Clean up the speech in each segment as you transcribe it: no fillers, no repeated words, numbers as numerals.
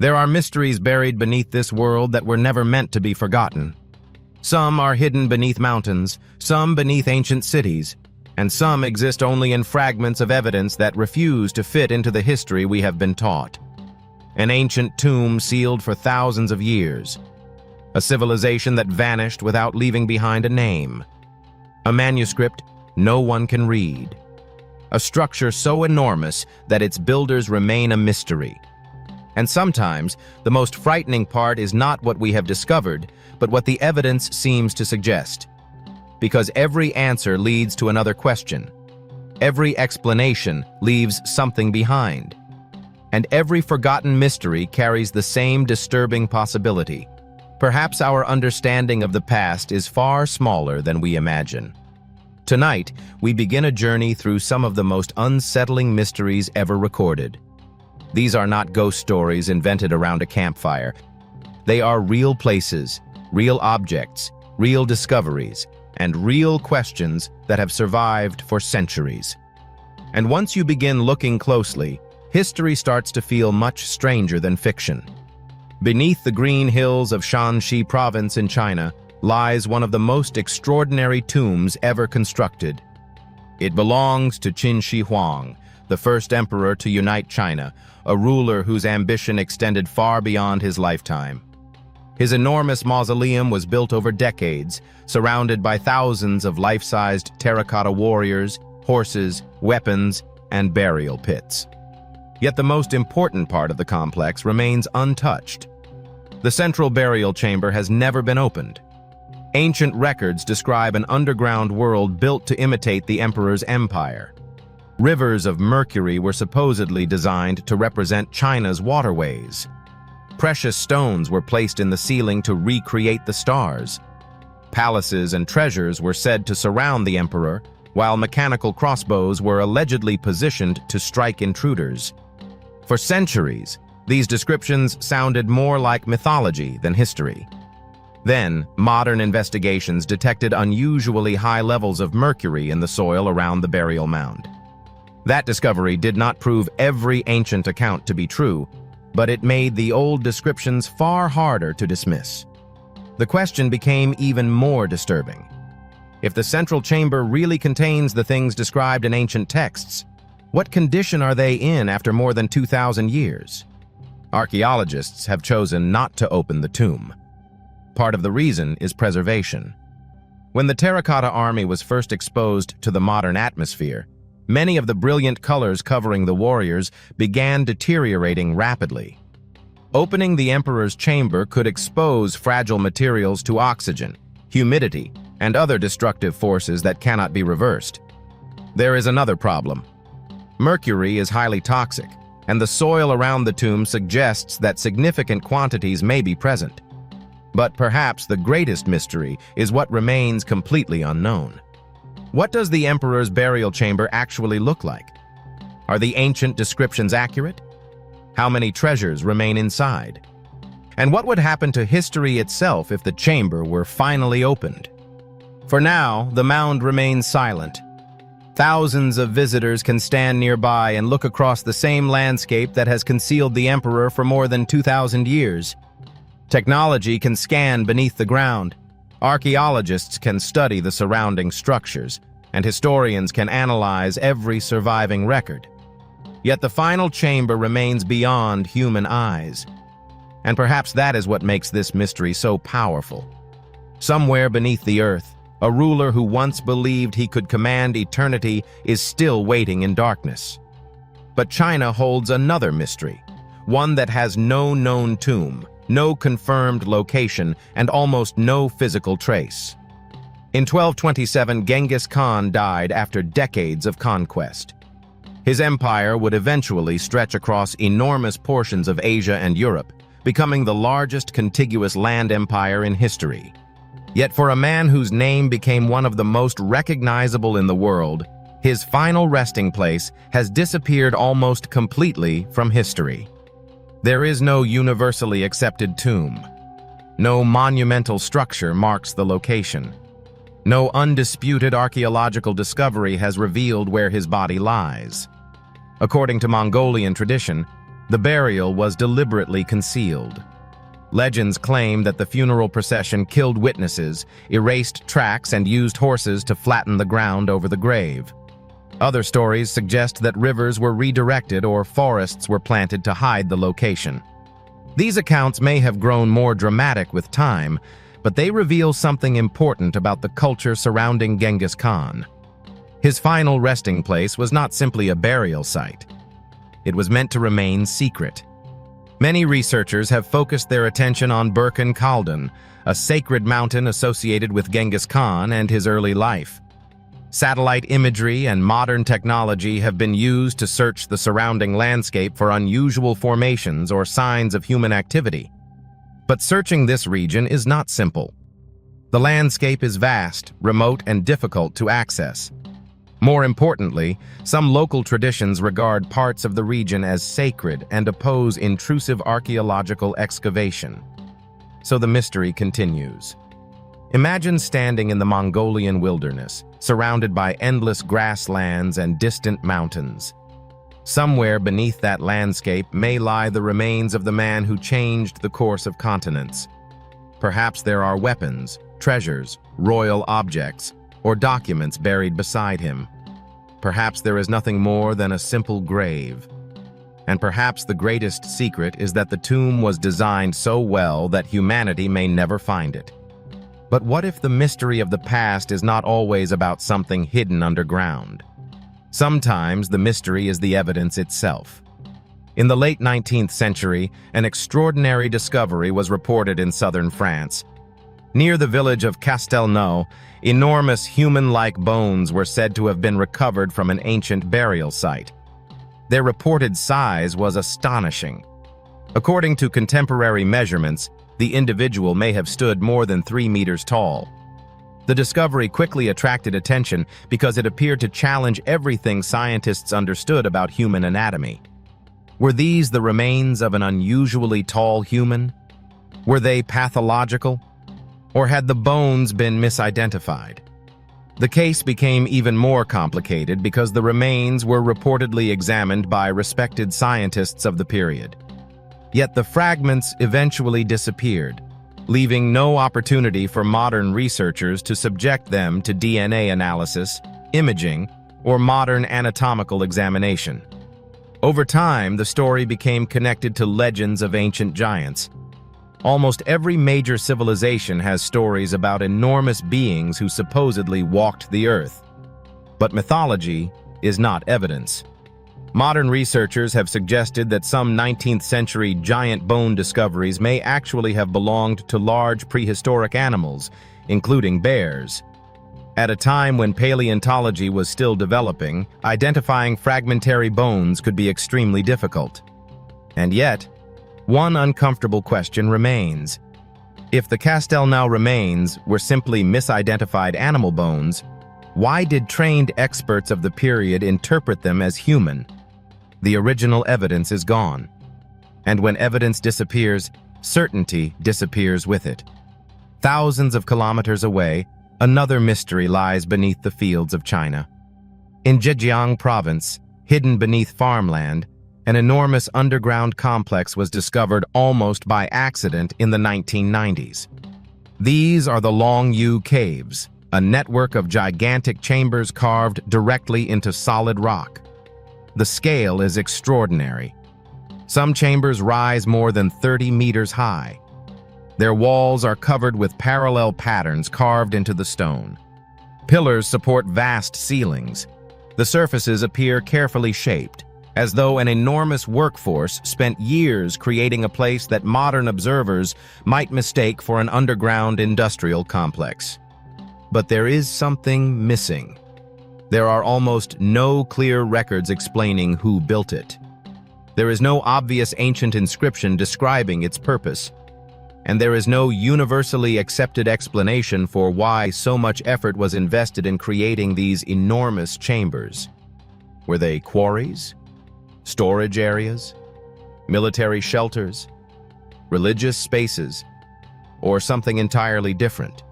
There are mysteries buried beneath this world that were never meant to be forgotten. Some are hidden beneath mountains, some beneath ancient cities, and some exist only in fragments of evidence that refuse to fit into the history we have been taught. An ancient tomb sealed for thousands of years. A civilization that vanished without leaving behind a name. A manuscript no one can read. A structure so enormous that its builders remain a mystery. And sometimes, the most frightening part is not what we have discovered, but what the evidence seems to suggest. Because every answer leads to another question. Every explanation leaves something behind. And every forgotten mystery carries the same disturbing possibility. Perhaps our understanding of the past is far smaller than we imagine. Tonight, we begin a journey through some of the most unsettling mysteries ever recorded. These are not ghost stories invented around a campfire. They are real places, real objects, real discoveries, and real questions that have survived for centuries. And once you begin looking closely, history starts to feel much stranger than fiction. Beneath the green hills of Shanxi province in China lies one of the most extraordinary tombs ever constructed. It belongs to Qin Shi Huang, the first emperor to unite China, a ruler whose ambition extended far beyond his lifetime. His enormous mausoleum was built over decades, surrounded by thousands of life-sized terracotta warriors, horses, weapons, and burial pits. Yet the most important part of the complex remains untouched. The central burial chamber has never been opened. Ancient records describe an underground world built to imitate the emperor's empire. Rivers of mercury were supposedly designed to represent China's waterways. Precious stones were placed in the ceiling to recreate the stars. Palaces and treasures were said to surround the emperor, while mechanical crossbows were allegedly positioned to strike intruders. For centuries, these descriptions sounded more like mythology than history. Then, modern investigations detected unusually high levels of mercury in the soil around the burial mound. That discovery did not prove every ancient account to be true, but it made the old descriptions far harder to dismiss. The question became even more disturbing. If the central chamber really contains the things described in ancient texts, what condition are they in after more than 2,000 years? Archaeologists have chosen not to open the tomb. Part of the reason is preservation. When the terracotta army was first exposed to the modern atmosphere, many of the brilliant colors covering the warriors began deteriorating rapidly. Opening the emperor's chamber could expose fragile materials to oxygen, humidity, and other destructive forces that cannot be reversed. There is another problem. Mercury is highly toxic, and the soil around the tomb suggests that significant quantities may be present. But perhaps the greatest mystery is what remains completely unknown. What does the emperor's burial chamber actually look like? Are the ancient descriptions accurate? How many treasures remain inside? And what would happen to history itself if the chamber were finally opened? For now, the mound remains silent. Thousands of visitors can stand nearby and look across the same landscape that has concealed the emperor for more than 2,000 years. Technology can scan beneath the ground. Archaeologists can study the surrounding structures, and historians can analyze every surviving record. Yet the final chamber remains beyond human eyes. And perhaps that is what makes this mystery so powerful. Somewhere beneath the earth, a ruler who once believed he could command eternity is still waiting in darkness. But China holds another mystery, one that has no known tomb, no confirmed location, and almost no physical trace. In 1227, Genghis Khan died after decades of conquest. His empire would eventually stretch across enormous portions of Asia and Europe, becoming the largest contiguous land empire in history. Yet for a man whose name became one of the most recognizable in the world, his final resting place has disappeared almost completely from history. There is no universally accepted tomb. No monumental structure marks the location. No undisputed archaeological discovery has revealed where his body lies. According to Mongolian tradition, The burial was deliberately concealed. Legends claim that the funeral procession killed witnesses, erased tracks, and used horses to flatten the ground over the grave. Other stories suggest that rivers were redirected or forests were planted to hide the location. These accounts may have grown more dramatic with time, but they reveal something important about the culture surrounding Genghis Khan. His final resting place was not simply a burial site. It was meant to remain secret. Many researchers have focused their attention on Burkhan Khaldun, a sacred mountain associated with Genghis Khan and his early life. Satellite imagery and modern technology have been used to search the surrounding landscape for unusual formations or signs of human activity. But searching this region is not simple. The landscape is vast, remote, and difficult to access. More importantly, some local traditions regard parts of the region as sacred and oppose intrusive archaeological excavation. So the mystery continues. Imagine standing in the Mongolian wilderness, surrounded by endless grasslands and distant mountains. Somewhere beneath that landscape may lie the remains of the man who changed the course of continents. Perhaps there are weapons, treasures, royal objects, or documents buried beside him. Perhaps there is nothing more than a simple grave. And perhaps the greatest secret is that the tomb was designed so well that humanity may never find it. But what if the mystery of the past is not always about something hidden underground? Sometimes the mystery is the evidence itself. In the late 19th century, an extraordinary discovery was reported in southern France. Near the village of Castelnau, enormous human-like bones were said to have been recovered from an ancient burial site. Their reported size was astonishing. According to contemporary measurements, the individual may have stood more than 3 meters tall. The discovery quickly attracted attention because it appeared to challenge everything scientists understood about human anatomy. Were these the remains of an unusually tall human? Were they pathological? Or had the bones been misidentified? The case became even more complicated because the remains were reportedly examined by respected scientists of the period. Yet the fragments eventually disappeared, leaving no opportunity for modern researchers to subject them to DNA analysis, imaging, or modern anatomical examination. Over time, the story became connected to legends of ancient giants. Almost every major civilization has stories about enormous beings who supposedly walked the earth. But mythology is not evidence. Modern researchers have suggested that some 19th century giant bone discoveries may actually have belonged to large prehistoric animals, including bears. At a time when paleontology was still developing, identifying fragmentary bones could be extremely difficult. And yet, one uncomfortable question remains. If the Castelnau remains were simply misidentified animal bones, why did trained experts of the period interpret them as human? The original evidence is gone. And when evidence disappears, certainty disappears with it. Thousands of kilometers away, another mystery lies beneath the fields of China. In Zhejiang province, hidden beneath farmland, an enormous underground complex was discovered almost by accident in the 1990s. These are the Longyu Caves, a network of gigantic chambers carved directly into solid rock. The scale is extraordinary. Some chambers rise more than 30 meters high. Their walls are covered with parallel patterns carved into the stone. Pillars support vast ceilings. The surfaces appear carefully shaped, as though an enormous workforce spent years creating a place that modern observers might mistake for an underground industrial complex. But there is something missing. There are almost no clear records explaining who built it. There is no obvious ancient inscription describing its purpose, and there is no universally accepted explanation for why so much effort was invested in creating these enormous chambers. Were they quarries? Storage areas? Military shelters? Religious spaces? Or something entirely different?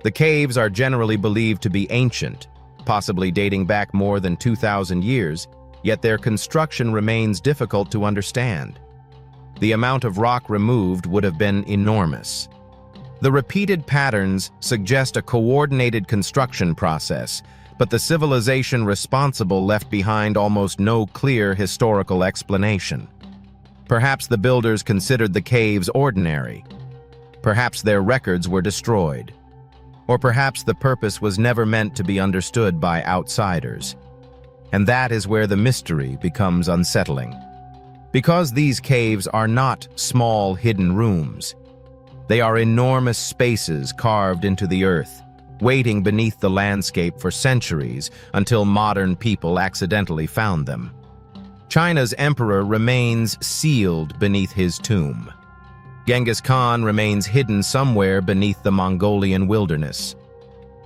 The caves are generally believed to be ancient, possibly dating back more than 2,000 years, yet their construction remains difficult to understand. The amount of rock removed would have been enormous. The repeated patterns suggest a coordinated construction process, but the civilization responsible left behind almost no clear historical explanation. Perhaps the builders considered the caves ordinary. Perhaps their records were destroyed. Or perhaps the purpose was never meant to be understood by outsiders. And that is where the mystery becomes unsettling. Because these caves are not small hidden rooms. They are enormous spaces carved into the earth, waiting beneath the landscape for centuries until modern people accidentally found them. China's emperor remains sealed beneath his tomb. Genghis Khan remains hidden somewhere beneath the Mongolian wilderness.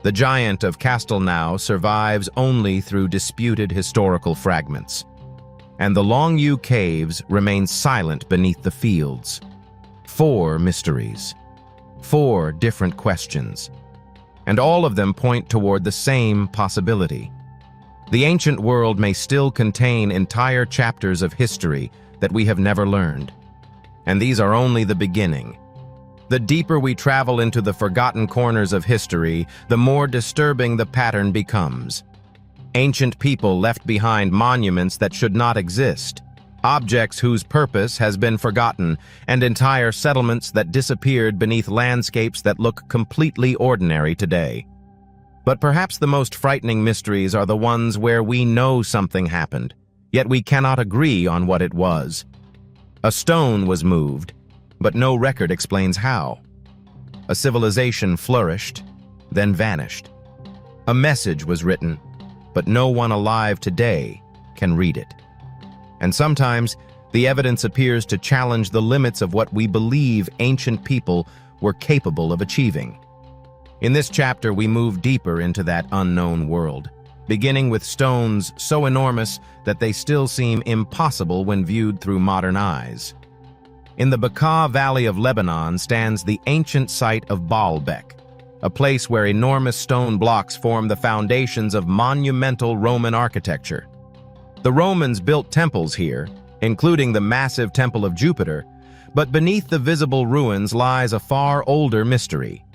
The giant of Castelnau survives only through disputed historical fragments. And the Longyu caves remain silent beneath the fields. 4 mysteries. 4 different questions. And all of them point toward the same possibility. The ancient world may still contain entire chapters of history that we have never learned. And these are only the beginning. The deeper we travel into the forgotten corners of history, the more disturbing the pattern becomes. Ancient people left behind monuments that should not exist, objects whose purpose has been forgotten, and entire settlements that disappeared beneath landscapes that look completely ordinary today. But perhaps the most frightening mysteries are the ones where we know something happened, yet we cannot agree on what it was. A stone was moved, but no record explains how. A civilization flourished, then vanished. A message was written, but no one alive today can read it. And sometimes, the evidence appears to challenge the limits of what we believe ancient people were capable of achieving. In this chapter, we move deeper into that unknown world, beginning with stones so enormous that they still seem impossible when viewed through modern eyes. In the Bekaa Valley of Lebanon stands the ancient site of Baalbek, a place where enormous stone blocks form the foundations of monumental Roman architecture. The Romans built temples here, including the massive Temple of Jupiter, but beneath the visible ruins lies a far older mystery.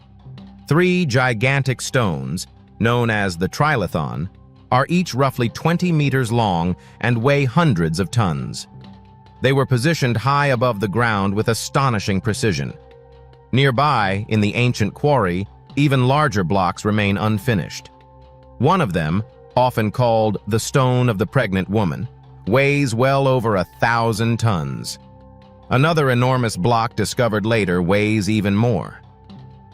3 gigantic stones, known as the Trilithon, are each roughly 20 meters long and weigh hundreds of tons. They were positioned high above the ground with astonishing precision. Nearby, in the ancient quarry, even larger blocks remain unfinished. One of them, often called the Stone of the Pregnant Woman, weighs well over 1,000 tons. Another enormous block discovered later weighs even more.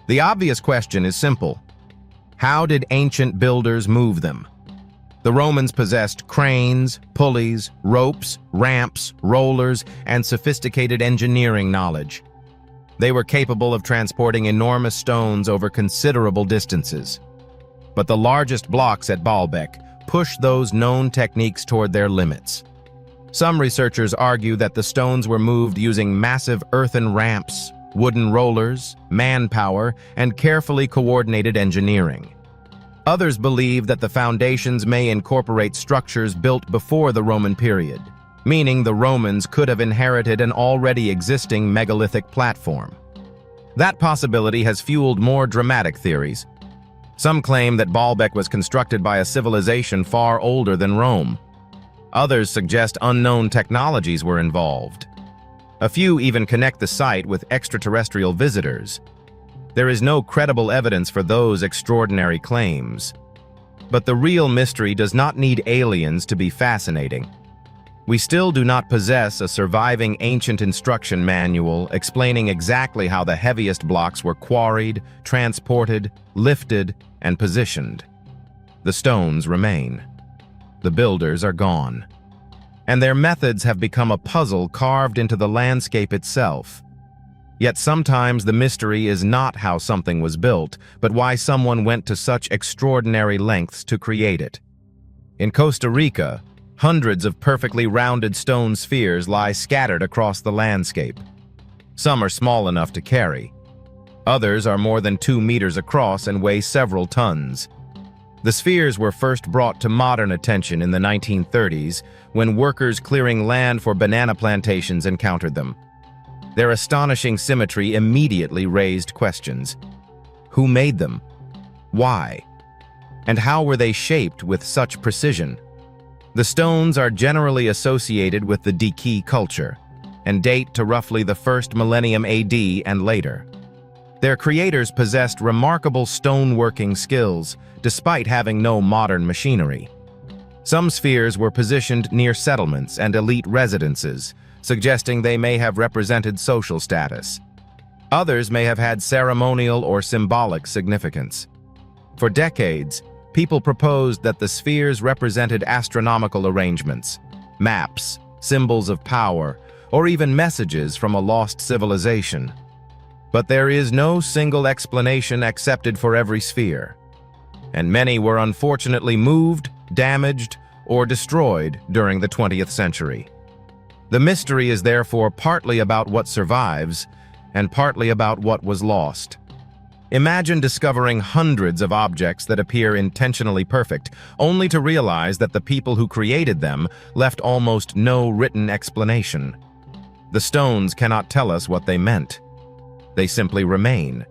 The obvious question is simple. How did ancient builders move them? The Romans possessed cranes, pulleys, ropes, ramps, rollers, and sophisticated engineering knowledge. They were capable of transporting enormous stones over considerable distances. But the largest blocks at Baalbek push those known techniques toward their limits. Some researchers argue that the stones were moved using massive earthen ramps, wooden rollers, manpower, and carefully coordinated engineering. Others believe that the foundations may incorporate structures built before the Roman period, meaning the Romans could have inherited an already existing megalithic platform. That possibility has fueled more dramatic theories. Some claim that Baalbek was constructed by a civilization far older than Rome. Others suggest unknown technologies were involved. A few even connect the site with extraterrestrial visitors. There is no credible evidence for those extraordinary claims. But the real mystery does not need aliens to be fascinating. We still do not possess a surviving ancient instruction manual explaining exactly how the heaviest blocks were quarried, transported, lifted, and positioned. The stones remain. The builders are gone. And their methods have become a puzzle carved into the landscape itself. Yet sometimes the mystery is not how something was built, but why someone went to such extraordinary lengths to create it. In Costa Rica, hundreds of perfectly rounded stone spheres lie scattered across the landscape. Some are small enough to carry. Others are more than 2 meters across and weigh several tons. The spheres were first brought to modern attention in the 1930s when workers clearing land for banana plantations encountered them. Their astonishing symmetry immediately raised questions. Who made them? Why? And how were they shaped with such precision? The stones are generally associated with the Diki culture and date to roughly the first millennium AD and later. Their creators possessed remarkable stoneworking skills despite having no modern machinery. Some spheres were positioned near settlements and elite residences, suggesting they may have represented social status. Others may have had ceremonial or symbolic significance. For decades, people proposed that the spheres represented astronomical arrangements, maps, symbols of power, or even messages from a lost civilization. But there is no single explanation accepted for every sphere, and many were unfortunately moved, damaged, or destroyed during the 20th century. The mystery is therefore partly about what survives and partly about what was lost. Imagine discovering hundreds of objects that appear intentionally perfect, only to realize that the people who created them left almost no written explanation. The stones cannot tell us what they meant. They simply remain.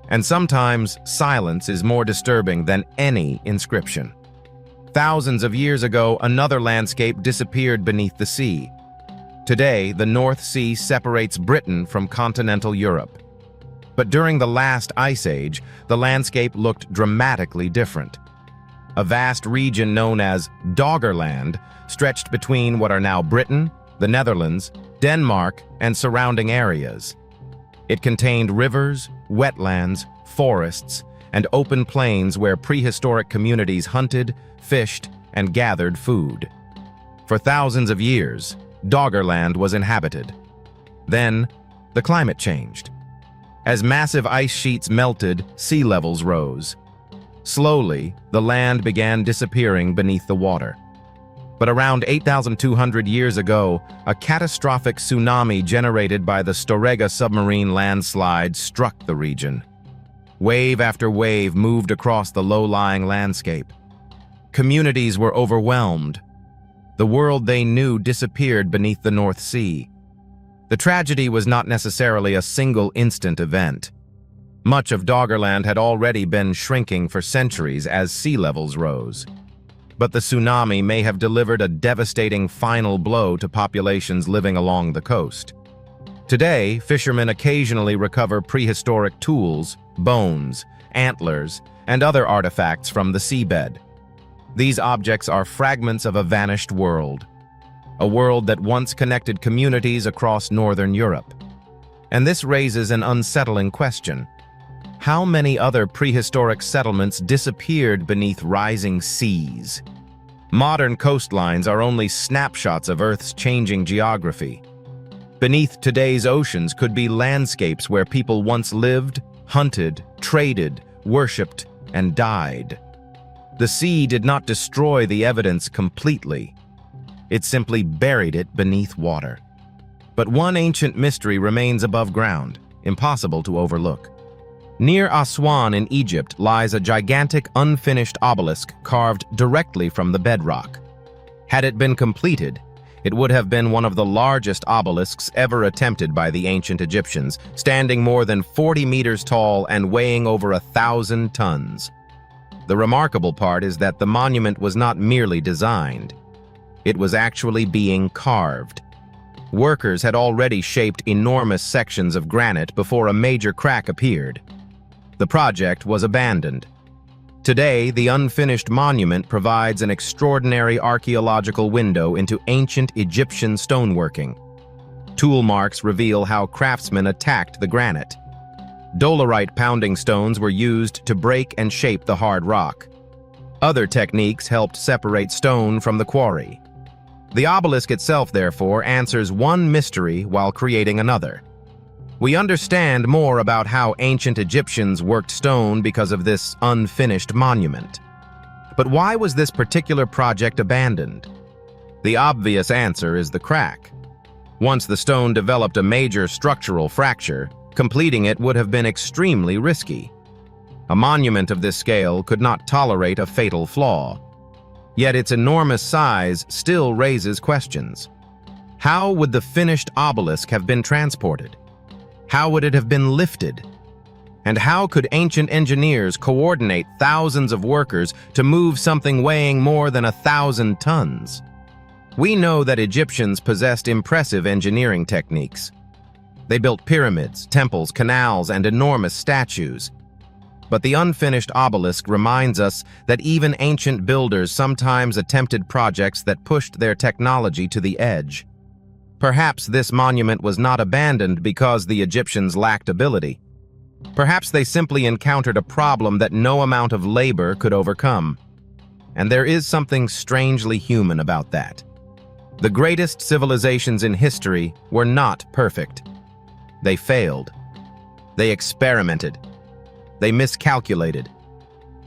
And sometimes silence is more disturbing than any inscription. Thousands of years ago, another landscape disappeared beneath the sea. Today, the North Sea separates Britain from continental Europe. But during the last ice age, the landscape looked dramatically different. A vast region known as Doggerland stretched between what are now Britain, the Netherlands, Denmark, and surrounding areas. It contained rivers, wetlands, forests, and open plains where prehistoric communities hunted, fished, and gathered food. For thousands of years, Doggerland was inhabited. Then, the climate changed. As massive ice sheets melted, sea levels rose. Slowly, the land began disappearing beneath the water. But around 8,200 years ago, a catastrophic tsunami generated by the Storegga submarine landslide struck the region. Wave after wave moved across the low-lying landscape. Communities were overwhelmed. The world they knew disappeared beneath the North Sea. The tragedy was not necessarily a single instant event. Much of Doggerland had already been shrinking for centuries as sea levels rose. But the tsunami may have delivered a devastating final blow to populations living along the coast. Today, fishermen occasionally recover prehistoric tools, bones, antlers, and other artifacts from the seabed. These objects are fragments of a vanished world, a world that once connected communities across northern Europe. And this raises an unsettling question. How many other prehistoric settlements disappeared beneath rising seas? Modern coastlines are only snapshots of Earth's changing geography. Beneath today's oceans could be landscapes where people once lived, hunted, traded, worshipped, and died. The sea did not destroy the evidence completely. It simply buried it beneath water. But one ancient mystery remains above ground, impossible to overlook. Near Aswan in Egypt lies a gigantic unfinished obelisk carved directly from the bedrock. Had it been completed, it would have been one of the largest obelisks ever attempted by the ancient Egyptians, standing more than 40 meters tall and weighing over 1,000 tons. The remarkable part is that the monument was not merely designed. It was actually being carved. Workers had already shaped enormous sections of granite before a major crack appeared. The project was abandoned. Today, the unfinished monument provides an extraordinary archaeological window into ancient Egyptian stoneworking. Tool marks reveal how craftsmen attacked the granite. Dolerite pounding stones were used to break and shape the hard rock. Other techniques helped separate stone from the quarry. The obelisk itself, therefore, answers one mystery while creating another. We understand more about how ancient Egyptians worked stone because of this unfinished monument. But why was this particular project abandoned? The obvious answer is the crack. Once the stone developed a major structural fracture, completing it would have been extremely risky. A monument of this scale could not tolerate a fatal flaw. Yet its enormous size still raises questions. How would the finished obelisk have been transported? How would it have been lifted? And how could ancient engineers coordinate thousands of workers to move something weighing more than 1,000 tons? We know that Egyptians possessed impressive engineering techniques. They built pyramids, temples, canals, and enormous statues. But the unfinished obelisk reminds us that even ancient builders sometimes attempted projects that pushed their technology to the edge. Perhaps this monument was not abandoned because the Egyptians lacked ability. Perhaps they simply encountered a problem that no amount of labor could overcome. And there is something strangely human about that. The greatest civilizations in history were not perfect. They failed. They experimented. They miscalculated.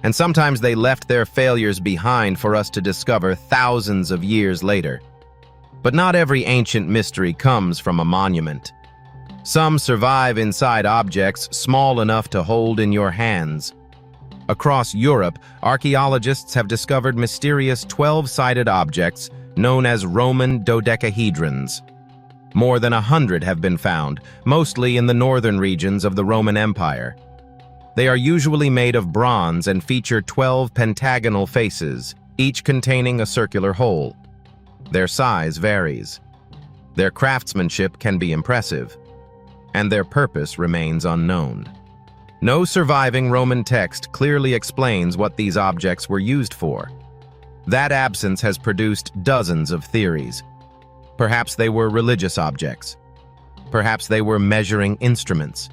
And sometimes they left their failures behind for us to discover thousands of years later. But not every ancient mystery comes from a monument. Some survive inside objects small enough to hold in your hands. Across Europe, archaeologists have discovered mysterious 12-sided objects known as Roman dodecahedrons. More than 100 have been found, mostly in the northern regions of the Roman Empire. They are usually made of bronze and feature 12 pentagonal faces, each containing a circular hole. Their size varies. Their craftsmanship can be impressive, and their purpose remains unknown. No surviving Roman text clearly explains what these objects were used for. That absence has produced dozens of theories. Perhaps they were religious objects. Perhaps they were measuring instruments.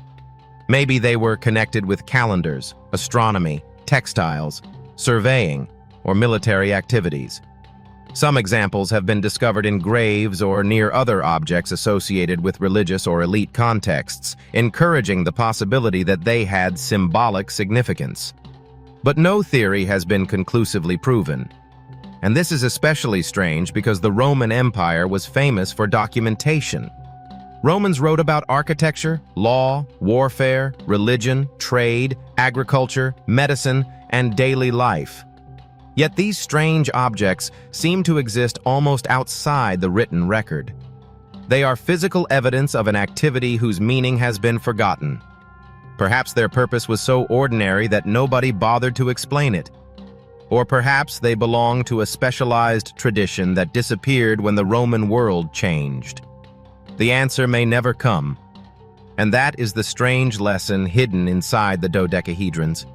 Maybe they were connected with calendars, astronomy, textiles, surveying, or military activities. Some examples have been discovered in graves or near other objects associated with religious or elite contexts, encouraging the possibility that they had symbolic significance. But no theory has been conclusively proven. And this is especially strange because the Roman Empire was famous for documentation. Romans wrote about architecture, law, warfare, religion, trade, agriculture, medicine, and daily life. Yet these strange objects seem to exist almost outside the written record. They are physical evidence of an activity whose meaning has been forgotten. Perhaps their purpose was so ordinary that nobody bothered to explain it. Or perhaps they belong to a specialized tradition that disappeared when the Roman world changed. The answer may never come, and that is the strange lesson hidden inside the dodecahedrons.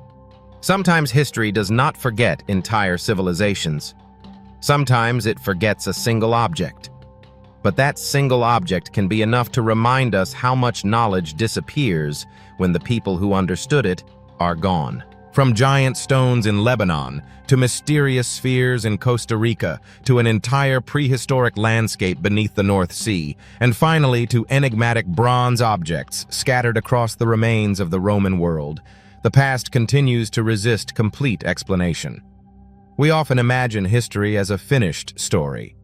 Sometimes history does not forget entire civilizations. Sometimes it forgets a single object. But that single object can be enough to remind us how much knowledge disappears when the people who understood it are gone. From giant stones in Lebanon, to mysterious spheres in Costa Rica, to an entire prehistoric landscape beneath the North Sea, and finally to enigmatic bronze objects scattered across the remains of the Roman world, the past continues to resist complete explanation. We often imagine history as a finished story,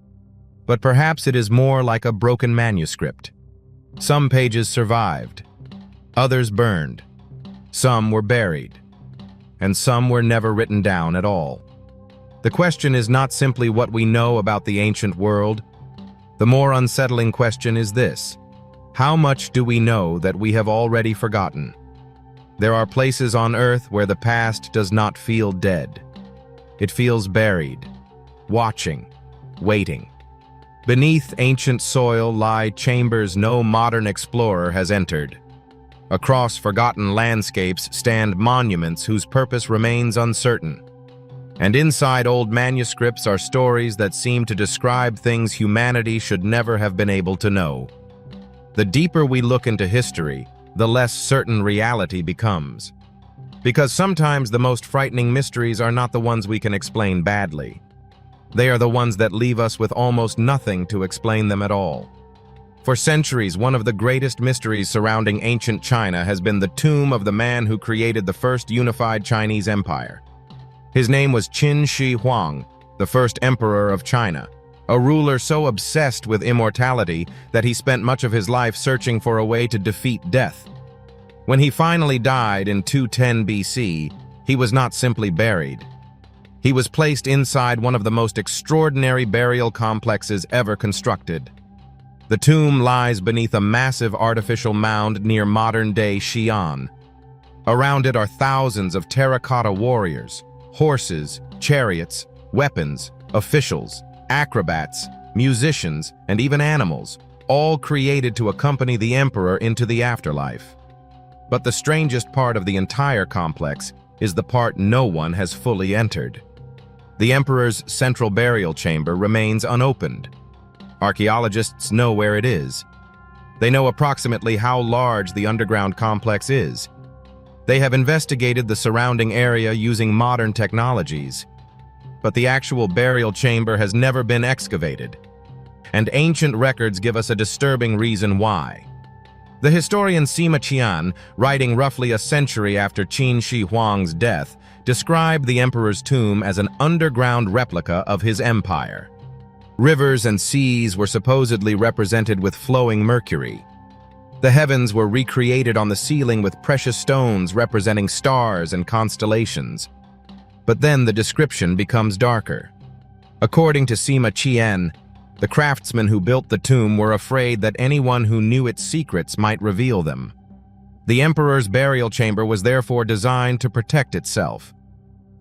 but perhaps it is more like a broken manuscript. Some pages survived, others burned, some were buried, and some were never written down at all. The question is not simply what we know about the ancient world. The more unsettling question is this: how much do we know that we have already forgotten? There are places on Earth where the past does not feel dead. It feels buried, watching, waiting. Beneath ancient soil lie chambers no modern explorer has entered. Across forgotten landscapes stand monuments whose purpose remains uncertain. And inside old manuscripts are stories that seem to describe things humanity should never have been able to know. The deeper we look into history, the less certain reality becomes. Because sometimes the most frightening mysteries are not the ones we can explain badly. They are the ones that leave us with almost nothing to explain them at all. For centuries, one of the greatest mysteries surrounding ancient China has been the tomb of the man who created the first unified Chinese empire. His name was Qin Shi Huang, the first emperor of China, a ruler so obsessed with immortality that he spent much of his life searching for a way to defeat death. When he finally died in 210 BC, he was not simply buried. He was placed inside one of the most extraordinary burial complexes ever constructed. The tomb lies beneath a massive artificial mound near modern-day Xi'an. Around it are thousands of terracotta warriors, horses, chariots, weapons, officials, acrobats, musicians, and even animals, all created to accompany the emperor into the afterlife. But the strangest part of the entire complex is the part no one has fully entered. The emperor's central burial chamber remains unopened. Archaeologists know where it is. They know approximately how large the underground complex is. They have investigated the surrounding area using modern technologies. But the actual burial chamber has never been excavated. And ancient records give us a disturbing reason why. The historian Sima Qian, writing roughly a century after Qin Shi Huang's death, described the emperor's tomb as an underground replica of his empire. Rivers and seas were supposedly represented with flowing mercury. The heavens were recreated on the ceiling with precious stones representing stars and constellations. But then the description becomes darker. According to Sima Qian, the craftsmen who built the tomb were afraid that anyone who knew its secrets might reveal them. The emperor's burial chamber was therefore designed to protect itself.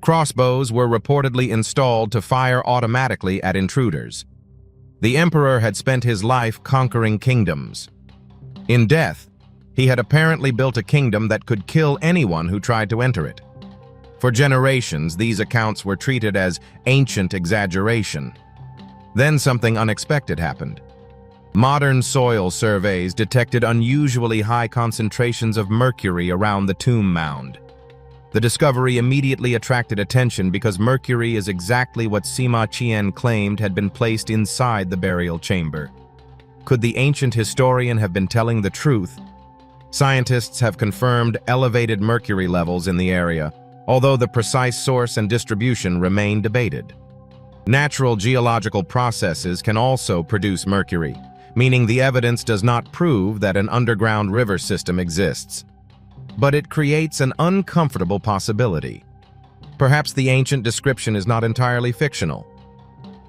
Crossbows were reportedly installed to fire automatically at intruders. The emperor had spent his life conquering kingdoms. In death, he had apparently built a kingdom that could kill anyone who tried to enter it. For generations, these accounts were treated as ancient exaggeration. Then something unexpected happened. Modern soil surveys detected unusually high concentrations of mercury around the tomb mound. The discovery immediately attracted attention because mercury is exactly what Sima Qian claimed had been placed inside the burial chamber. Could the ancient historian have been telling the truth? Scientists have confirmed elevated mercury levels in the area, although the precise source and distribution remain debated. Natural geological processes can also produce mercury, meaning the evidence does not prove that an underground river system exists. But it creates an uncomfortable possibility. Perhaps the ancient description is not entirely fictional.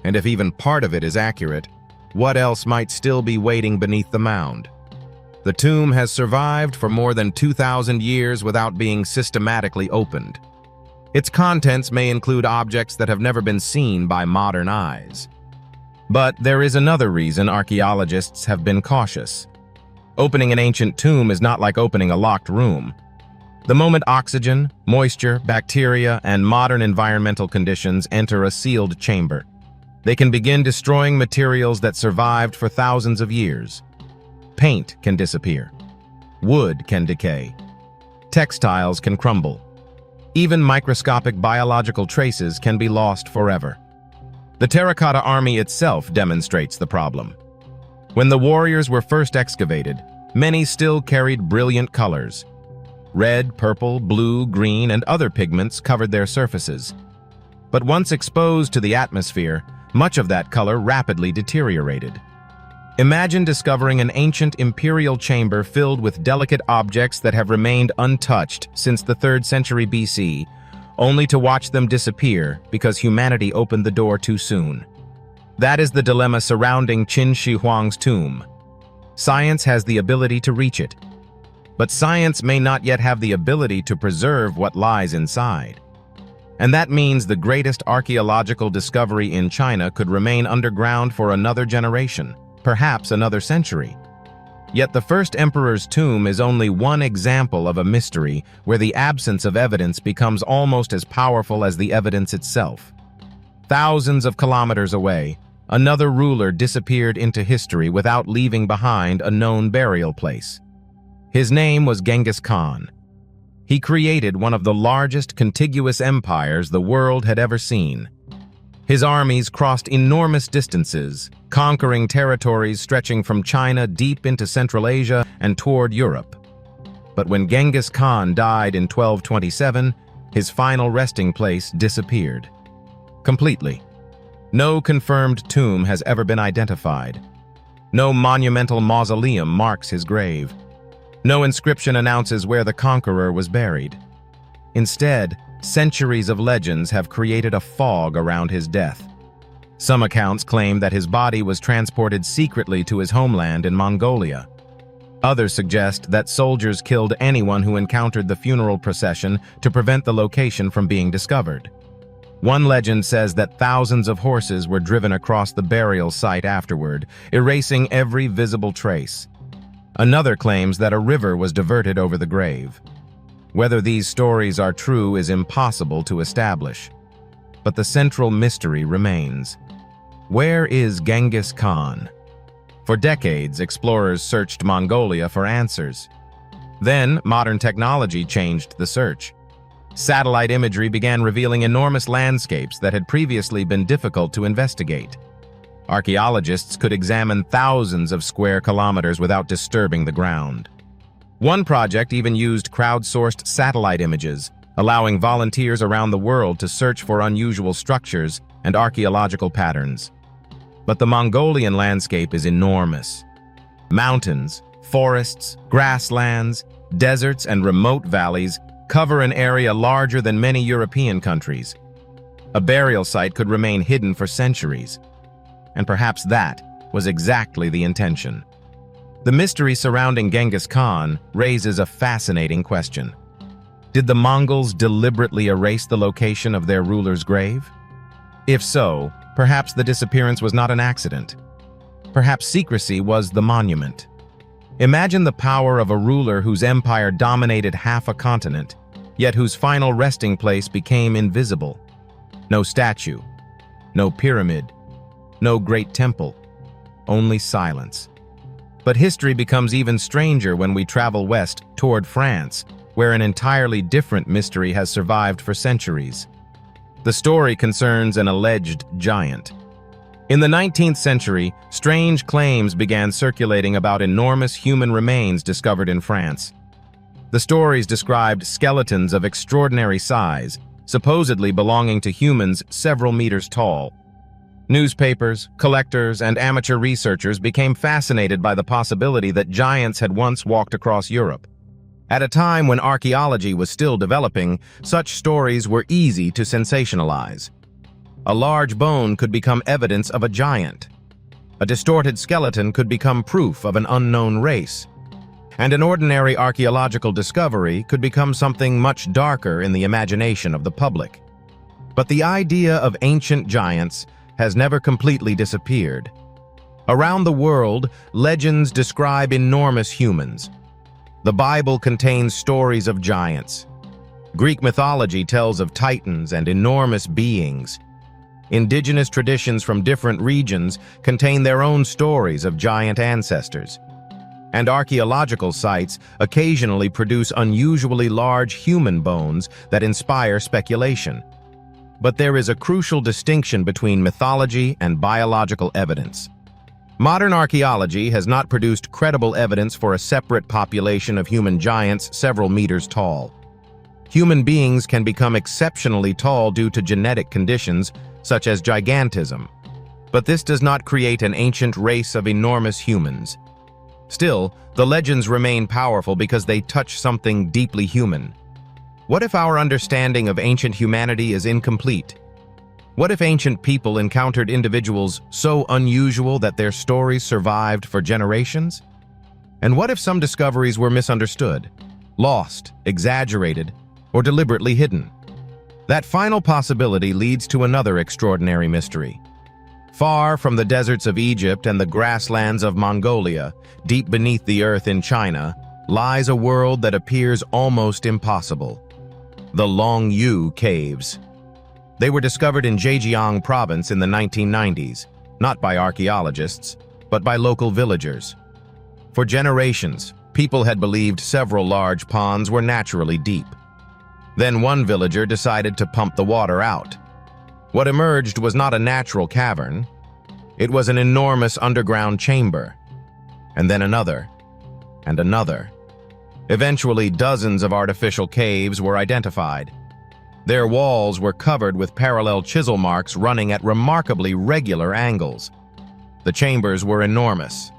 And if even part of it is accurate, what else might still be waiting beneath the mound? The tomb has survived for more than 2,000 years without being systematically opened. Its contents may include objects that have never been seen by modern eyes. But there is another reason archaeologists have been cautious. Opening an ancient tomb is not like opening a locked room. The moment oxygen, moisture, bacteria, and modern environmental conditions enter a sealed chamber, they can begin destroying materials that survived for thousands of years. Paint can disappear. Wood can decay. Textiles can crumble. Even microscopic biological traces can be lost forever. The terracotta army itself demonstrates the problem. When the warriors were first excavated, many still carried brilliant colors. Red, purple, blue, green, and other pigments covered their surfaces. But once exposed to the atmosphere, much of that color rapidly deteriorated. Imagine discovering an ancient imperial chamber filled with delicate objects that have remained untouched since the 3rd century BC, only to watch them disappear because humanity opened the door too soon. That is the dilemma surrounding Qin Shi Huang's tomb. Science has the ability to reach it, but science may not yet have the ability to preserve what lies inside. And that means the greatest archaeological discovery in China could remain underground for another generation, perhaps another century. Yet the first emperor's tomb is only one example of a mystery where the absence of evidence becomes almost as powerful as the evidence itself. Thousands of kilometers away, another ruler disappeared into history without leaving behind a known burial place. His name was Genghis Khan. He created one of the largest contiguous empires the world had ever seen. His armies crossed enormous distances, conquering territories stretching from China deep into Central Asia and toward Europe. But when Genghis Khan died in 1227, his final resting place disappeared. Completely. No confirmed tomb has ever been identified. No monumental mausoleum marks his grave. No inscription announces where the conqueror was buried. Instead, centuries of legends have created a fog around his death. Some accounts claim that his body was transported secretly to his homeland in Mongolia. Others suggest that soldiers killed anyone who encountered the funeral procession to prevent the location from being discovered. One legend says that thousands of horses were driven across the burial site afterward, erasing every visible trace. Another claims that a river was diverted over the grave. Whether these stories are true is impossible to establish. But the central mystery remains. Where is Genghis Khan? For decades, explorers searched Mongolia for answers. Then, modern technology changed the search. Satellite imagery began revealing enormous landscapes that had previously been difficult to investigate. Archaeologists could examine thousands of square kilometers without disturbing the ground. One project even used crowdsourced satellite images, allowing volunteers around the world to search for unusual structures and archaeological patterns. But the Mongolian landscape is enormous. Mountains, forests, grasslands, deserts, and remote valleys cover an area larger than many European countries. A burial site could remain hidden for centuries. And perhaps that was exactly the intention. The mystery surrounding Genghis Khan raises a fascinating question. Did the Mongols deliberately erase the location of their ruler's grave? If so, perhaps the disappearance was not an accident. Perhaps secrecy was the monument. Imagine the power of a ruler whose empire dominated half a continent, yet whose final resting place became invisible. No statue, no pyramid, no great temple, only silence. But history becomes even stranger when we travel west toward France, where an entirely different mystery has survived for centuries. The story concerns an alleged giant. In the 19th century, strange claims began circulating about enormous human remains discovered in France. The stories described skeletons of extraordinary size, supposedly belonging to humans several meters tall. Newspapers, collectors, and amateur researchers became fascinated by the possibility that giants had once walked across Europe. At a time when archaeology was still developing, such stories were easy to sensationalize. A large bone could become evidence of a giant. A distorted skeleton could become proof of an unknown race. And an ordinary archaeological discovery could become something much darker in the imagination of the public. But the idea of ancient giants has never completely disappeared. Around the world, legends describe enormous humans. The Bible contains stories of giants. Greek mythology tells of titans and enormous beings. Indigenous traditions from different regions contain their own stories of giant ancestors. And archaeological sites occasionally produce unusually large human bones that inspire speculation. But there is a crucial distinction between mythology and biological evidence. Modern archaeology has not produced credible evidence for a separate population of human giants several meters tall. Human beings can become exceptionally tall due to genetic conditions, such as gigantism. But this does not create an ancient race of enormous humans. Still, the legends remain powerful because they touch something deeply human. What if our understanding of ancient humanity is incomplete? What if ancient people encountered individuals so unusual that their stories survived for generations? And what if some discoveries were misunderstood, lost, exaggerated, or deliberately hidden? That final possibility leads to another extraordinary mystery. Far from the deserts of Egypt and the grasslands of Mongolia, deep beneath the earth in China, lies a world that appears almost impossible. The Longyu Caves. They were discovered in Zhejiang province in the 1990s, not by archaeologists, but by local villagers. For generations, people had believed several large ponds were naturally deep. Then one villager decided to pump the water out. What emerged was not a natural cavern. It was an enormous underground chamber. And then another, and another. Eventually, dozens of artificial caves were identified. Their walls were covered with parallel chisel marks running at remarkably regular angles. The chambers were enormous.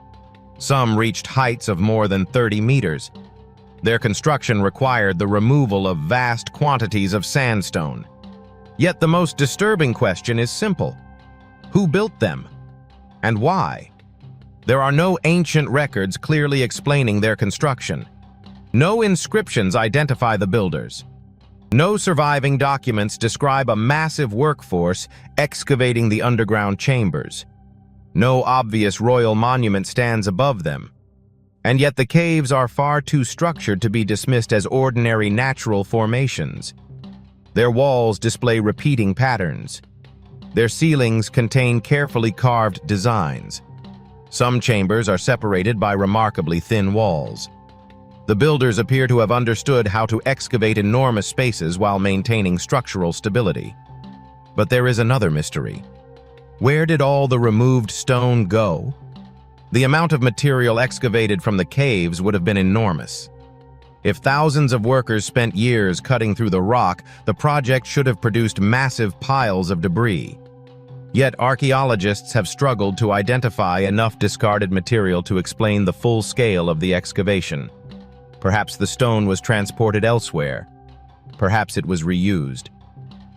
Some reached heights of more than 30 meters, Their construction required the removal of vast quantities of sandstone. Yet the most disturbing question is simple. Who built them? And why? There are no ancient records clearly explaining their construction. No inscriptions identify the builders. No surviving documents describe a massive workforce excavating the underground chambers. No obvious royal monument stands above them. And yet the caves are far too structured to be dismissed as ordinary natural formations. Their walls display repeating patterns. Their ceilings contain carefully carved designs. Some chambers are separated by remarkably thin walls. The builders appear to have understood how to excavate enormous spaces while maintaining structural stability. But there is another mystery. Where did all the removed stone go? The amount of material excavated from the caves would have been enormous. If thousands of workers spent years cutting through the rock, the project should have produced massive piles of debris. Yet archaeologists have struggled to identify enough discarded material to explain the full scale of the excavation. Perhaps the stone was transported elsewhere. Perhaps it was reused.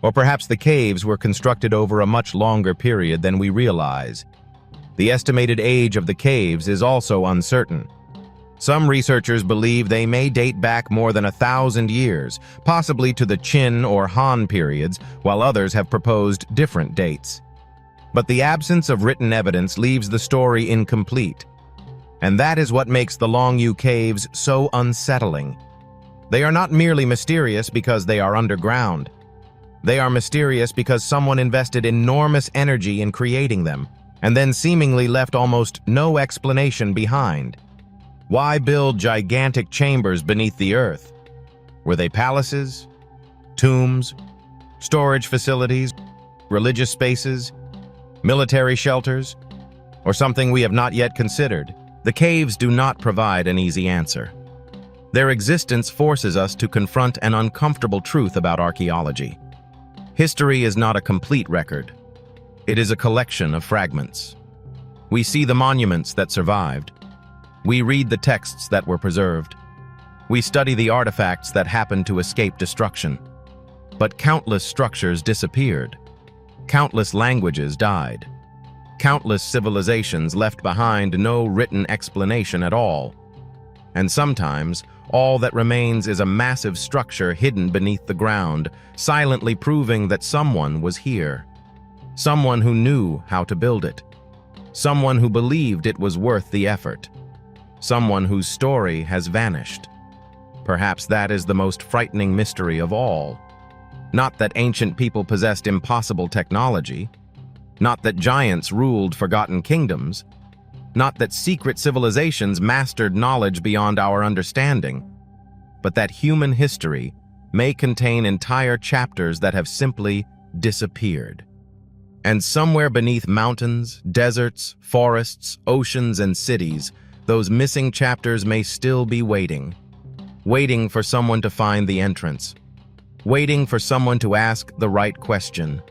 Or perhaps the caves were constructed over a much longer period than we realize. The estimated age of the caves is also uncertain. Some researchers believe they may date back more than 1,000 years, possibly to the Qin or Han periods, while others have proposed different dates. But the absence of written evidence leaves the story incomplete. And that is what makes the Longyu Caves so unsettling. They are not merely mysterious because they are underground. They are mysterious because someone invested enormous energy in creating them, and then seemingly left almost no explanation behind. Why build gigantic chambers beneath the earth? Were they palaces, tombs, storage facilities, religious spaces, military shelters, or something we have not yet considered? The caves do not provide an easy answer. Their existence forces us to confront an uncomfortable truth about archaeology. History is not a complete record. It is a collection of fragments. We see the monuments that survived. We read the texts that were preserved. We study the artifacts that happened to escape destruction. But countless structures disappeared. Countless languages died. Countless civilizations left behind no written explanation at all. And sometimes, all that remains is a massive structure hidden beneath the ground, silently proving that someone was here. Someone who knew how to build it. Someone who believed it was worth the effort. Someone whose story has vanished. Perhaps that is the most frightening mystery of all. Not that ancient people possessed impossible technology. Not that giants ruled forgotten kingdoms. Not that secret civilizations mastered knowledge beyond our understanding. But that human history may contain entire chapters that have simply disappeared. And somewhere beneath mountains, deserts, forests, oceans, and cities, those missing chapters may still be waiting. Waiting for someone to find the entrance. Waiting for someone to ask the right question.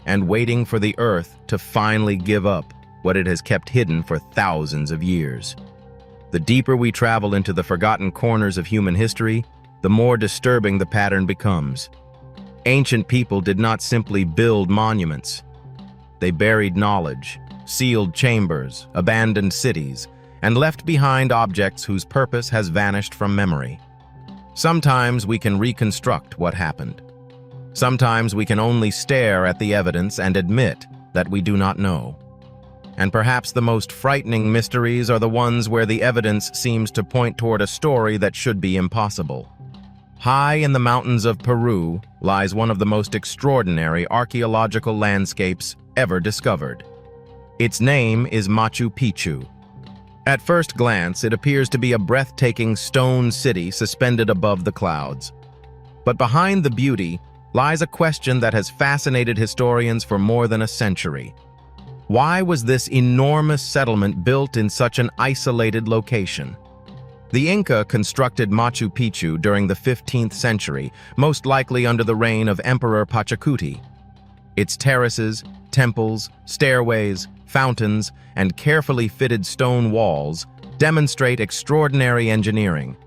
And waiting for the earth to finally give up what it has kept hidden for thousands of years. The deeper we travel into the forgotten corners of human history, the more disturbing the pattern becomes. Ancient people did not simply build monuments. They buried knowledge, sealed chambers, abandoned cities, and left behind objects whose purpose has vanished from memory. Sometimes we can reconstruct what happened. Sometimes we can only stare at the evidence and admit that we do not know. And perhaps the most frightening mysteries are the ones where the evidence seems to point toward a story that should be impossible. High in the mountains of Peru lies one of the most extraordinary archaeological landscapes ever discovered. Its name is Machu Picchu. At first glance, it appears to be a breathtaking stone city suspended above the clouds. But behind the beauty lies a question that has fascinated historians for more than a century. Why was this enormous settlement built in such an isolated location? The Inca constructed Machu Picchu during the 15th century, most likely under the reign of Emperor Pachacuti. Its terraces, temples, stairways, fountains, and carefully fitted stone walls demonstrate extraordinary engineering.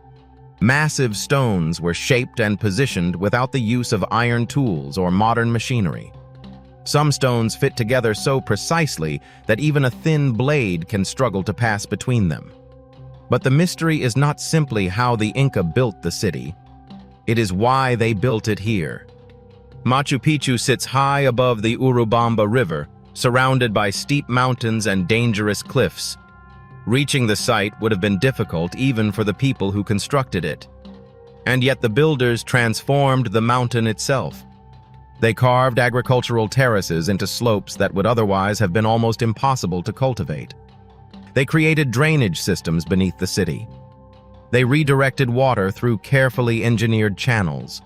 Massive stones were shaped and positioned without the use of iron tools or modern machinery. Some stones fit together so precisely that even a thin blade can struggle to pass between them. But the mystery is not simply how the Inca built the city. It is why they built it here. Machu Picchu sits high above the Urubamba River, surrounded by steep mountains and dangerous cliffs. Reaching the site would have been difficult even for the people who constructed it. And yet the builders transformed the mountain itself. They carved agricultural terraces into slopes that would otherwise have been almost impossible to cultivate. They created drainage systems beneath the city. They redirected water through carefully engineered channels.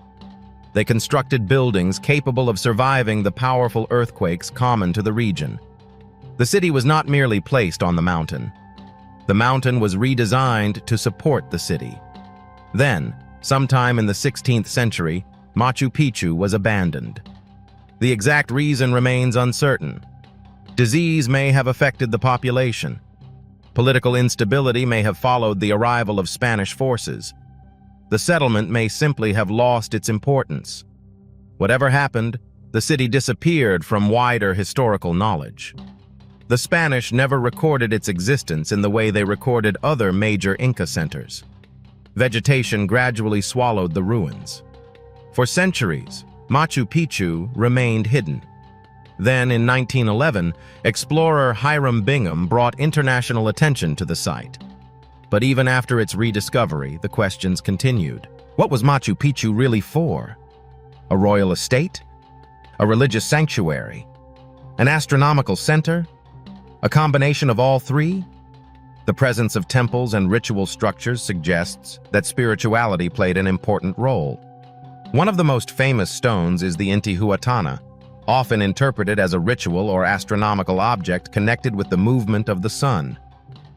They constructed buildings capable of surviving the powerful earthquakes common to the region. The city was not merely placed on the mountain. The mountain was redesigned to support the city. Then, sometime in the 16th century, Machu Picchu was abandoned. The exact reason remains uncertain. Disease may have affected the population. Political instability may have followed the arrival of Spanish forces. The settlement may simply have lost its importance. Whatever happened, the city disappeared from wider historical knowledge. The Spanish never recorded its existence in the way they recorded other major Inca centers. Vegetation gradually swallowed the ruins. For centuries, Machu Picchu remained hidden. Then, in 1911, explorer Hiram Bingham brought international attention to the site. But even after its rediscovery, the questions continued. What was Machu Picchu really for? A royal estate? A religious sanctuary? An astronomical center? A combination of all three? The presence of temples and ritual structures suggests that spirituality played an important role. One of the most famous stones is the Intihuatana, often interpreted as a ritual or astronomical object connected with the movement of the sun.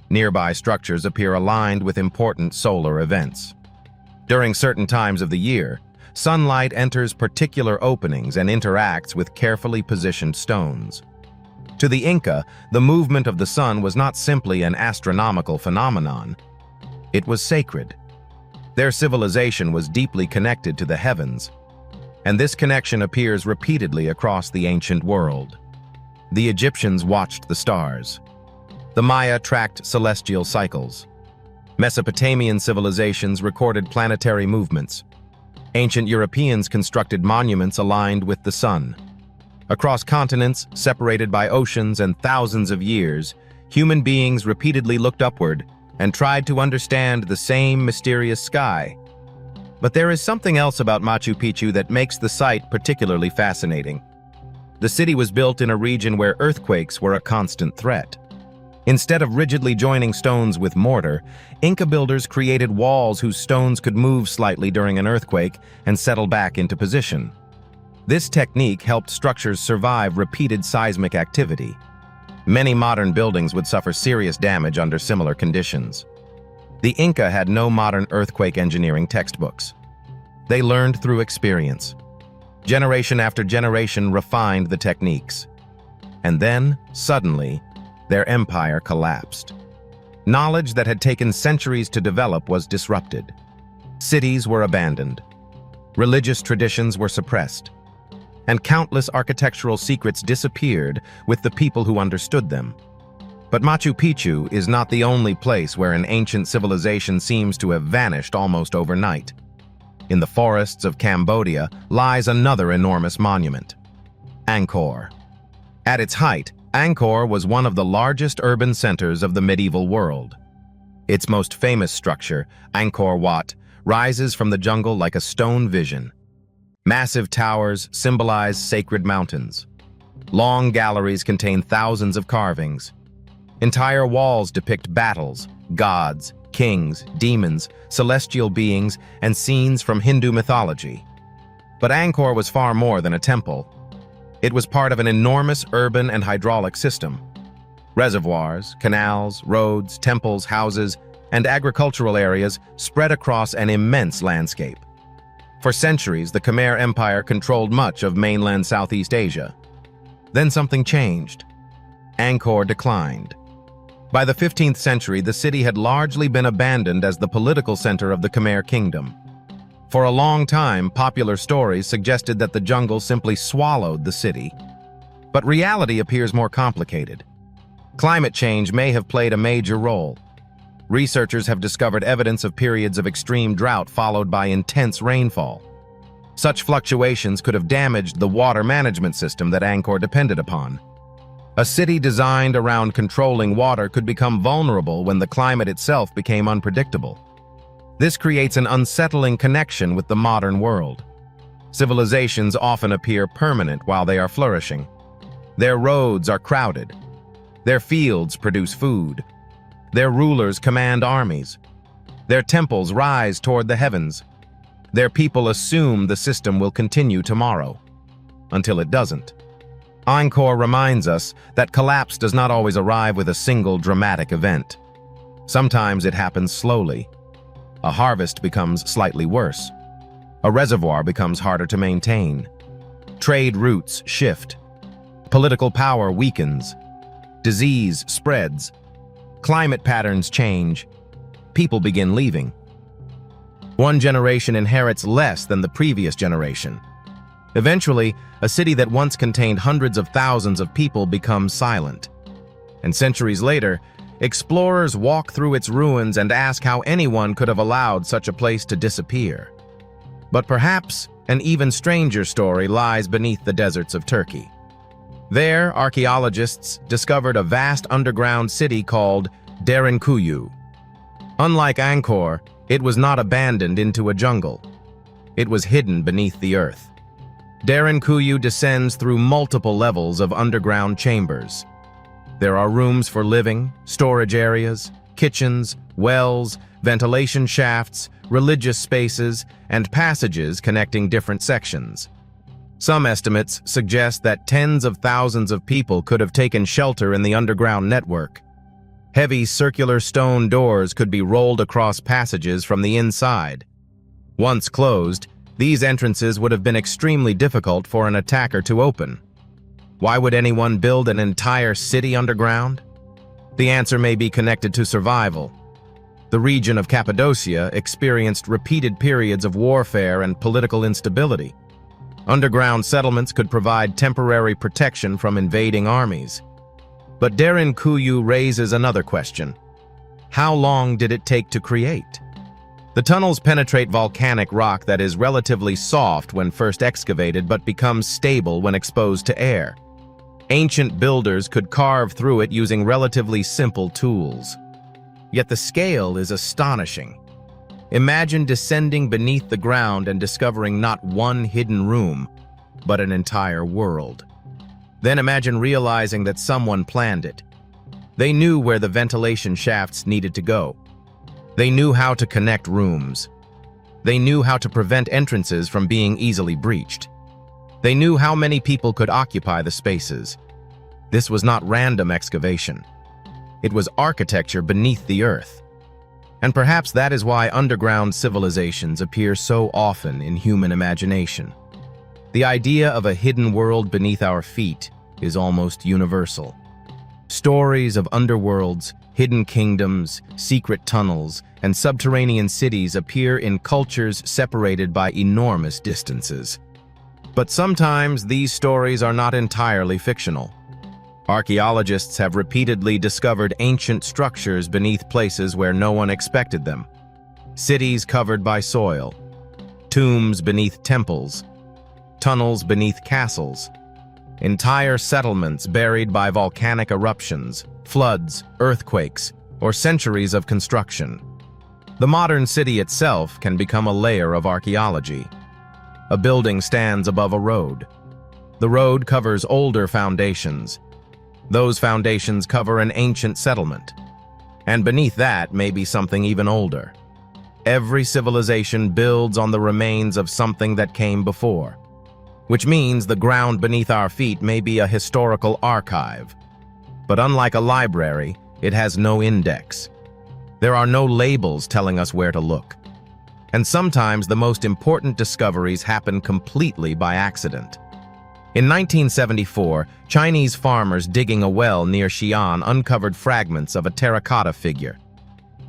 Nearby structures appear aligned with important solar events. During certain times of the year, sunlight enters particular openings and interacts with carefully positioned stones. To the Inca, the movement of the sun was not simply an astronomical phenomenon. It was sacred. Their civilization was deeply connected to the heavens, and this connection appears repeatedly across the ancient world. The Egyptians watched the stars. The Maya tracked celestial cycles. Mesopotamian civilizations recorded planetary movements. Ancient Europeans constructed monuments aligned with the sun. Across continents, separated by oceans and thousands of years, human beings repeatedly looked upward and tried to understand the same mysterious sky. But there is something else about Machu Picchu that makes the site particularly fascinating. The city was built in a region where earthquakes were a constant threat. Instead of rigidly joining stones with mortar, Inca builders created walls whose stones could move slightly during an earthquake and settle back into position. This technique helped structures survive repeated seismic activity. Many modern buildings would suffer serious damage under similar conditions. The Inca had no modern earthquake engineering textbooks. They learned through experience. Generation after generation refined the techniques. And then, suddenly, their empire collapsed. Knowledge that had taken centuries to develop was disrupted. Cities were abandoned. Religious traditions were suppressed. And countless architectural secrets disappeared with the people who understood them. But Machu Picchu is not the only place where an ancient civilization seems to have vanished almost overnight. In the forests of Cambodia lies another enormous monument, Angkor. At its height, Angkor was one of the largest urban centers of the medieval world. Its most famous structure, Angkor Wat, rises from the jungle like a stone vision. Massive towers symbolize sacred mountains. Long galleries contain thousands of carvings. Entire walls depict battles, gods, kings, demons, celestial beings, and scenes from Hindu mythology. But Angkor was far more than a temple. It was part of an enormous urban and hydraulic system. Reservoirs, canals, roads, temples, houses, and agricultural areas spread across an immense landscape. For centuries, the Khmer Empire controlled much of mainland Southeast Asia. Then something changed. Angkor declined. By the 15th century, the city had largely been abandoned as the political center of the Khmer kingdom. For a long time, popular stories suggested that the jungle simply swallowed the city. But reality appears more complicated. Climate change may have played a major role. Researchers have discovered evidence of periods of extreme drought followed by intense rainfall. Such fluctuations could have damaged the water management system that Angkor depended upon. A city designed around controlling water could become vulnerable when the climate itself became unpredictable. This creates an unsettling connection with the modern world. Civilizations often appear permanent while they are flourishing. Their roads are crowded. Their fields produce food. Their rulers command armies. Their temples rise toward the heavens. Their people assume the system will continue tomorrow, until it doesn't. Angkor reminds us that collapse does not always arrive with a single dramatic event. Sometimes it happens slowly. A harvest becomes slightly worse. A reservoir becomes harder to maintain. Trade routes shift. Political power weakens. Disease spreads. Climate patterns change. People begin leaving. One generation inherits less than the previous generation. Eventually, a city that once contained hundreds of thousands of people becomes silent. And centuries later, explorers walk through its ruins and ask how anyone could have allowed such a place to disappear. But perhaps an even stranger story lies beneath the deserts of Turkey. There, archaeologists discovered a vast underground city called Derinkuyu. Unlike Angkor, it was not abandoned into a jungle. It was hidden beneath the earth. Derinkuyu descends through multiple levels of underground chambers. There are rooms for living, storage areas, kitchens, wells, ventilation shafts, religious spaces, and passages connecting different sections. Some estimates suggest that tens of thousands of people could have taken shelter in the underground network. Heavy circular stone doors could be rolled across passages from the inside. Once closed, these entrances would have been extremely difficult for an attacker to open. Why would anyone build an entire city underground? The answer may be connected to survival. The region of Cappadocia experienced repeated periods of warfare and political instability. Underground settlements could provide temporary protection from invading armies. But Derinkuyu raises another question. How long did it take to create? The tunnels penetrate volcanic rock that is relatively soft when first excavated but becomes stable when exposed to air. Ancient builders could carve through it using relatively simple tools. Yet the scale is astonishing. Imagine descending beneath the ground and discovering not one hidden room, but an entire world. Then imagine realizing that someone planned it. They knew where the ventilation shafts needed to go. They knew how to connect rooms. They knew how to prevent entrances from being easily breached. They knew how many people could occupy the spaces. This was not random excavation. It was architecture beneath the earth. And perhaps that is why underground civilizations appear so often in human imagination. The idea of a hidden world beneath our feet is almost universal. Stories of underworlds, hidden kingdoms, secret tunnels, and subterranean cities appear in cultures separated by enormous distances. But sometimes these stories are not entirely fictional. Archaeologists have repeatedly discovered ancient structures beneath places where no one expected them. Cities covered by soil, tombs beneath temples, tunnels beneath castles, entire settlements buried by volcanic eruptions, floods, earthquakes, or centuries of construction. The modern city itself can become a layer of archaeology. A building stands above a road. The road covers older foundations. Those foundations cover an ancient settlement. And beneath that may be something even older. Every civilization builds on the remains of something that came before, which means the ground beneath our feet may be a historical archive. But unlike a library, it has no index. There are no labels telling us where to look. And sometimes the most important discoveries happen completely by accident. In 1974, Chinese farmers digging a well near Xi'an uncovered fragments of a terracotta figure.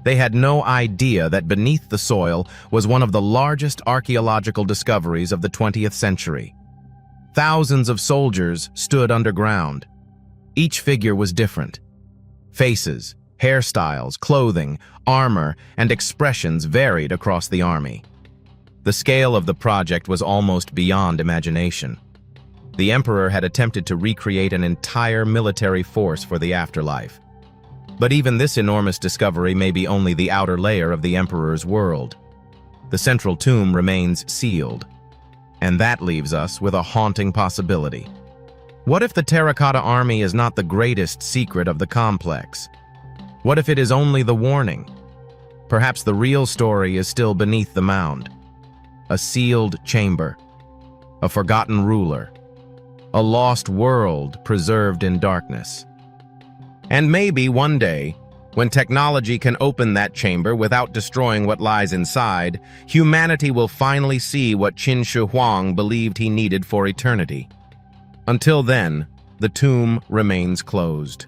They had no idea that beneath the soil was one of the largest archaeological discoveries of the 20th century. Thousands of soldiers stood underground. Each figure was different. Faces, hairstyles, clothing, armor, and expressions varied across the army. The scale of the project was almost beyond imagination. The emperor had attempted to recreate an entire military force for the afterlife. But even this enormous discovery may be only the outer layer of the emperor's world. The central tomb remains sealed. And that leaves us with a haunting possibility. What if the terracotta army is not the greatest secret of the complex? What if it is only the warning? Perhaps the real story is still beneath the mound. A sealed chamber. A forgotten ruler. A lost world preserved in darkness. And maybe one day, when technology can open that chamber without destroying what lies inside, humanity will finally see what Qin Shi Huang believed he needed for eternity. Until then, the tomb remains closed.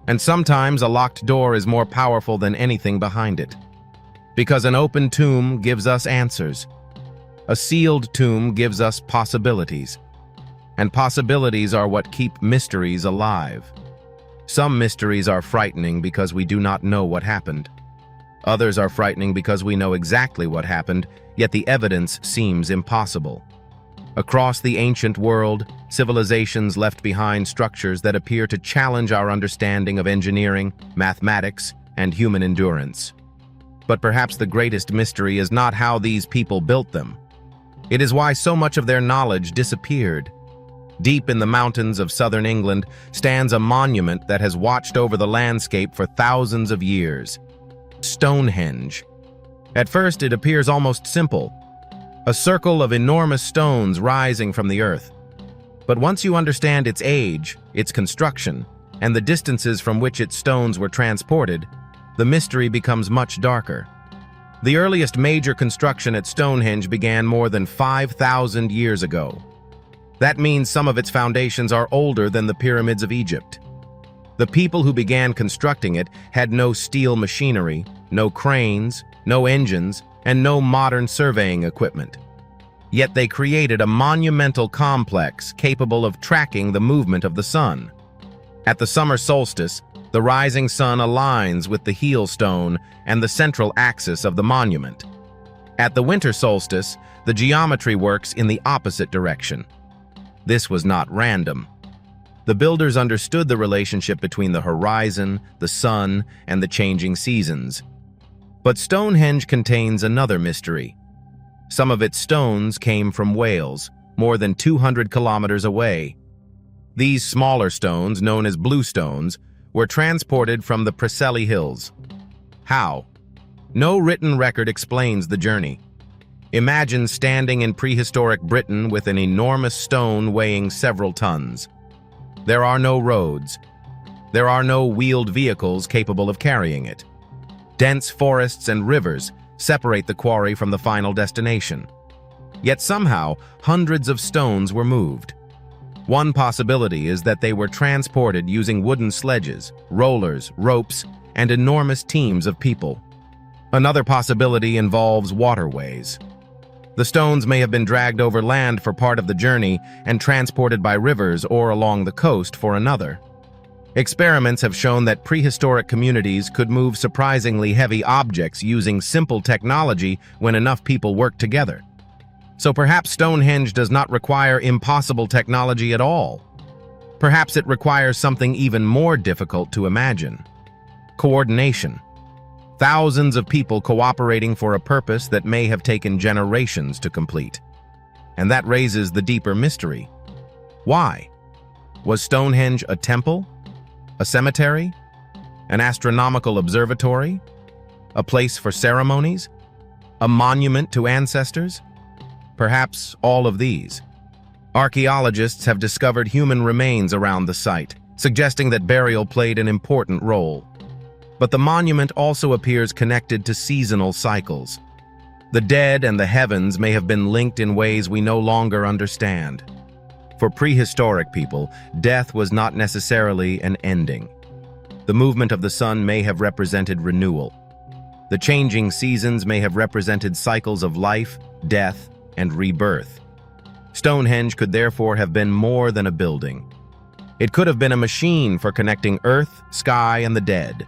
And sometimes a locked door is more powerful than anything behind it. Because an open tomb gives us answers. A sealed tomb gives us possibilities. And possibilities are what keep mysteries alive. Some mysteries are frightening because we do not know what happened. Others are frightening because we know exactly what happened, yet the evidence seems impossible. Across the ancient world, civilizations left behind structures that appear to challenge our understanding of engineering, mathematics, and human endurance. But perhaps the greatest mystery is not how these people built them. It is why so much of their knowledge disappeared. Deep in the mountains of southern England stands a monument that has watched over the landscape for thousands of years. Stonehenge. At first, it appears almost simple. A circle of enormous stones rising from the earth. But once you understand its age, its construction, and the distances from which its stones were transported, the mystery becomes much darker. The earliest major construction at Stonehenge began more than 5,000 years ago. That means some of its foundations are older than the pyramids of Egypt. The people who began constructing it had no steel machinery, no cranes, no engines, and no modern surveying equipment. Yet they created a monumental complex capable of tracking the movement of the sun. At the summer solstice, the rising sun aligns with the heel stone and the central axis of the monument. At the winter solstice, the geometry works in the opposite direction. This was not random. The builders understood the relationship between the horizon, the sun, and the changing seasons. But Stonehenge contains another mystery. Some of its stones came from Wales, more than 200 kilometers away. These smaller stones, known as blue stones, were transported from the Preseli Hills. How? No written record explains the journey. Imagine standing in prehistoric Britain with an enormous stone weighing several tons. There are no roads. There are no wheeled vehicles capable of carrying it. Dense forests and rivers separate the quarry from the final destination. Yet somehow, hundreds of stones were moved. One possibility is that they were transported using wooden sledges, rollers, ropes, and enormous teams of people. Another possibility involves waterways. The stones may have been dragged over land for part of the journey and transported by rivers or along the coast for another. Experiments have shown that prehistoric communities could move surprisingly heavy objects using simple technology when enough people worked together. So perhaps Stonehenge does not require impossible technology at all. Perhaps it requires something even more difficult to imagine. Coordination. Thousands of people cooperating for a purpose that may have taken generations to complete. And that raises the deeper mystery. Why? Was Stonehenge a temple? A cemetery? An astronomical observatory? A place for ceremonies? A monument to ancestors? Perhaps all of these. Archaeologists have discovered human remains around the site, suggesting that burial played an important role. But the monument also appears connected to seasonal cycles. The dead and the heavens may have been linked in ways we no longer understand. For prehistoric people, death was not necessarily an ending. The movement of the sun may have represented renewal. The changing seasons may have represented cycles of life, death, and rebirth. Stonehenge could therefore have been more than a building. It could have been a machine for connecting earth, sky, and the dead.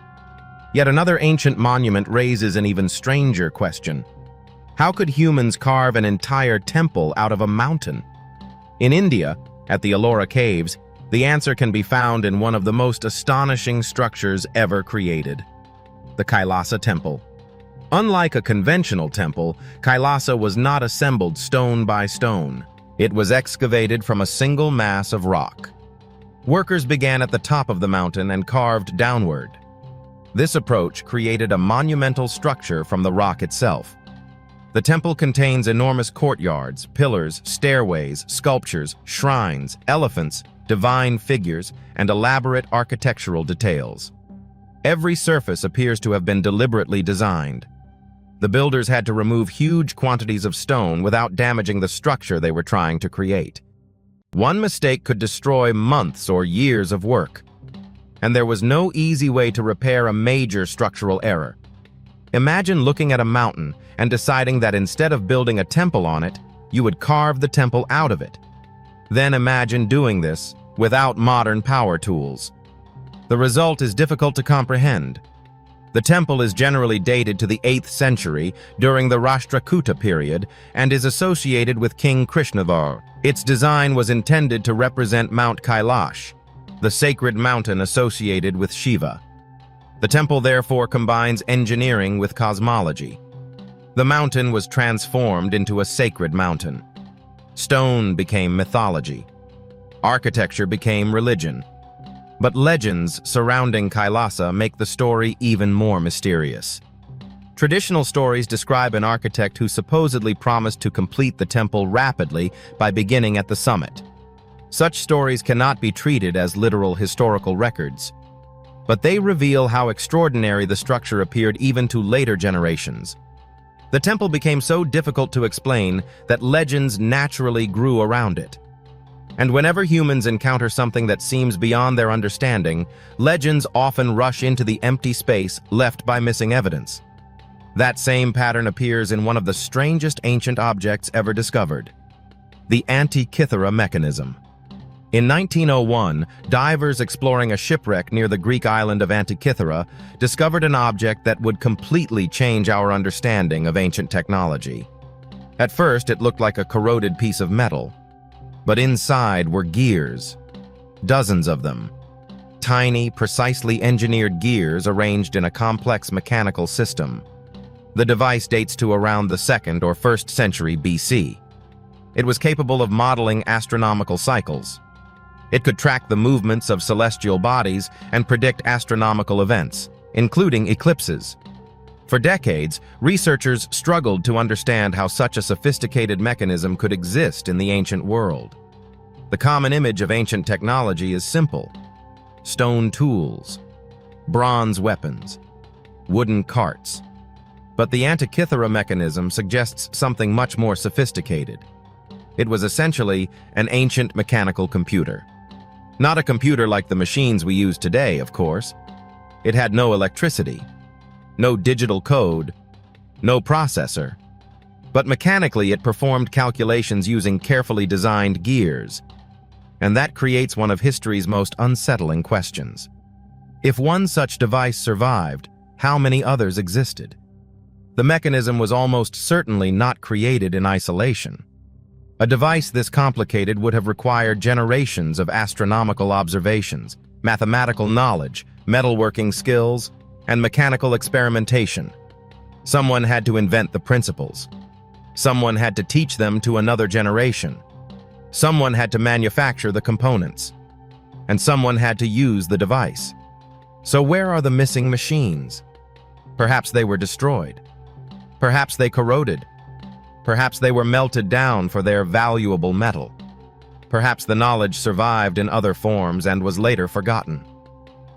Yet another ancient monument raises an even stranger question. How could humans carve an entire temple out of a mountain? In India, at the Ellora Caves, the answer can be found in one of the most astonishing structures ever created, the Kailasa Temple. Unlike a conventional temple, Kailasa was not assembled stone by stone. It was excavated from a single mass of rock. Workers began at the top of the mountain and carved downward. This approach created a monumental structure from the rock itself. The temple contains enormous courtyards, pillars, stairways, sculptures, shrines, elephants, divine figures, and elaborate architectural details. Every surface appears to have been deliberately designed. The builders had to remove huge quantities of stone without damaging the structure they were trying to create. One mistake could destroy months or years of work, and there was no easy way to repair a major structural error. Imagine looking at a mountain and deciding that instead of building a temple on it, you would carve the temple out of it. Then imagine doing this without modern power tools. The result is difficult to comprehend. The temple is generally dated to the 8th century during the Rashtrakuta period and is associated with King Krishnavar. Its design was intended to represent Mount Kailash, the sacred mountain associated with Shiva. The temple therefore combines engineering with cosmology. The mountain was transformed into a sacred mountain. Stone became mythology. Architecture became religion. But legends surrounding Kailasa make the story even more mysterious. Traditional stories describe an architect who supposedly promised to complete the temple rapidly by beginning at the summit. Such stories cannot be treated as literal historical records, but they reveal how extraordinary the structure appeared even to later generations. The temple became so difficult to explain that legends naturally grew around it. And whenever humans encounter something that seems beyond their understanding, legends often rush into the empty space left by missing evidence. That same pattern appears in one of the strangest ancient objects ever discovered, the Antikythera mechanism. In 1901, divers exploring a shipwreck near the Greek island of Antikythera discovered an object that would completely change our understanding of ancient technology. At first, it looked like a corroded piece of metal. But inside were gears, dozens of them. Tiny, precisely engineered gears arranged in a complex mechanical system. The device dates to around the 2nd or 1st century BC. It was capable of modeling astronomical cycles. It could track the movements of celestial bodies and predict astronomical events, including eclipses. For decades, researchers struggled to understand how such a sophisticated mechanism could exist in the ancient world. The common image of ancient technology is simple: stone tools, bronze weapons, wooden carts. But the Antikythera mechanism suggests something much more sophisticated. It was essentially an ancient mechanical computer. Not a computer like the machines we use today, of course. It had no electricity, no digital code, no processor. But mechanically, it performed calculations using carefully designed gears. And that creates one of history's most unsettling questions. If one such device survived, how many others existed? The mechanism was almost certainly not created in isolation. A device this complicated would have required generations of astronomical observations, mathematical knowledge, metalworking skills, and mechanical experimentation. Someone had to invent the principles. Someone had to teach them to another generation. Someone had to manufacture the components. And someone had to use the device. So where are the missing machines? Perhaps they were destroyed. Perhaps they corroded. Perhaps they were melted down for their valuable metal. Perhaps the knowledge survived in other forms and was later forgotten.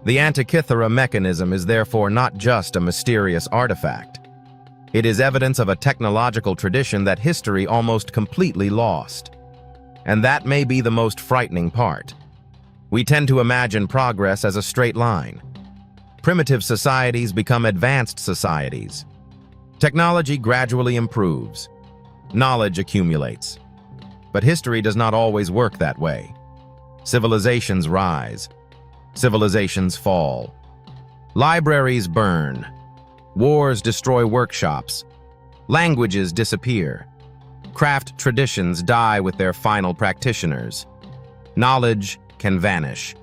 The Antikythera mechanism is therefore not just a mysterious artifact. It is evidence of a technological tradition that history almost completely lost. And that may be the most frightening part. We tend to imagine progress as a straight line. Primitive societies become advanced societies. Technology gradually improves. Knowledge accumulates. But history does not always work that way. Civilizations rise. Civilizations fall. Libraries burn. Wars destroy workshops. Languages disappear. Craft traditions die with their final practitioners. Knowledge can vanish.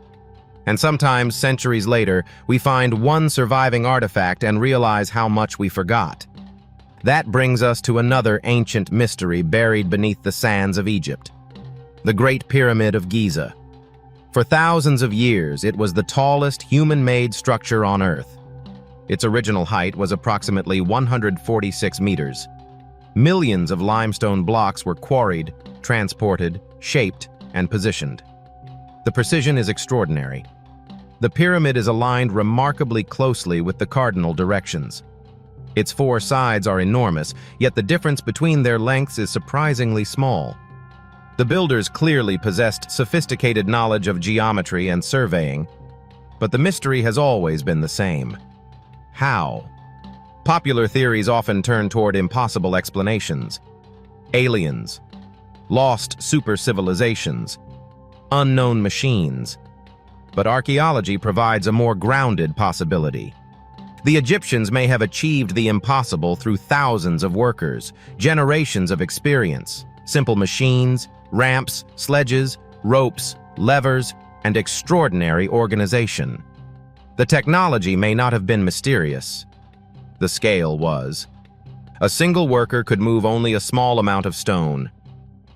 And sometimes, centuries later, we find one surviving artifact and realize how much we forgot. That brings us to another ancient mystery buried beneath the sands of Egypt: the Great Pyramid of Giza. For thousands of years, it was the tallest human-made structure on Earth. Its original height was approximately 146 meters. Millions of limestone blocks were quarried, transported, shaped, and positioned. The precision is extraordinary. The pyramid is aligned remarkably closely with the cardinal directions. Its 4 sides are enormous, yet the difference between their lengths is surprisingly small. The builders clearly possessed sophisticated knowledge of geometry and surveying, but the mystery has always been the same. How? Popular theories often turn toward impossible explanations. Aliens, lost super civilizations, unknown machines. But archaeology provides a more grounded possibility. The Egyptians may have achieved the impossible through thousands of workers, generations of experience, simple machines, ramps, sledges, ropes, levers, and extraordinary organization. The technology may not have been mysterious. The scale was. A single worker could move only a small amount of stone,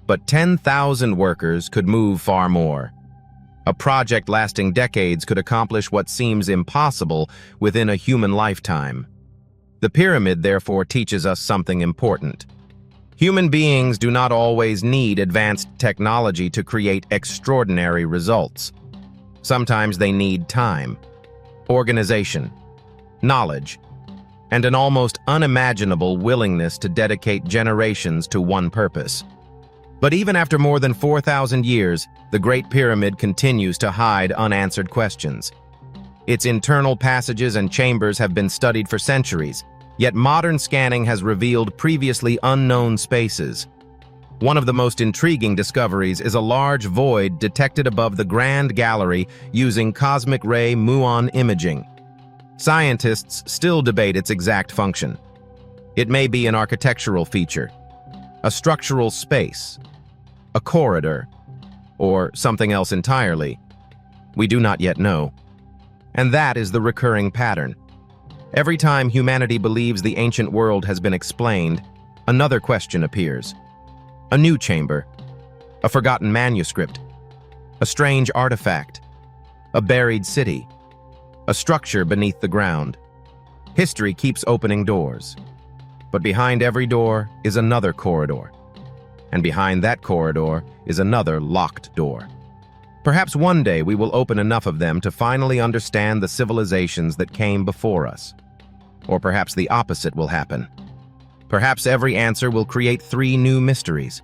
but 10,000 workers could move far more. A project lasting decades could accomplish what seems impossible within a human lifetime. The pyramid, therefore, teaches us something important. Human beings do not always need advanced technology to create extraordinary results. Sometimes they need time, organization, knowledge, and an almost unimaginable willingness to dedicate generations to one purpose. But even after more than 4,000 years, the Great Pyramid continues to hide unanswered questions. Its internal passages and chambers have been studied for centuries, yet modern scanning has revealed previously unknown spaces. One of the most intriguing discoveries is a large void detected above the Grand Gallery using cosmic ray muon imaging. Scientists still debate its exact function. It may be an architectural feature, a structural space, a corridor, or something else entirely. We do not yet know. And that is the recurring pattern. Every time humanity believes the ancient world has been explained, another question appears. A new chamber, a forgotten manuscript, a strange artifact, a buried city, a structure beneath the ground. History keeps opening doors. But behind every door is another corridor. And behind that corridor is another locked door. Perhaps one day we will open enough of them to finally understand the civilizations that came before us. Or perhaps the opposite will happen. Perhaps every answer will create 3 new mysteries.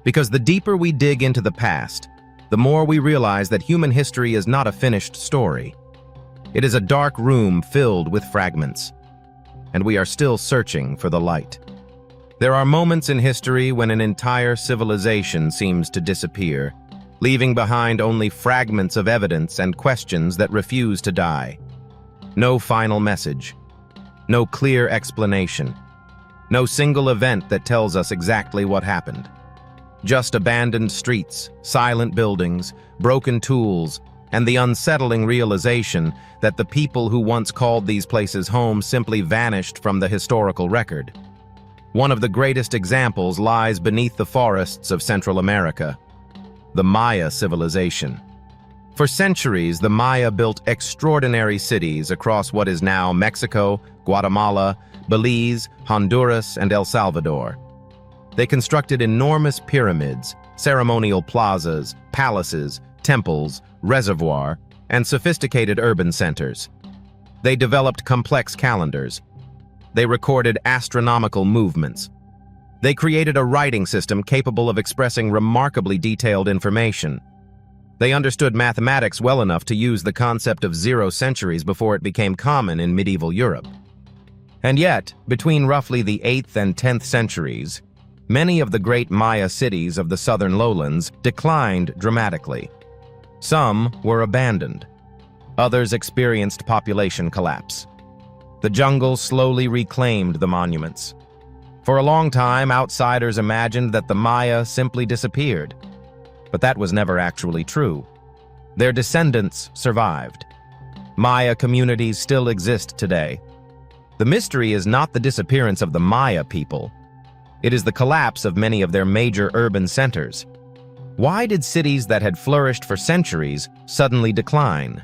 Because the deeper we dig into the past, the more we realize that human history is not a finished story. It is a dark room filled with fragments, and we are still searching for the light. There are moments in history when an entire civilization seems to disappear, leaving behind only fragments of evidence and questions that refuse to die. No final message, no clear explanation, no single event that tells us exactly what happened. Just abandoned streets, silent buildings, broken tools, and the unsettling realization that the people who once called these places home simply vanished from the historical record. One of the greatest examples lies beneath the forests of Central America, the Maya civilization. For centuries, the Maya built extraordinary cities across what is now Mexico, Guatemala, Belize, Honduras, and El Salvador. They constructed enormous pyramids, ceremonial plazas, palaces, temples, reservoir, and sophisticated urban centers. They developed complex calendars. They recorded astronomical movements. They created a writing system capable of expressing remarkably detailed information. They understood mathematics well enough to use the concept of 0 centuries before it became common in medieval Europe. And yet, between roughly the 8th and 10th centuries, many of the great Maya cities of the southern lowlands declined dramatically. Some were abandoned. Others experienced population collapse. The jungle slowly reclaimed the monuments. For a long time, outsiders imagined that the Maya simply disappeared. But that was never actually true. Their descendants survived. Maya communities still exist today. The mystery is not the disappearance of the Maya people. It is the collapse of many of their major urban centers. Why did cities that had flourished for centuries suddenly decline?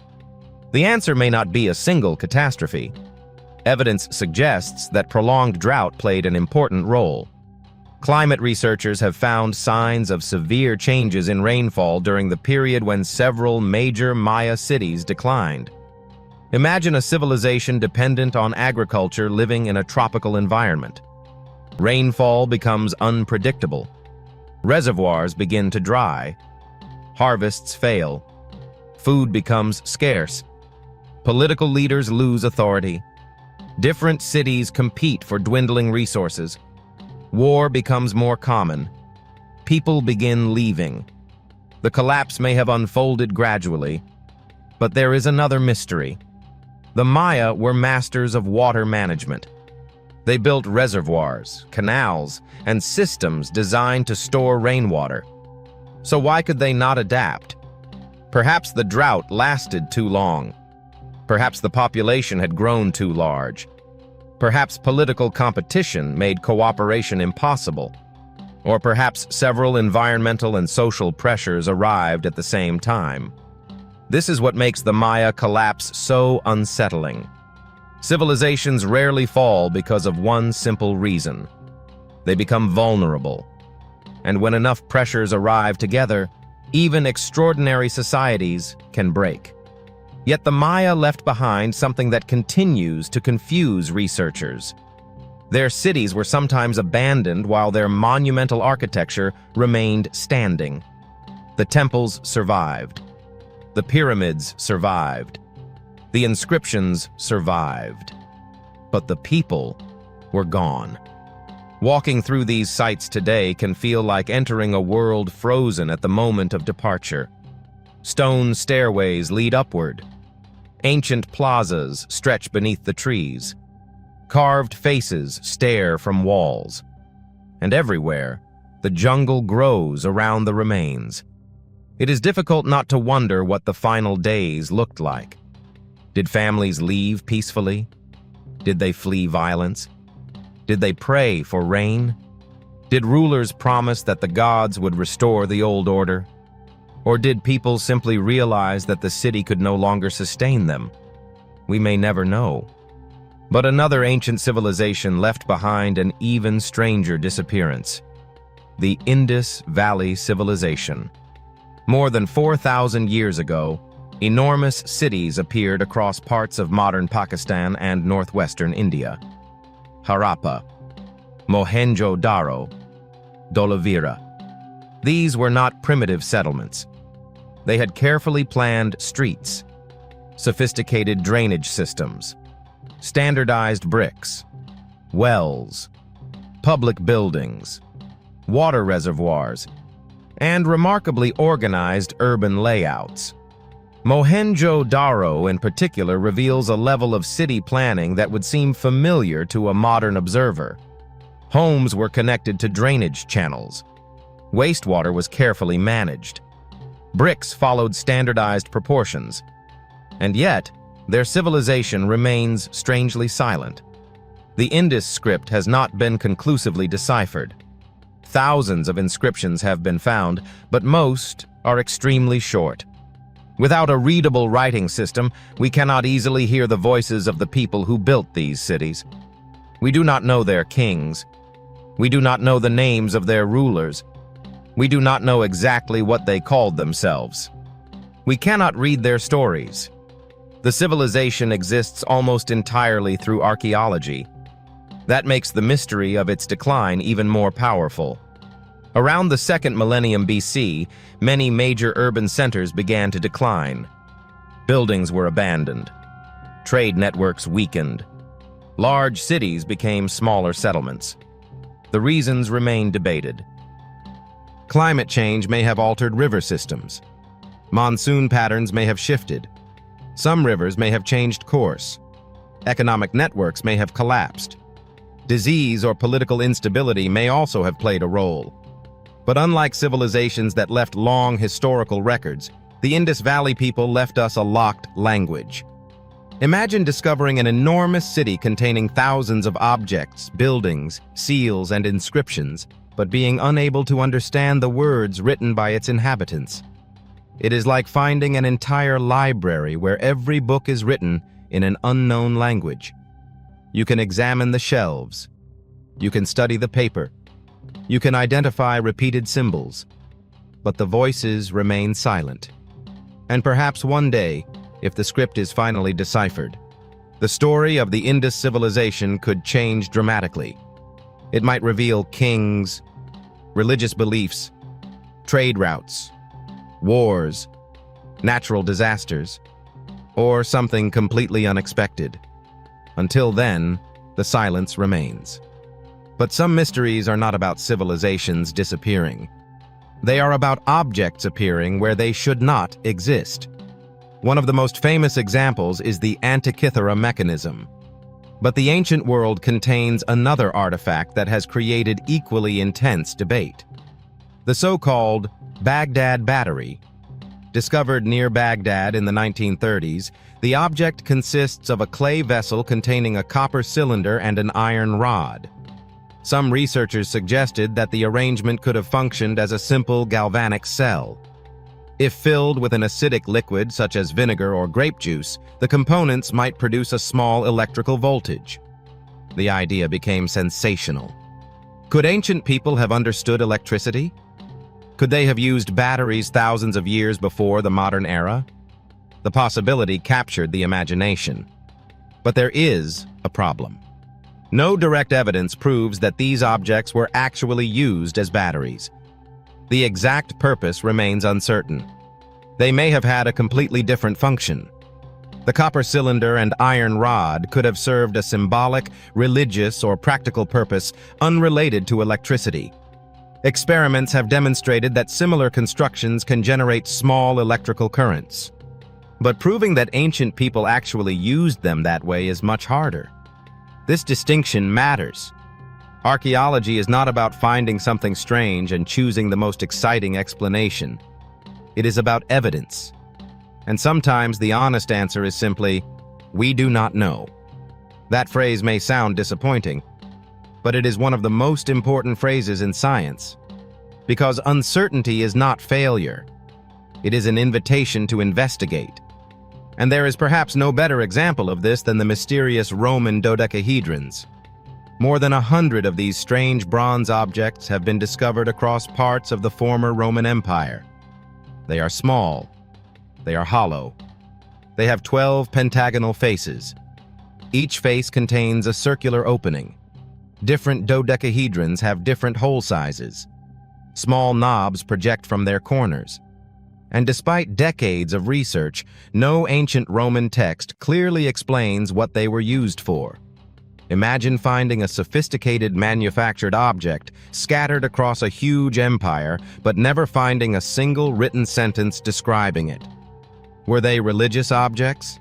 The answer may not be a single catastrophe. Evidence suggests that prolonged drought played an important role. Climate researchers have found signs of severe changes in rainfall during the period when several major Maya cities declined. Imagine a civilization dependent on agriculture living in a tropical environment. Rainfall becomes unpredictable. Reservoirs begin to dry. Harvests fail. Food becomes scarce. Political leaders lose authority. Different cities compete for dwindling resources. War becomes more common. People begin leaving. The collapse may have unfolded gradually, but there is another mystery. The Maya were masters of water management. They built reservoirs, canals, and systems designed to store rainwater. So why could they not adapt? Perhaps the drought lasted too long. Perhaps the population had grown too large. Perhaps political competition made cooperation impossible. Or perhaps several environmental and social pressures arrived at the same time. This is what makes the Maya collapse so unsettling. Civilizations rarely fall because of one simple reason. They become vulnerable. And when enough pressures arrive together, even extraordinary societies can break. Yet the Maya left behind something that continues to confuse researchers. Their cities were sometimes abandoned while their monumental architecture remained standing. The temples survived. The pyramids survived. The inscriptions survived. But the people were gone. Walking through these sites today can feel like entering a world frozen at the moment of departure. Stone stairways lead upward. Ancient plazas stretch beneath the trees. Carved faces stare from walls. And everywhere, the jungle grows around the remains. It is difficult not to wonder what the final days looked like. Did families leave peacefully? Did they flee violence? Did they pray for rain? Did rulers promise that the gods would restore the old order? Or did people simply realize that the city could no longer sustain them? We may never know. But another ancient civilization left behind an even stranger disappearance: the Indus Valley Civilization. More than 4,000 years ago, enormous cities appeared across parts of modern Pakistan and northwestern India. Harappa, Mohenjo-Daro, Dholavira. These were not primitive settlements. They had carefully planned streets, sophisticated drainage systems, standardized bricks, wells, public buildings, water reservoirs, and remarkably organized urban layouts. Mohenjo-Daro in particular reveals a level of city planning that would seem familiar to a modern observer. Homes were connected to drainage channels. Wastewater was carefully managed. Bricks followed standardized proportions. And yet, their civilization remains strangely silent. The Indus script has not been conclusively deciphered. Thousands of inscriptions have been found, but most are extremely short. Without a readable writing system, we cannot easily hear the voices of the people who built these cities. We do not know their kings. We do not know the names of their rulers. We do not know exactly what they called themselves. We cannot read their stories. The civilization exists almost entirely through archaeology. That makes the mystery of its decline even more powerful. Around the 2nd millennium BC, many major urban centers began to decline. Buildings were abandoned. Trade networks weakened. Large cities became smaller settlements. The reasons remain debated. Climate change may have altered river systems. Monsoon patterns may have shifted. Some rivers may have changed course. Economic networks may have collapsed. Disease or political instability may also have played a role. But unlike civilizations that left long historical records, the Indus Valley people left us a locked language. Imagine discovering an enormous city containing thousands of objects, buildings, seals, and inscriptions, but being unable to understand the words written by its inhabitants. It is like finding an entire library where every book is written in an unknown language. You can examine the shelves. You can study the paper. You can identify repeated symbols. But the voices remain silent. And perhaps one day, if the script is finally deciphered, the story of the Indus civilization could change dramatically. It might reveal kings, religious beliefs, trade routes, wars, natural disasters, or something completely unexpected. Until then, the silence remains. But some mysteries are not about civilizations disappearing. They are about objects appearing where they should not exist. One of the most famous examples is the Antikythera mechanism. But the ancient world contains another artifact that has created equally intense debate. The so-called Baghdad Battery. Discovered near Baghdad in the 1930s, the object consists of a clay vessel containing a copper cylinder and an iron rod. Some researchers suggested that the arrangement could have functioned as a simple galvanic cell. If filled with an acidic liquid such as vinegar or grape juice, the components might produce a small electrical voltage. The idea became sensational. Could ancient people have understood electricity? Could they have used batteries thousands of years before the modern era? The possibility captured the imagination. But there is a problem. No direct evidence proves that these objects were actually used as batteries. The exact purpose remains uncertain. They may have had a completely different function. The copper cylinder and iron rod could have served a symbolic, religious, or practical purpose unrelated to electricity. Experiments have demonstrated that similar constructions can generate small electrical currents. But proving that ancient people actually used them that way is much harder. This distinction matters. Archaeology is not about finding something strange and choosing the most exciting explanation. It is about evidence. And sometimes the honest answer is simply, we do not know. That phrase may sound disappointing, but it is one of the most important phrases in science. Because uncertainty is not failure. It is an invitation to investigate. And there is perhaps no better example of this than the mysterious Roman dodecahedrons. More than 100 of these strange bronze objects have been discovered across parts of the former Roman Empire. They are small. They are hollow. They have 12 pentagonal faces. Each face contains a circular opening. Different dodecahedrons have different hole sizes. Small knobs project from their corners. And despite decades of research, no ancient Roman text clearly explains what they were used for. Imagine finding a sophisticated manufactured object scattered across a huge empire, but never finding a single written sentence describing it. Were they religious objects?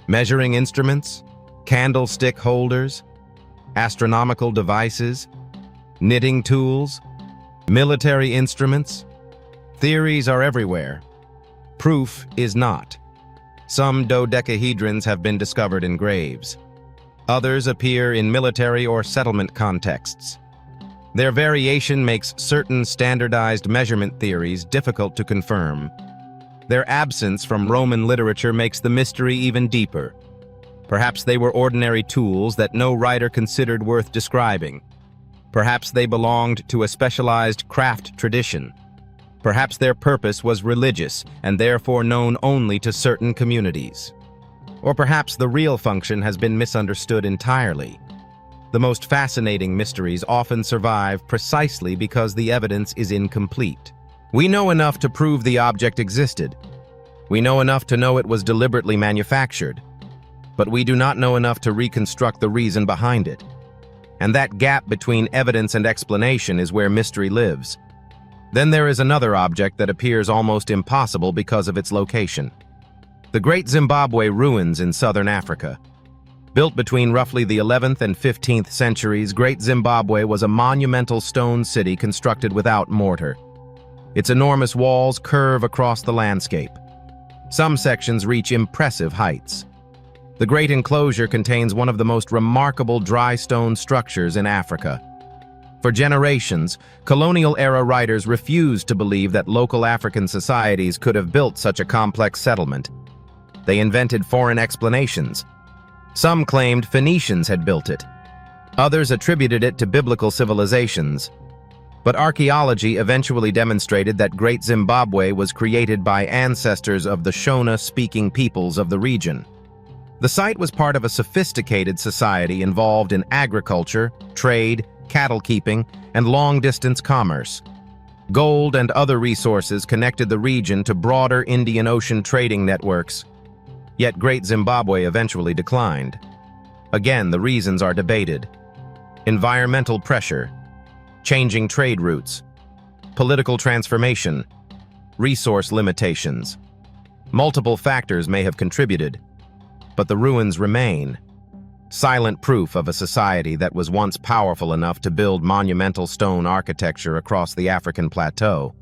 Measuring instruments? Candlestick holders? Astronomical devices? Knitting tools? Military instruments? Theories are everywhere. Proof is not. Some dodecahedrons have been discovered in graves. Others appear in military or settlement contexts. Their variation makes certain standardized measurement theories difficult to confirm. Their absence from Roman literature makes the mystery even deeper. Perhaps they were ordinary tools that no writer considered worth describing. Perhaps they belonged to a specialized craft tradition. Perhaps their purpose was religious and therefore known only to certain communities. Or perhaps the real function has been misunderstood entirely. The most fascinating mysteries often survive precisely because the evidence is incomplete. We know enough to prove the object existed. We know enough to know it was deliberately manufactured. But we do not know enough to reconstruct the reason behind it. And that gap between evidence and explanation is where mystery lives. Then there is another object that appears almost impossible because of its location. The Great Zimbabwe Ruins in southern Africa. Built between roughly the 11th and 15th centuries, Great Zimbabwe was a monumental stone city constructed without mortar. Its enormous walls curve across the landscape. Some sections reach impressive heights. The great enclosure contains one of the most remarkable dry stone structures in Africa. For generations, colonial-era writers refused to believe that local African societies could have built such a complex settlement. They invented foreign explanations. Some claimed Phoenicians had built it. Others attributed it to biblical civilizations. But archaeology eventually demonstrated that Great Zimbabwe was created by ancestors of the Shona-speaking peoples of the region. The site was part of a sophisticated society involved in agriculture, trade, cattle keeping, and long-distance commerce. Gold and other resources connected the region to broader Indian Ocean trading networks. Yet Great Zimbabwe eventually declined. Again, the reasons are debated. Environmental pressure, changing trade routes, political transformation, resource limitations. Multiple factors may have contributed, but the ruins remain. Silent proof of a society that was once powerful enough to build monumental stone architecture across the African plateau.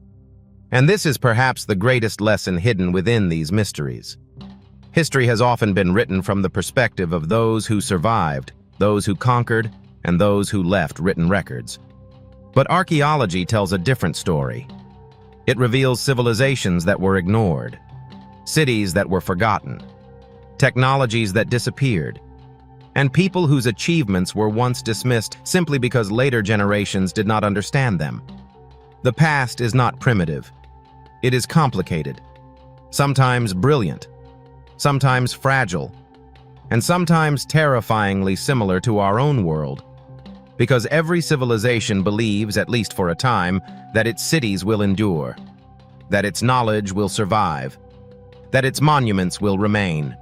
And this is perhaps the greatest lesson hidden within these mysteries. History has often been written from the perspective of those who survived, those who conquered, and those who left written records. But archaeology tells a different story. It reveals civilizations that were ignored, cities that were forgotten, technologies that disappeared, and people whose achievements were once dismissed simply because later generations did not understand them. The past is not primitive. It is complicated, sometimes brilliant, sometimes fragile, and sometimes terrifyingly similar to our own world. Because every civilization believes, at least for a time, that its cities will endure, that its knowledge will survive, that its monuments will remain.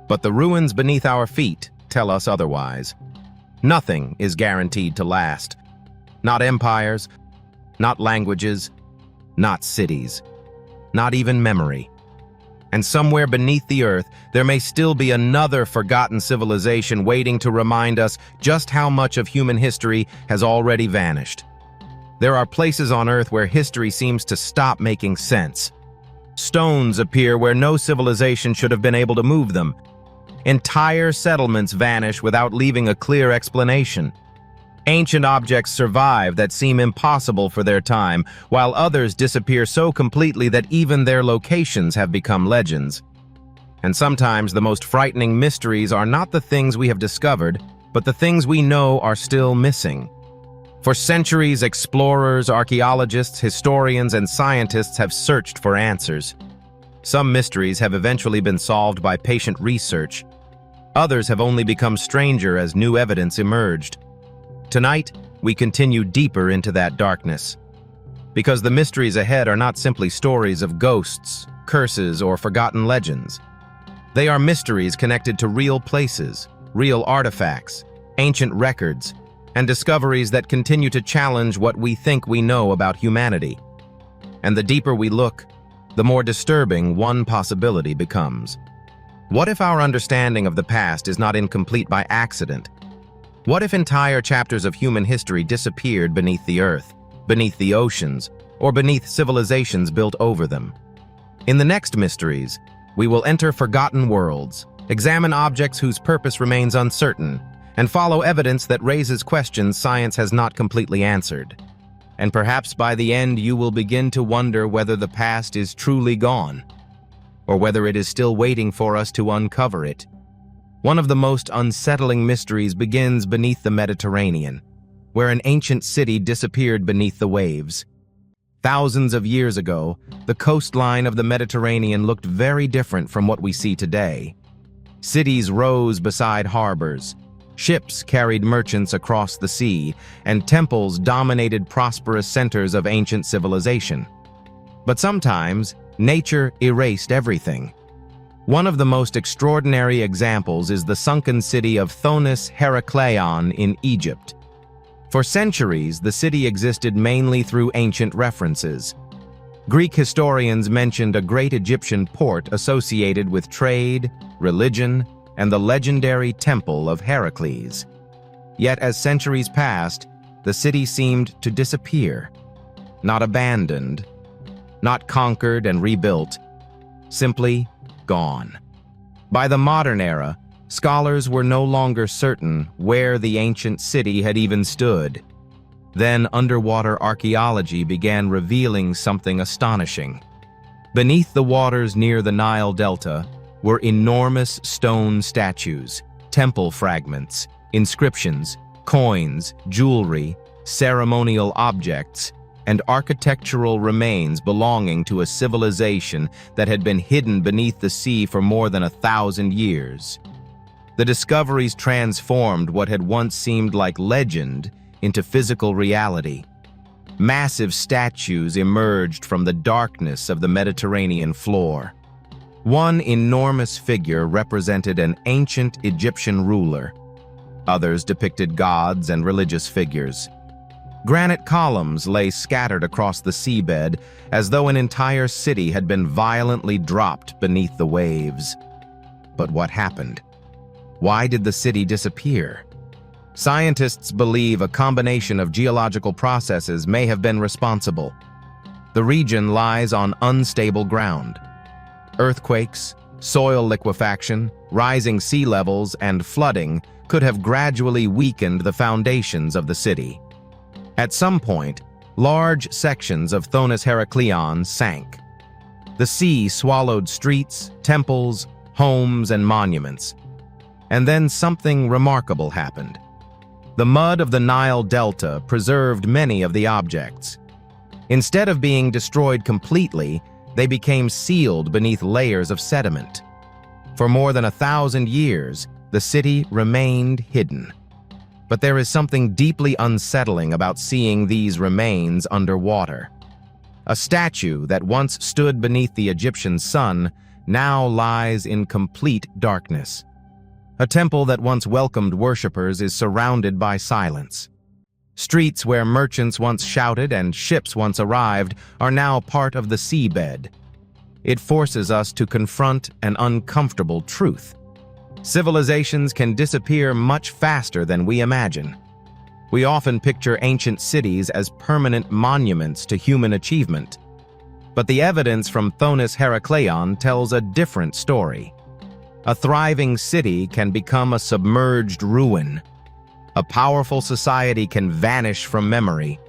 But the ruins beneath our feet tell us otherwise. Nothing is guaranteed to last. Not empires, not languages, not cities, not even memory. And somewhere beneath the earth, there may still be another forgotten civilization waiting to remind us just how much of human history has already vanished. There are places on earth where history seems to stop making sense. Stones appear where no civilization should have been able to move them. Entire settlements vanish without leaving a clear explanation. Ancient objects survive that seem impossible for their time, while others disappear so completely that even their locations have become legends. And sometimes the most frightening mysteries are not the things we have discovered, but the things we know are still missing. For centuries, explorers, archaeologists, historians, and scientists have searched for answers. Some mysteries have eventually been solved by patient research. Others have only become stranger as new evidence emerged. Tonight, we continue deeper into that darkness. Because the mysteries ahead are not simply stories of ghosts, curses, or forgotten legends. They are mysteries connected to real places, real artifacts, ancient records, and discoveries that continue to challenge what we think we know about humanity. And the deeper we look, the more disturbing one possibility becomes. What if our understanding of the past is not incomplete by accident? What if entire chapters of human history disappeared beneath the earth, beneath the oceans, or beneath civilizations built over them? In the next Mysteries, we will enter forgotten worlds, examine objects whose purpose remains uncertain, and follow evidence that raises questions science has not completely answered. And perhaps by the end you will begin to wonder whether the past is truly gone, or whether it is still waiting for us to uncover it. One of the most unsettling mysteries begins beneath the Mediterranean, where an ancient city disappeared beneath the waves. Thousands of years ago, the coastline of the Mediterranean looked very different from what we see today. Cities rose beside harbors, Ships carried merchants across the sea, and temples dominated prosperous centers of ancient civilization. But sometimes, nature erased everything. One of the most extraordinary examples is the sunken city of Thonis Herakleion in Egypt. For centuries, the city existed mainly through ancient references. Greek historians mentioned a great Egyptian port associated with trade, religion, and the legendary Temple of Heracles. Yet as centuries passed, the city seemed to disappear. Not abandoned, not conquered and rebuilt, simply gone. By the modern era, scholars were no longer certain where the ancient city had even stood. Then underwater archaeology began revealing something astonishing. Beneath the waters near the Nile Delta were enormous stone statues, temple fragments, inscriptions, coins, jewelry, ceremonial objects, and architectural remains belonging to a civilization that had been hidden beneath the sea for more than 1,000 years. The discoveries transformed what had once seemed like legend into physical reality. Massive statues emerged from the darkness of the Mediterranean floor. One enormous figure represented an ancient Egyptian ruler. Others depicted gods and religious figures. Granite columns lay scattered across the seabed as though an entire city had been violently dropped beneath the waves. But what happened? Why did the city disappear? Scientists believe a combination of geological processes may have been responsible. The region lies on unstable ground. Earthquakes, soil liquefaction, rising sea levels, and flooding could have gradually weakened the foundations of the city. At some point, large sections of Thonis Herakleion sank. The sea swallowed streets, temples, homes, and monuments. And then something remarkable happened. The mud of the Nile Delta preserved many of the objects. Instead of being destroyed completely, they became sealed beneath layers of sediment. For more than 1,000 years, the city remained hidden. But there is something deeply unsettling about seeing these remains underwater. A statue that once stood beneath the Egyptian sun now lies in complete darkness. A temple that once welcomed worshippers is surrounded by silence. Streets where merchants once shouted and ships once arrived are now part of the seabed. It forces us to confront an uncomfortable truth. Civilizations can disappear much faster than we imagine. We often picture ancient cities as permanent monuments to human achievement. But the evidence from Thonis Herakleion tells a different story. A thriving city can become a submerged ruin. A powerful society can vanish from memory.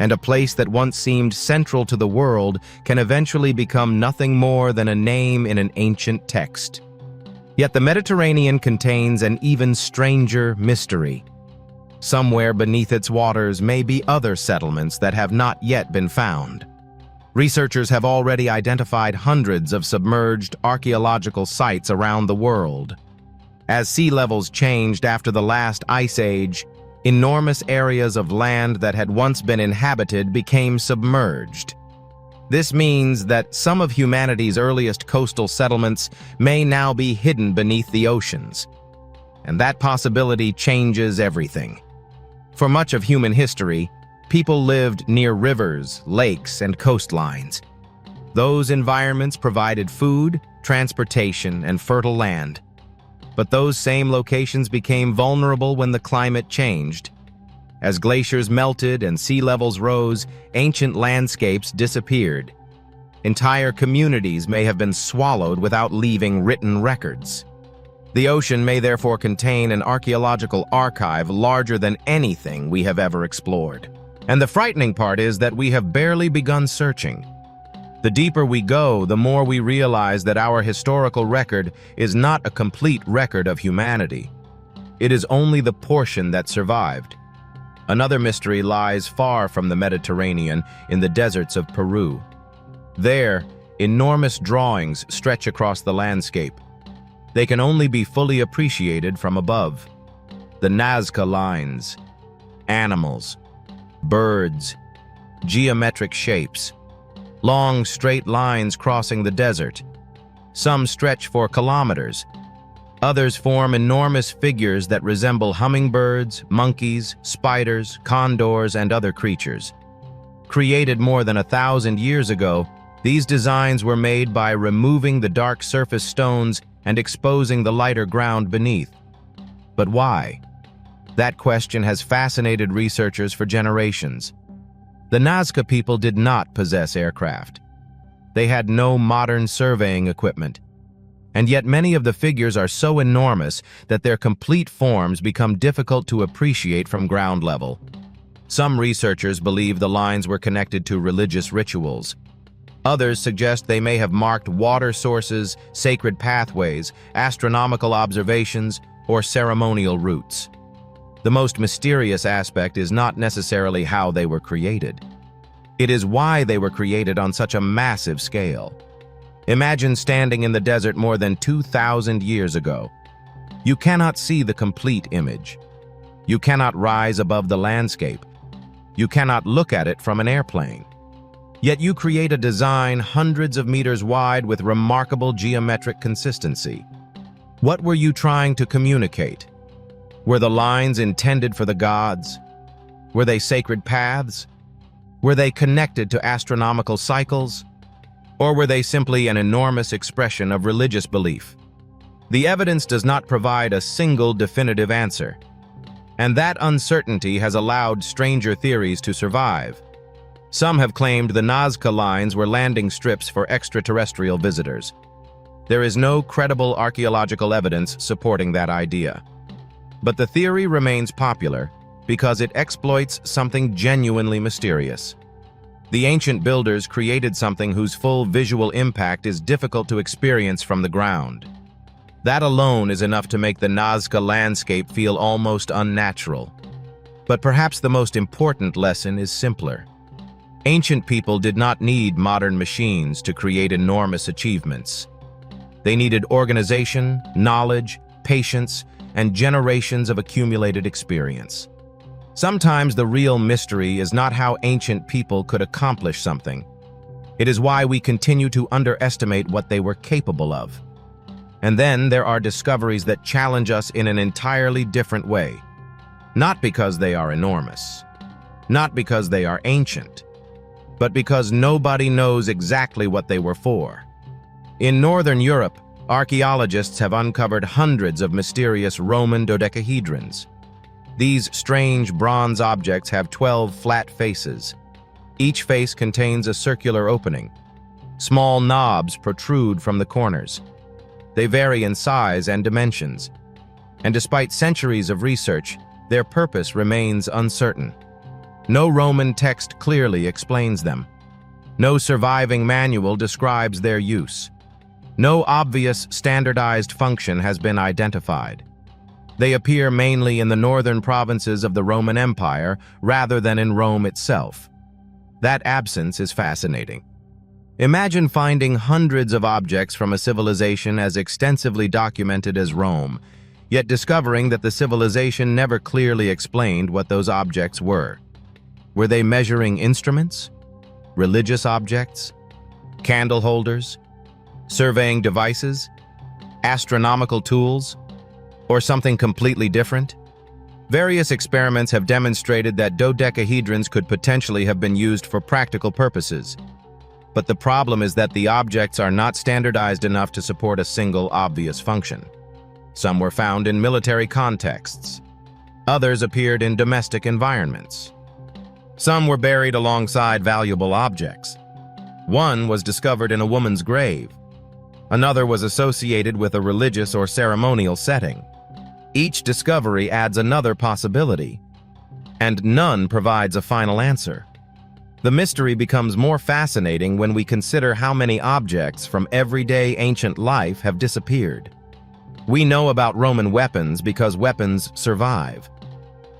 And a place that once seemed central to the world can eventually become nothing more than a name in an ancient text. Yet the Mediterranean contains an even stranger mystery. Somewhere beneath its waters may be other settlements that have not yet been found. Researchers have already identified hundreds of submerged archaeological sites around the world. As sea levels changed after the last ice age, enormous areas of land that had once been inhabited became submerged. This means that some of humanity's earliest coastal settlements may now be hidden beneath the oceans. And that possibility changes everything. For much of human history, people lived near rivers, lakes, and coastlines. Those environments provided food, transportation, and fertile land. But those same locations became vulnerable when the climate changed. As glaciers melted and sea levels rose, ancient landscapes disappeared. Entire communities may have been swallowed without leaving written records. The ocean may therefore contain an archaeological archive larger than anything we have ever explored. And the frightening part is that we have barely begun searching. The deeper we go, the more we realize that our historical record is not a complete record of humanity. It is only the portion that survived. Another mystery lies far from the Mediterranean in the deserts of Peru. There, enormous drawings stretch across the landscape. They can only be fully appreciated from above. The Nazca lines. Animals, birds, geometric shapes, long straight lines crossing the desert. Some stretch for kilometers. Others form enormous figures that resemble hummingbirds, monkeys, spiders, condors, and other creatures. Created more than 1,000 years ago, these designs were made by removing the dark surface stones and exposing the lighter ground beneath. But why? That question has fascinated researchers for generations. The Nazca people did not possess aircraft. They had no modern surveying equipment. And yet many of the figures are so enormous that their complete forms become difficult to appreciate from ground level. Some researchers believe the lines were connected to religious rituals. Others suggest they may have marked water sources, sacred pathways, astronomical observations, or ceremonial routes. The most mysterious aspect is not necessarily how they were created. It is why they were created on such a massive scale. Imagine standing in the desert more than 2,000 years ago. You cannot see the complete image. You cannot rise above the landscape. You cannot look at it from an airplane. Yet you create a design hundreds of meters wide with remarkable geometric consistency. What were you trying to communicate? Were the lines intended for the gods? Were they sacred paths? Were they connected to astronomical cycles? Or were they simply an enormous expression of religious belief? The evidence does not provide a single definitive answer. And that uncertainty has allowed stranger theories to survive. Some have claimed the Nazca lines were landing strips for extraterrestrial visitors. There is no credible archaeological evidence supporting that idea. But the theory remains popular because it exploits something genuinely mysterious. The ancient builders created something whose full visual impact is difficult to experience from the ground. That alone is enough to make the Nazca landscape feel almost unnatural. But perhaps the most important lesson is simpler. Ancient people did not need modern machines to create enormous achievements. They needed organization, knowledge, patience, and generations of accumulated experience. Sometimes the real mystery is not how ancient people could accomplish something. It is why we continue to underestimate what they were capable of. And then there are discoveries that challenge us in an entirely different way. Not because they are enormous, not because they are ancient, but because nobody knows exactly what they were for. In Northern Europe, archaeologists have uncovered hundreds of mysterious Roman dodecahedrons. These strange bronze objects have 12 flat faces. Each face contains a circular opening. Small knobs protrude from the corners. They vary in size and dimensions. And despite centuries of research, their purpose remains uncertain. No Roman text clearly explains them. No surviving manual describes their use. No obvious standardized function has been identified. They appear mainly in the northern provinces of the Roman Empire rather than in Rome itself. That absence is fascinating. Imagine finding hundreds of objects from a civilization as extensively documented as Rome, yet discovering that the civilization never clearly explained what those objects were. Were they measuring instruments? Religious objects? Candle holders? Surveying devices? Astronomical tools? Or something completely different? Various experiments have demonstrated that dodecahedrons could potentially have been used for practical purposes. But the problem is that the objects are not standardized enough to support a single obvious function. Some were found in military contexts. Others appeared in domestic environments. Some were buried alongside valuable objects. One was discovered in a woman's grave. Another was associated with a religious or ceremonial setting. Each discovery adds another possibility, and none provides a final answer. The mystery becomes more fascinating when we consider how many objects from everyday ancient life have disappeared. We know about Roman weapons because weapons survive.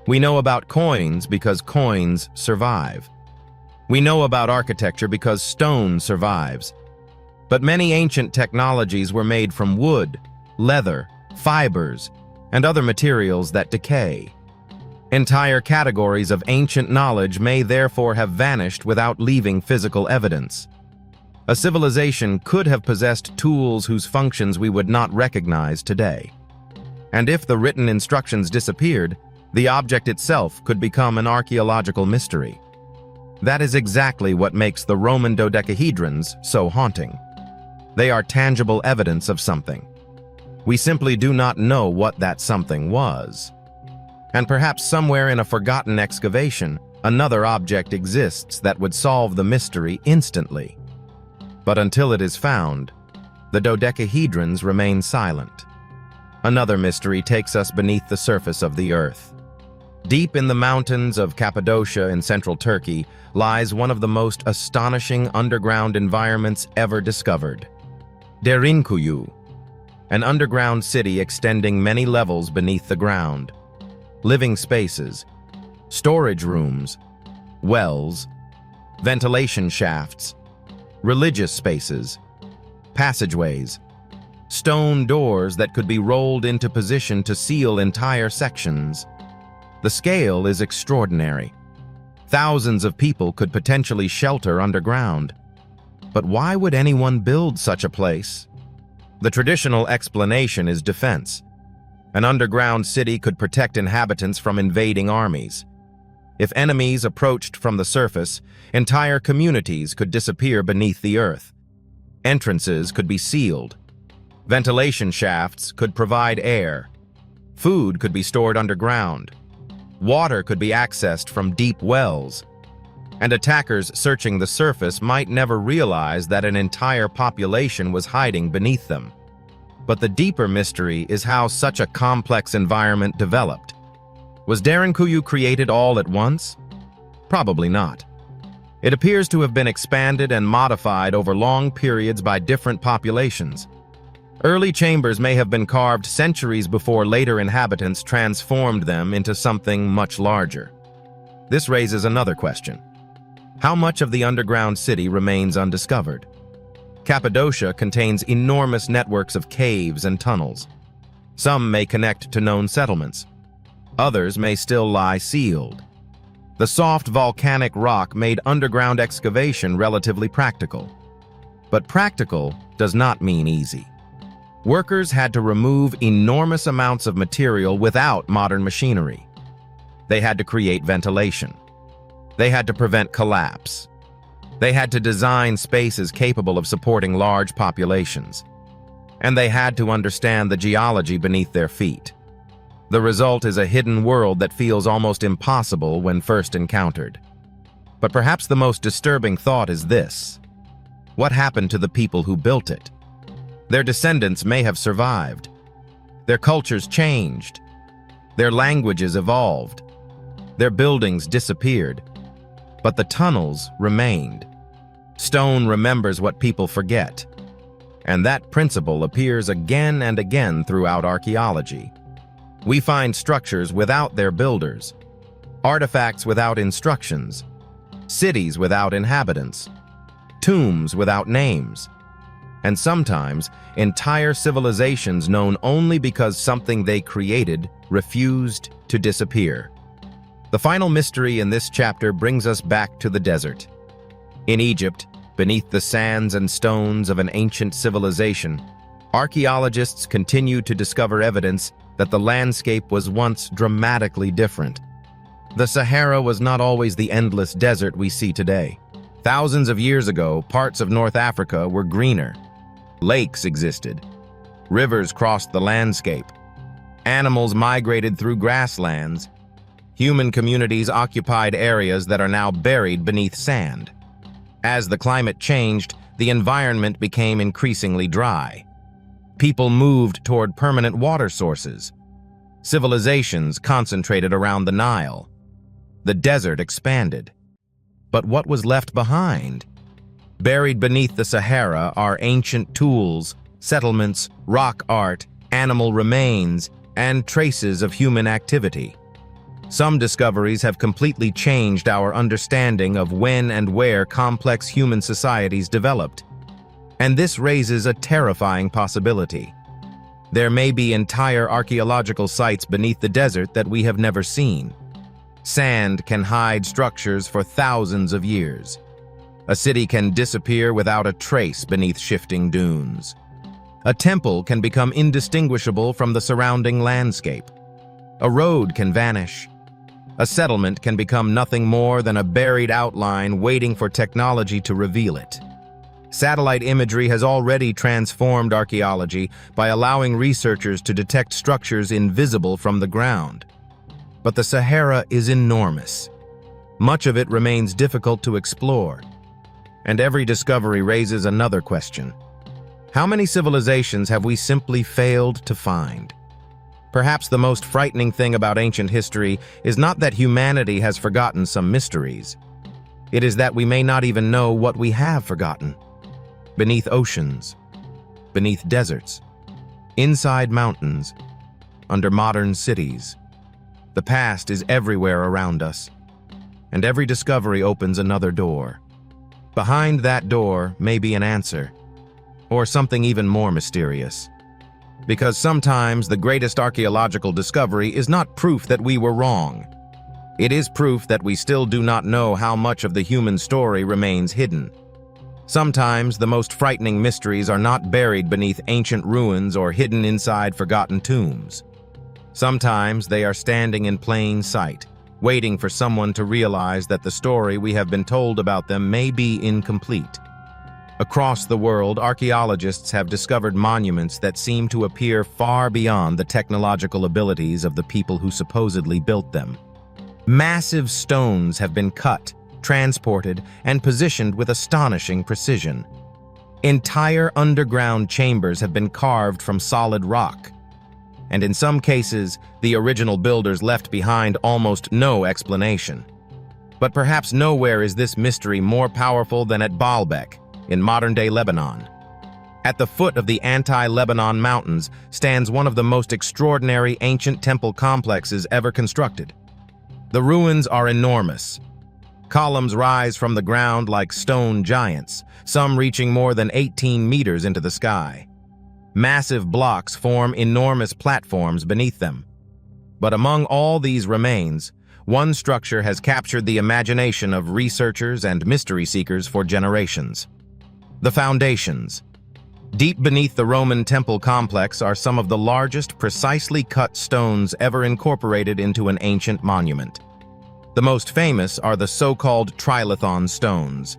We know about coins because coins survive. We know about architecture because stone survives. But many ancient technologies were made from wood, leather, fibers, and other materials that decay. Entire categories of ancient knowledge may therefore have vanished without leaving physical evidence. A civilization could have possessed tools whose functions we would not recognize today. And if the written instructions disappeared, the object itself could become an archaeological mystery. That is exactly what makes the Roman dodecahedrons so haunting. They are tangible evidence of something. We simply do not know what that something was. And perhaps somewhere in a forgotten excavation, another object exists that would solve the mystery instantly. But until it is found, the dodecahedrons remain silent. Another mystery takes us beneath the surface of the earth. Deep in the mountains of Cappadocia in central Turkey lies one of the most astonishing underground environments ever discovered. Derinkuyu, an underground city extending many levels beneath the ground. Living spaces, storage rooms, wells, ventilation shafts, religious spaces, passageways, stone doors that could be rolled into position to seal entire sections. The scale is extraordinary. Thousands of people could potentially shelter underground. But why would anyone build such a place? The traditional explanation is defense. An underground city could protect inhabitants from invading armies. If enemies approached from the surface, entire communities could disappear beneath the earth. Entrances could be sealed. Ventilation shafts could provide air. Food could be stored underground. Water could be accessed from deep wells. And attackers searching the surface might never realize that an entire population was hiding beneath them. But the deeper mystery is how such a complex environment developed. Was Derinkuyu created all at once? Probably not. It appears to have been expanded and modified over long periods by different populations. Early chambers may have been carved centuries before later inhabitants transformed them into something much larger. This raises another question. How much of the underground city remains undiscovered? Cappadocia contains enormous networks of caves and tunnels. Some may connect to known settlements. Others may still lie sealed. The soft volcanic rock made underground excavation relatively practical. But practical does not mean easy. Workers had to remove enormous amounts of material without modern machinery. They had to create ventilation. They had to prevent collapse. They had to design spaces capable of supporting large populations. And they had to understand the geology beneath their feet. The result is a hidden world that feels almost impossible when first encountered. But perhaps the most disturbing thought is this. What happened to the people who built it? Their descendants may have survived. Their cultures changed. Their languages evolved. Their buildings disappeared. But the tunnels remained. Stone remembers what people forget. And that principle appears again and again throughout archaeology. We find structures without their builders, artifacts without instructions, cities without inhabitants, tombs without names, and sometimes entire civilizations known only because something they created refused to disappear. The final mystery in this chapter brings us back to the desert. In Egypt, beneath the sands and stones of an ancient civilization, archaeologists continue to discover evidence that the landscape was once dramatically different. The Sahara was not always the endless desert we see today. Thousands of years ago, parts of North Africa were greener. Lakes existed. Rivers crossed the landscape. Animals migrated through grasslands. Human communities occupied areas that are now buried beneath sand. As the climate changed, the environment became increasingly dry. People moved toward permanent water sources. Civilizations concentrated around the Nile. The desert expanded. But what was left behind? Buried beneath the Sahara are ancient tools, settlements, rock art, animal remains, and traces of human activity. Some discoveries have completely changed our understanding of when and where complex human societies developed. And this raises a terrifying possibility. There may be entire archaeological sites beneath the desert that we have never seen. Sand can hide structures for thousands of years. A city can disappear without a trace beneath shifting dunes. A temple can become indistinguishable from the surrounding landscape. A road can vanish. A settlement can become nothing more than a buried outline waiting for technology to reveal it. Satellite imagery has already transformed archaeology by allowing researchers to detect structures invisible from the ground. But the Sahara is enormous. Much of it remains difficult to explore. And every discovery raises another question. How many civilizations have we simply failed to find? Perhaps the most frightening thing about ancient history is not that humanity has forgotten some mysteries. It is that we may not even know what we have forgotten. Beneath oceans, beneath deserts, inside mountains, under modern cities. The past is everywhere around us, and every discovery opens another door. Behind that door may be an answer, or something even more mysterious. Because sometimes the greatest archaeological discovery is not proof that we were wrong. It is proof that we still do not know how much of the human story remains hidden. Sometimes the most frightening mysteries are not buried beneath ancient ruins or hidden inside forgotten tombs. Sometimes they are standing in plain sight, waiting for someone to realize that the story we have been told about them may be incomplete. Across the world, archaeologists have discovered monuments that seem to appear far beyond the technological abilities of the people who supposedly built them. Massive stones have been cut, transported, and positioned with astonishing precision. Entire underground chambers have been carved from solid rock. And in some cases, the original builders left behind almost no explanation. But perhaps nowhere is this mystery more powerful than at Baalbek, in modern-day Lebanon. At the foot of the anti-Lebanon mountains stands one of the most extraordinary ancient temple complexes ever constructed. The ruins are enormous. Columns rise from the ground like stone giants, some reaching more than 18 meters into the sky. Massive blocks form enormous platforms beneath them. But among all these remains, one structure has captured the imagination of researchers and mystery seekers for generations. The foundations. Deep beneath the Roman temple complex are some of the largest precisely cut stones ever incorporated into an ancient monument. The most famous are the so-called trilithon stones.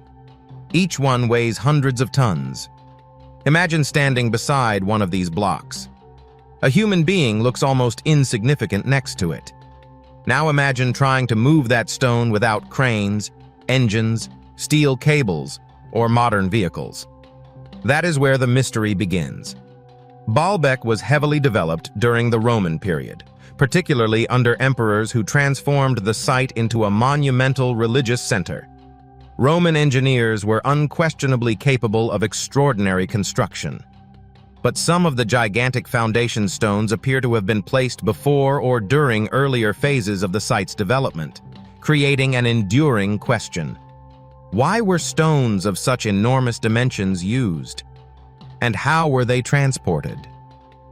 Each one weighs hundreds of tons. Imagine standing beside one of these blocks. A human being looks almost insignificant next to it. Now imagine trying to move that stone without cranes, engines, steel cables, or modern vehicles. That is where the mystery begins. Baalbek was heavily developed during the Roman period, particularly under emperors who transformed the site into a monumental religious center. Roman engineers were unquestionably capable of extraordinary construction. But some of the gigantic foundation stones appear to have been placed before or during earlier phases of the site's development, creating an enduring question. Why were stones of such enormous dimensions used? And how were they transported?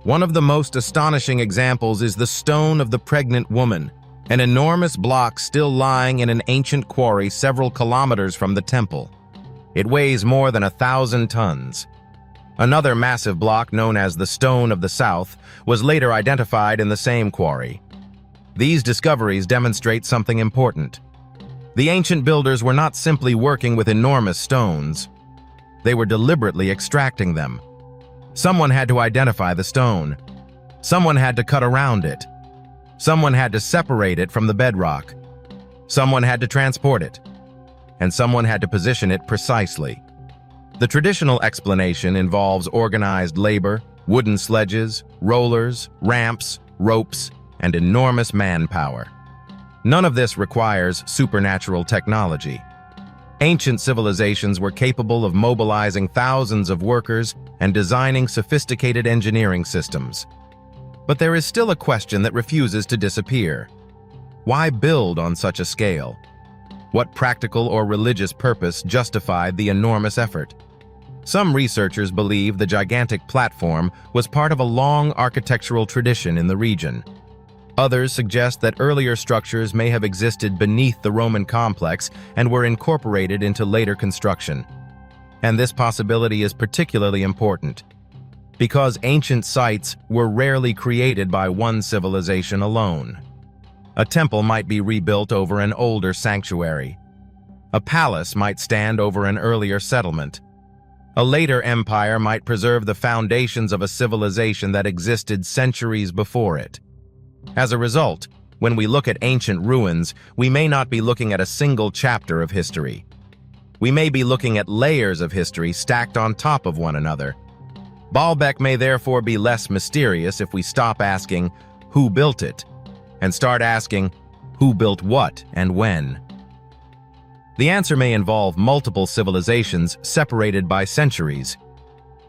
One of the most astonishing examples is the Stone of the Pregnant Woman, an enormous block still lying in an ancient quarry several kilometers from the temple. It weighs more than 1,000 tons. Another massive block known as the Stone of the South was later identified in the same quarry. These discoveries demonstrate something important. The ancient builders were not simply working with enormous stones. They were deliberately extracting them. Someone had to identify the stone. Someone had to cut around it. Someone had to separate it from the bedrock. Someone had to transport it. And someone had to position it precisely. The traditional explanation involves organized labor, wooden sledges, rollers, ramps, ropes, and enormous manpower. None of this requires supernatural technology. Ancient civilizations were capable of mobilizing thousands of workers and designing sophisticated engineering systems. But there is still a question that refuses to disappear. Why build on such a scale? What practical or religious purpose justified the enormous effort? Some researchers believe the gigantic platform was part of a long architectural tradition in the region. Others suggest that earlier structures may have existed beneath the Roman complex and were incorporated into later construction. And this possibility is particularly important, because ancient sites were rarely created by one civilization alone. A temple might be rebuilt over an older sanctuary. A palace might stand over an earlier settlement. A later empire might preserve the foundations of a civilization that existed centuries before it. As a result, when we look at ancient ruins, we may not be looking at a single chapter of history. We may be looking at layers of history stacked on top of one another. Baalbek may therefore be less mysterious if we stop asking, who built it, and start asking, who built what and when? The answer may involve multiple civilizations separated by centuries.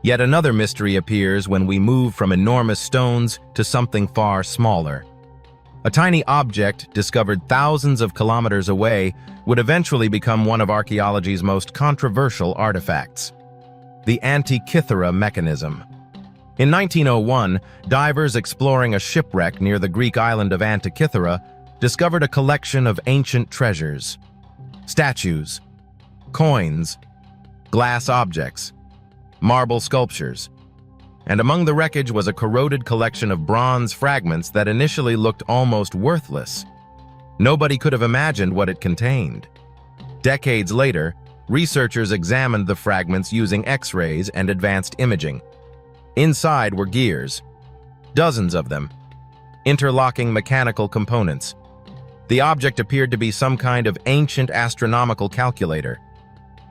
Yet another mystery appears when we move from enormous stones to something far smaller. A tiny object discovered thousands of kilometers away would eventually become one of archaeology's most controversial artifacts: the Antikythera mechanism. In 1901, divers exploring a shipwreck near the Greek island of Antikythera discovered a collection of ancient treasures: statues, coins, glass objects, marble sculptures. And among the wreckage was a corroded collection of bronze fragments that initially looked almost worthless. Nobody could have imagined what it contained. Decades later, researchers examined the fragments using X-rays and advanced imaging. Inside were gears, dozens of them, interlocking mechanical components. The object appeared to be some kind of ancient astronomical calculator.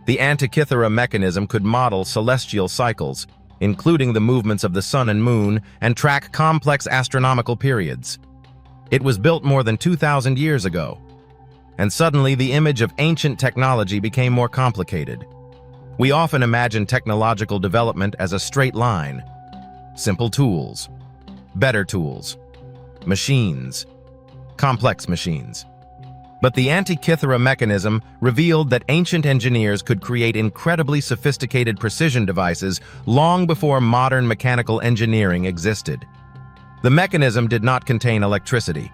The Antikythera mechanism could model celestial cycles, including the movements of the sun and moon, and track complex astronomical periods. It was built more than 2,000 years ago, and suddenly the image of ancient technology became more complicated. We often imagine technological development as a straight line: simple tools, better tools, machines, complex machines. But the Antikythera mechanism revealed that ancient engineers could create incredibly sophisticated precision devices long before modern mechanical engineering existed. The mechanism did not contain electricity.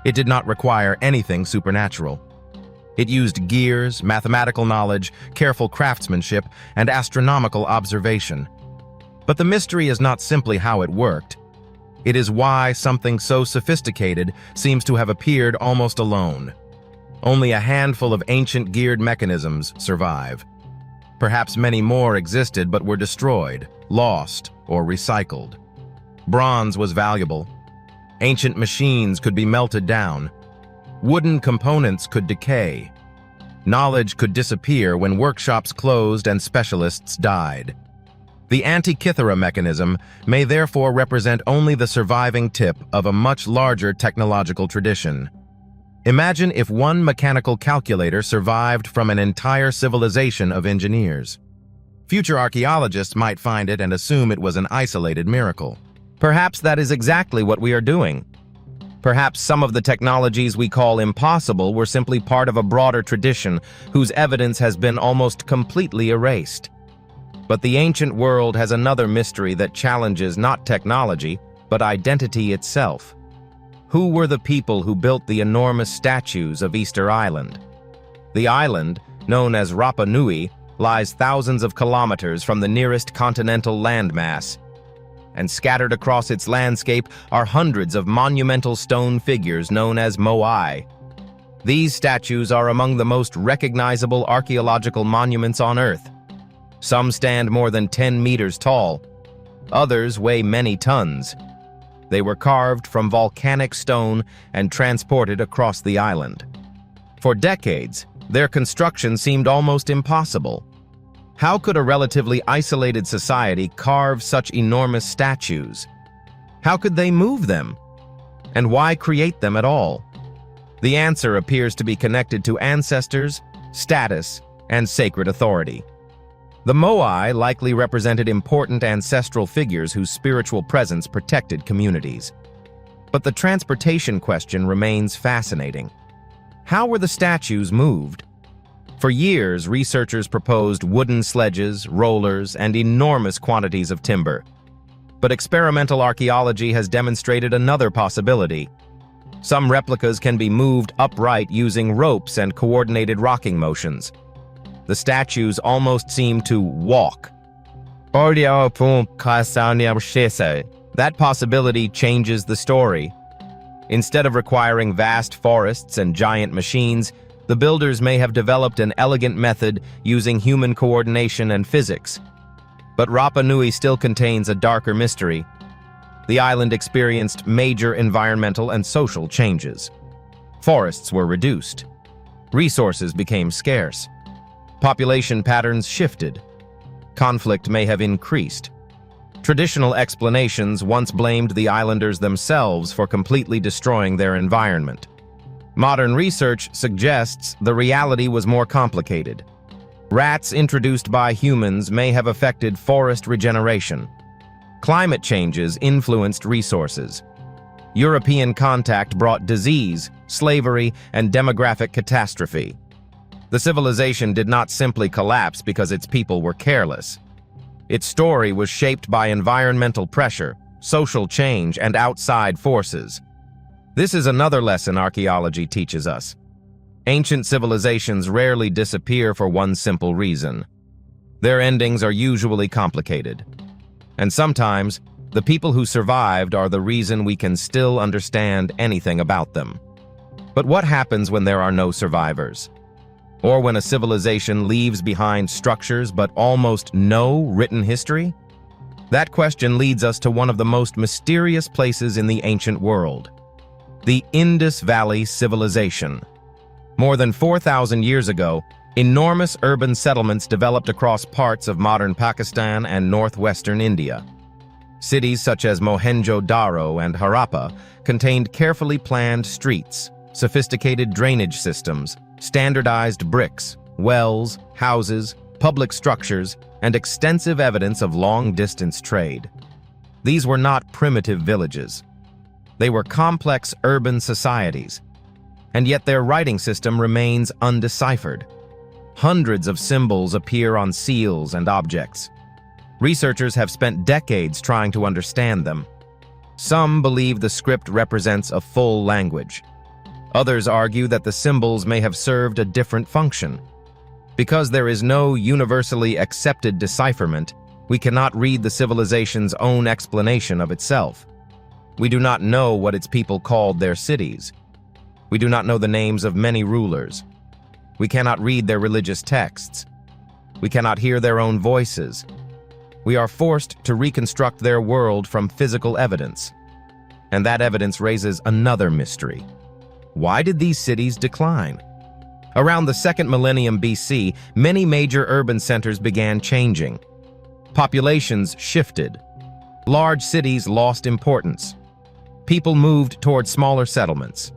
It did not require anything supernatural. It used gears, mathematical knowledge, careful craftsmanship, and astronomical observation. But the mystery is not simply how it worked. It is why something so sophisticated seems to have appeared almost alone. Only a handful of ancient geared mechanisms survive. Perhaps many more existed but were destroyed, lost, or recycled. Bronze was valuable. Ancient machines could be melted down. Wooden components could decay. Knowledge could disappear when workshops closed and specialists died. The Antikythera mechanism may therefore represent only the surviving tip of a much larger technological tradition. Imagine if one mechanical calculator survived from an entire civilization of engineers. Future archaeologists might find it and assume it was an isolated miracle. Perhaps that is exactly what we are doing. Perhaps some of the technologies we call impossible were simply part of a broader tradition whose evidence has been almost completely erased. But the ancient world has another mystery that challenges not technology, but identity itself. Who were the people who built the enormous statues of Easter Island? The island, known as Rapa Nui, lies thousands of kilometers from the nearest continental landmass, and scattered across its landscape are hundreds of monumental stone figures known as moai. These statues are among the most recognizable archaeological monuments on Earth. Some stand more than 10 meters tall. Others weigh many tons. They were carved from volcanic stone and transported across the island. For decades, their construction seemed almost impossible. How could a relatively isolated society carve such enormous statues? How could they move them? And why create them at all? The answer appears to be connected to ancestors, status, and sacred authority. The moai likely represented important ancestral figures whose spiritual presence protected communities. But the transportation question remains fascinating. How were the statues moved? For years, researchers proposed wooden sledges, rollers, and enormous quantities of timber. But experimental archaeology has demonstrated another possibility. Some replicas can be moved upright using ropes and coordinated rocking motions. The statues almost seem to walk. That possibility changes the story. Instead of requiring vast forests and giant machines, the builders may have developed an elegant method using human coordination and physics. But Rapa Nui still contains a darker mystery. The island experienced major environmental and social changes. Forests were reduced. Resources became scarce. Population patterns shifted. Conflict may have increased. Traditional explanations once blamed the islanders themselves for completely destroying their environment. Modern research suggests the reality was more complicated. Rats introduced by humans may have affected forest regeneration. Climate changes influenced resources. European contact brought disease, slavery, and demographic catastrophe. The civilization did not simply collapse because its people were careless. Its story was shaped by environmental pressure, social change, and outside forces. This is another lesson archaeology teaches us. Ancient civilizations rarely disappear for one simple reason. Their endings are usually complicated. And sometimes, the people who survived are the reason we can still understand anything about them. But what happens when there are no survivors? Or when a civilization leaves behind structures but almost no written history? That question leads us to one of the most mysterious places in the ancient world: the Indus Valley Civilization. More than 4,000 years ago, enormous urban settlements developed across parts of modern Pakistan and northwestern India. Cities such as Mohenjo-Daro and Harappa contained carefully planned streets, sophisticated drainage systems, standardized bricks, wells, houses, public structures, and extensive evidence of long-distance trade. These were not primitive villages. They were complex urban societies, and yet their writing system remains undeciphered. Hundreds of symbols appear on seals and objects. Researchers have spent decades trying to understand them. Some believe the script represents a full language. Others argue that the symbols may have served a different function. Because there is no universally accepted decipherment, we cannot read the civilization's own explanation of itself. We do not know what its people called their cities. We do not know the names of many rulers. We cannot read their religious texts. We cannot hear their own voices. We are forced to reconstruct their world from physical evidence. And that evidence raises another mystery. Why did these cities decline? Around the 2nd millennium BC, many major urban centers began changing. Populations shifted. Large cities lost importance. People moved toward smaller settlements.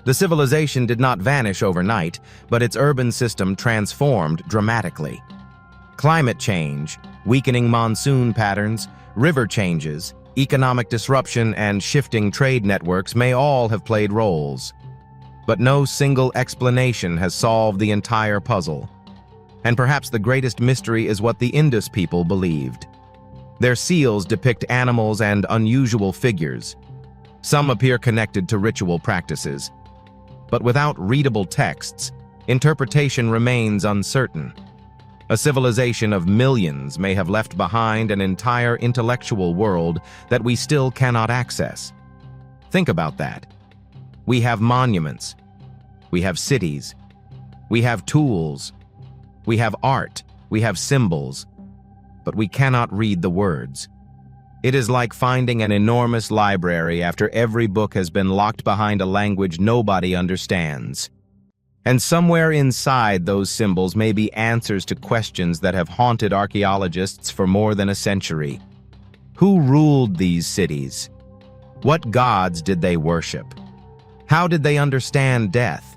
The civilization did not vanish overnight, but its urban system transformed dramatically. Climate change, weakening monsoon patterns, river changes, economic disruption, and shifting trade networks may all have played roles. But no single explanation has solved the entire puzzle. And perhaps the greatest mystery is what the Indus people believed. Their seals depict animals and unusual figures. Some appear connected to ritual practices. But without readable texts, interpretation remains uncertain. A civilization of millions may have left behind an entire intellectual world that we still cannot access. Think about that. We have monuments. We have cities. We have tools. We have art. We have symbols. But we cannot read the words. It is like finding an enormous library after every book has been locked behind a language nobody understands. And somewhere inside those symbols may be answers to questions that have haunted archaeologists for more than a century. Who ruled these cities? What gods did they worship? How did they understand death?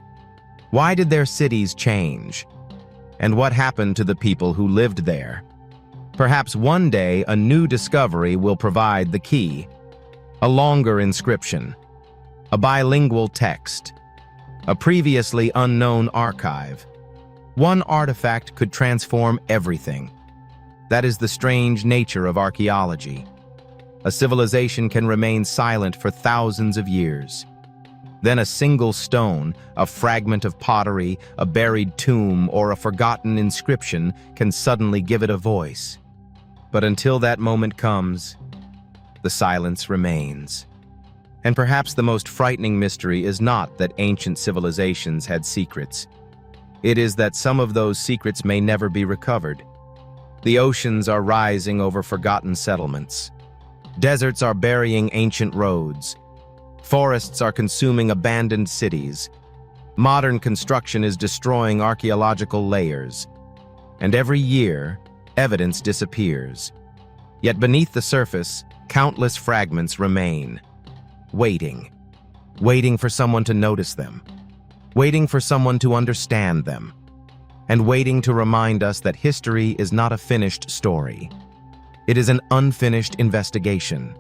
Why did their cities change? And what happened to the people who lived there? Perhaps one day a new discovery will provide the key. A longer inscription, a bilingual text, a previously unknown archive, One artifact could transform everything. That is the strange nature of archaeology. A civilization can remain silent for thousands of years. Then a single stone, a fragment of pottery, a buried tomb, or a forgotten inscription can suddenly give it a voice. But until that moment comes, the silence remains. And perhaps the most frightening mystery is not that ancient civilizations had secrets. It is that some of those secrets may never be recovered. The oceans are rising over forgotten settlements. Deserts are burying ancient roads. Forests are consuming abandoned cities. Modern construction is destroying archaeological layers. And every year, evidence disappears. Yet beneath the surface, countless fragments remain, waiting for someone to notice them, waiting for someone to understand them, and waiting to remind us that history is not a finished story. It is an unfinished investigation.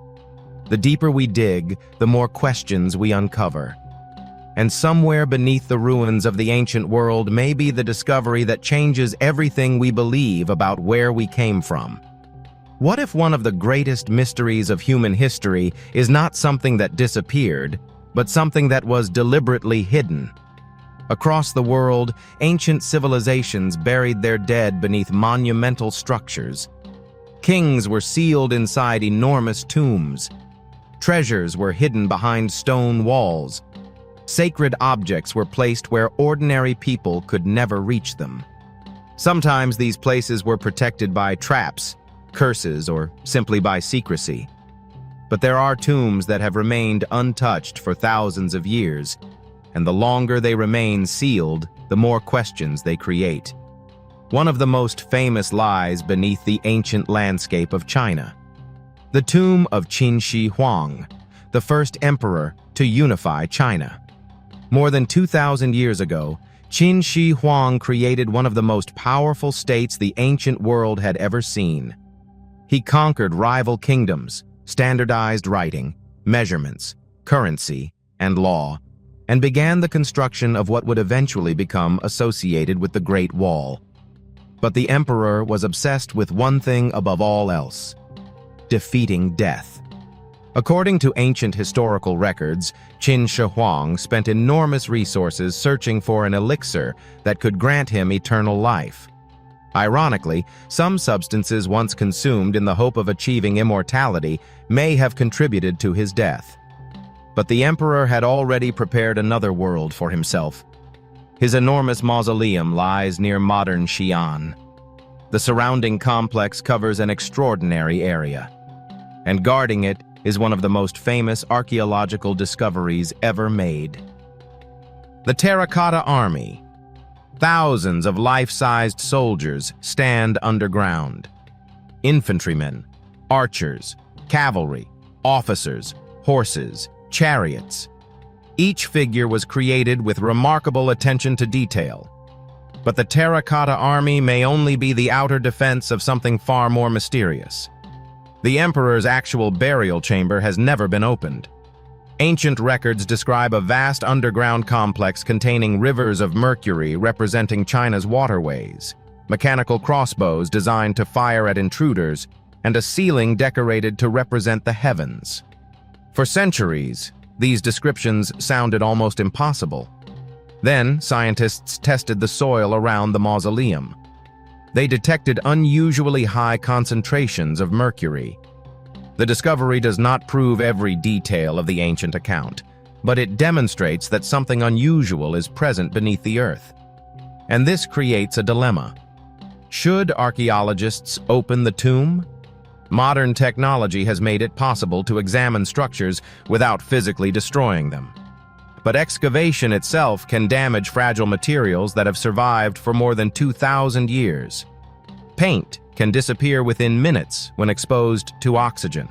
The deeper we dig, the more questions we uncover. And somewhere beneath the ruins of the ancient world may be the discovery that changes everything we believe about where we came from. What if one of the greatest mysteries of human history is not something that disappeared, but something that was deliberately hidden? Across the world, ancient civilizations buried their dead beneath monumental structures. Kings were sealed inside enormous tombs. Treasures were hidden behind stone walls. Sacred objects were placed where ordinary people could never reach them. Sometimes these places were protected by traps, curses, or simply by secrecy. But there are tombs that have remained untouched for thousands of years, and the longer they remain sealed, the more questions they create. One of the most famous lies beneath the ancient landscape of China. The tomb of Qin Shi Huang, the first emperor to unify China. More than 2,000 years ago, Qin Shi Huang created one of the most powerful states the ancient world had ever seen. He conquered rival kingdoms, standardized writing, measurements, currency, and law, and began the construction of what would eventually become associated with the Great Wall. But the emperor was obsessed with one thing above all else: defeating death. According to ancient historical records, Qin Shi Huang spent enormous resources searching for an elixir that could grant him eternal life. Ironically, some substances once consumed in the hope of achieving immortality may have contributed to his death. But the emperor had already prepared another world for himself. His enormous mausoleum lies near modern Xi'an. The surrounding complex covers an extraordinary area, and guarding it is one of the most famous archaeological discoveries ever made. The Terracotta Army. Thousands of life-sized soldiers stand underground. Infantrymen, archers, cavalry, officers, horses, chariots. Each figure was created with remarkable attention to detail. But the Terracotta Army may only be the outer defense of something far more mysterious. The emperor's actual burial chamber has never been opened. Ancient records describe a vast underground complex containing rivers of mercury representing China's waterways, mechanical crossbows designed to fire at intruders, and a ceiling decorated to represent the heavens. For centuries, these descriptions sounded almost impossible. Then, scientists tested the soil around the mausoleum. They detected unusually high concentrations of mercury. The discovery does not prove every detail of the ancient account, but it demonstrates that something unusual is present beneath the earth. And this creates a dilemma. Should archaeologists open the tomb? Modern technology has made it possible to examine structures without physically destroying them. But excavation itself can damage fragile materials that have survived for more than 2,000 years. Paint can disappear within minutes when exposed to oxygen.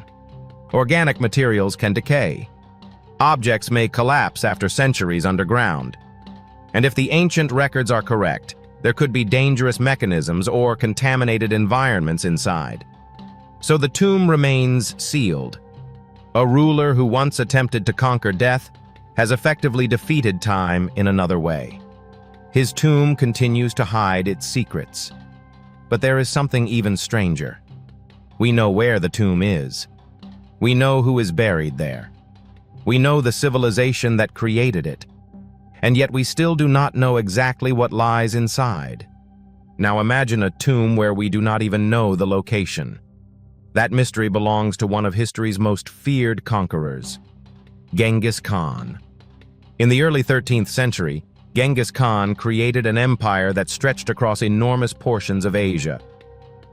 Organic materials can decay. Objects may collapse after centuries underground. And if the ancient records are correct, there could be dangerous mechanisms or contaminated environments inside. So the tomb remains sealed. A ruler who once attempted to conquer death has effectively defeated time in another way. His tomb continues to hide its secrets. But there is something even stranger. We know where the tomb is. We know who is buried there. We know the civilization that created it. And yet we still do not know exactly what lies inside. Now imagine a tomb where we do not even know the location. That mystery belongs to one of history's most feared conquerors, Genghis Khan. In the early 13th century, Genghis Khan created an empire that stretched across enormous portions of Asia.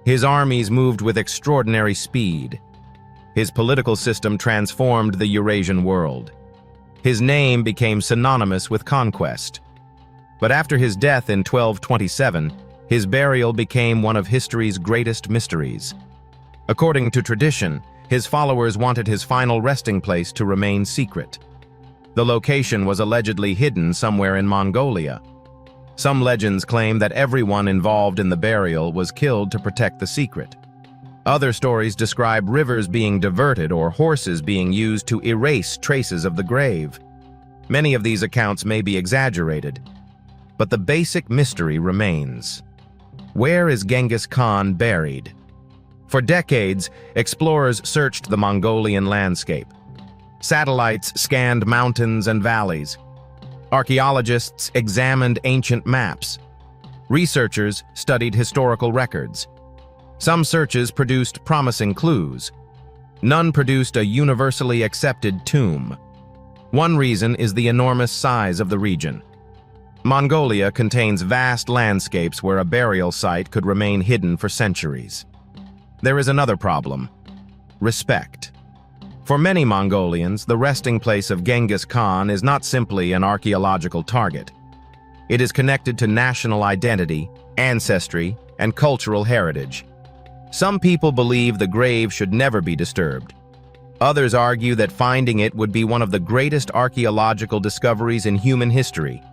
His armies moved with extraordinary speed. His political system transformed the Eurasian world. His name became synonymous with conquest. But after his death in 1227, his burial became one of history's greatest mysteries. According to tradition, his followers wanted his final resting place to remain secret. The location was allegedly hidden somewhere in Mongolia. Some legends claim that everyone involved in the burial was killed to protect the secret. Other stories describe rivers being diverted or horses being used to erase traces of the grave. Many of these accounts may be exaggerated, but the basic mystery remains. Where is Genghis Khan buried? For decades, explorers searched the Mongolian landscape. Satellites scanned mountains and valleys. Archaeologists examined ancient maps. Researchers studied historical records. Some searches produced promising clues. None produced a universally accepted tomb. One reason is the enormous size of the region. Mongolia contains vast landscapes where a burial site could remain hidden for centuries. There is another problem: respect. For many Mongolians, the resting place of Genghis Khan is not simply an archaeological target. It is connected to national identity, ancestry, and cultural heritage. Some people believe the grave should never be disturbed. Others argue that finding it would be one of the greatest archaeological discoveries in human history.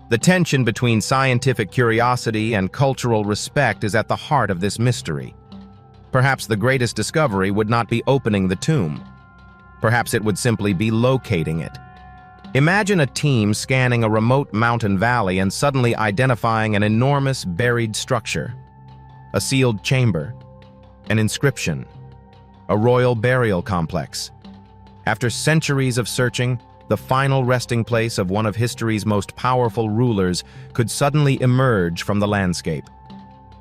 The tension between scientific curiosity and cultural respect is at the heart of this mystery. Perhaps the greatest discovery would not be opening the tomb. Perhaps it would simply be locating it. Imagine a team scanning a remote mountain valley and suddenly identifying an enormous buried structure. A sealed chamber. An inscription. A royal burial complex. After centuries of searching, the final resting place of one of history's most powerful rulers could suddenly emerge from the landscape.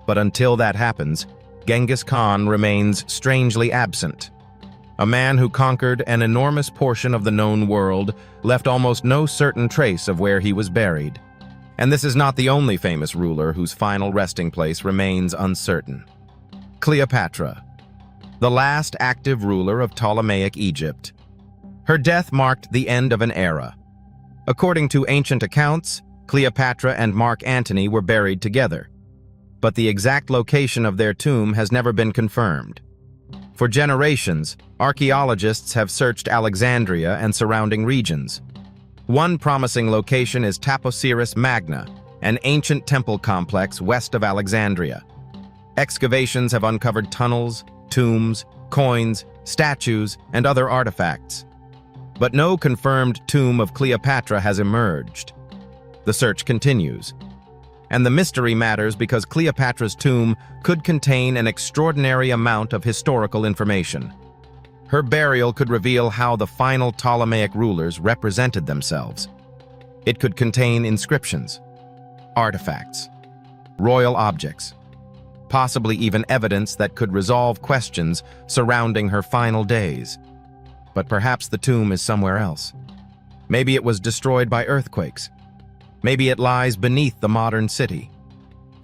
But until that happens, Genghis Khan remains strangely absent. A man who conquered an enormous portion of the known world left almost no certain trace of where he was buried. And this is not the only famous ruler whose final resting place remains uncertain. Cleopatra, the last active ruler of Ptolemaic Egypt. Her death marked the end of an era. According to ancient accounts, Cleopatra and Mark Antony were buried together. But the exact location of their tomb has never been confirmed. For generations, archaeologists have searched Alexandria and surrounding regions. One promising location is Taposiris Magna, an ancient temple complex west of Alexandria. Excavations have uncovered tunnels, tombs, coins, statues, and other artifacts. But no confirmed tomb of Cleopatra has emerged. The search continues. And the mystery matters because Cleopatra's tomb could contain an extraordinary amount of historical information. Her burial could reveal how the final Ptolemaic rulers represented themselves. It could contain inscriptions, artifacts, royal objects, possibly even evidence that could resolve questions surrounding her final days. But perhaps the tomb is somewhere else. Maybe it was destroyed by earthquakes. Maybe it lies beneath the modern city.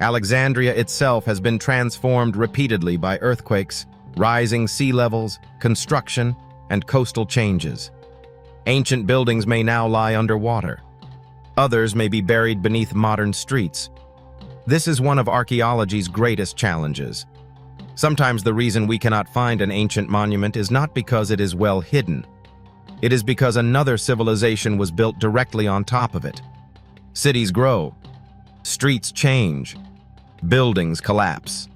Alexandria itself has been transformed repeatedly by earthquakes, rising sea levels, construction, and coastal changes. Ancient buildings may now lie underwater. Others may be buried beneath modern streets. This is one of archaeology's greatest challenges. Sometimes the reason we cannot find an ancient monument is not because it is well hidden. It is because another civilization was built directly on top of it. Cities grow, streets change, buildings collapse.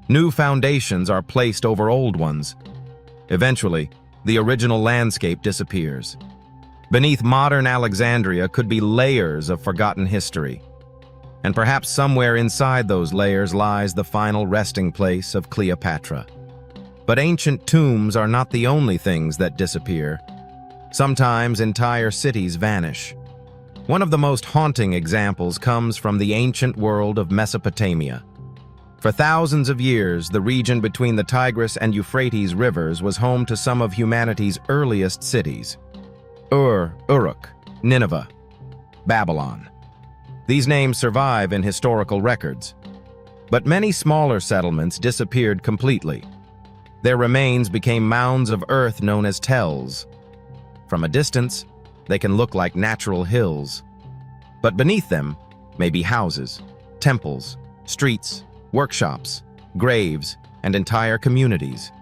New foundations are placed over old ones. Eventually, the original landscape disappears. Beneath modern Alexandria could be layers of forgotten history. And perhaps somewhere inside those layers lies the final resting place of Cleopatra. But ancient tombs are not the only things that disappear. Sometimes entire cities vanish. One of the most haunting examples comes from the ancient world of Mesopotamia. For thousands of years, the region between the Tigris and Euphrates rivers was home to some of humanity's earliest cities: Uruk, Nineveh, Babylon. These names survive in historical records. But many smaller settlements disappeared completely. Their remains became mounds of earth known as tells. From a distance, they can look like natural hills. But beneath them may be houses, temples, streets, workshops, graves, and entire communities.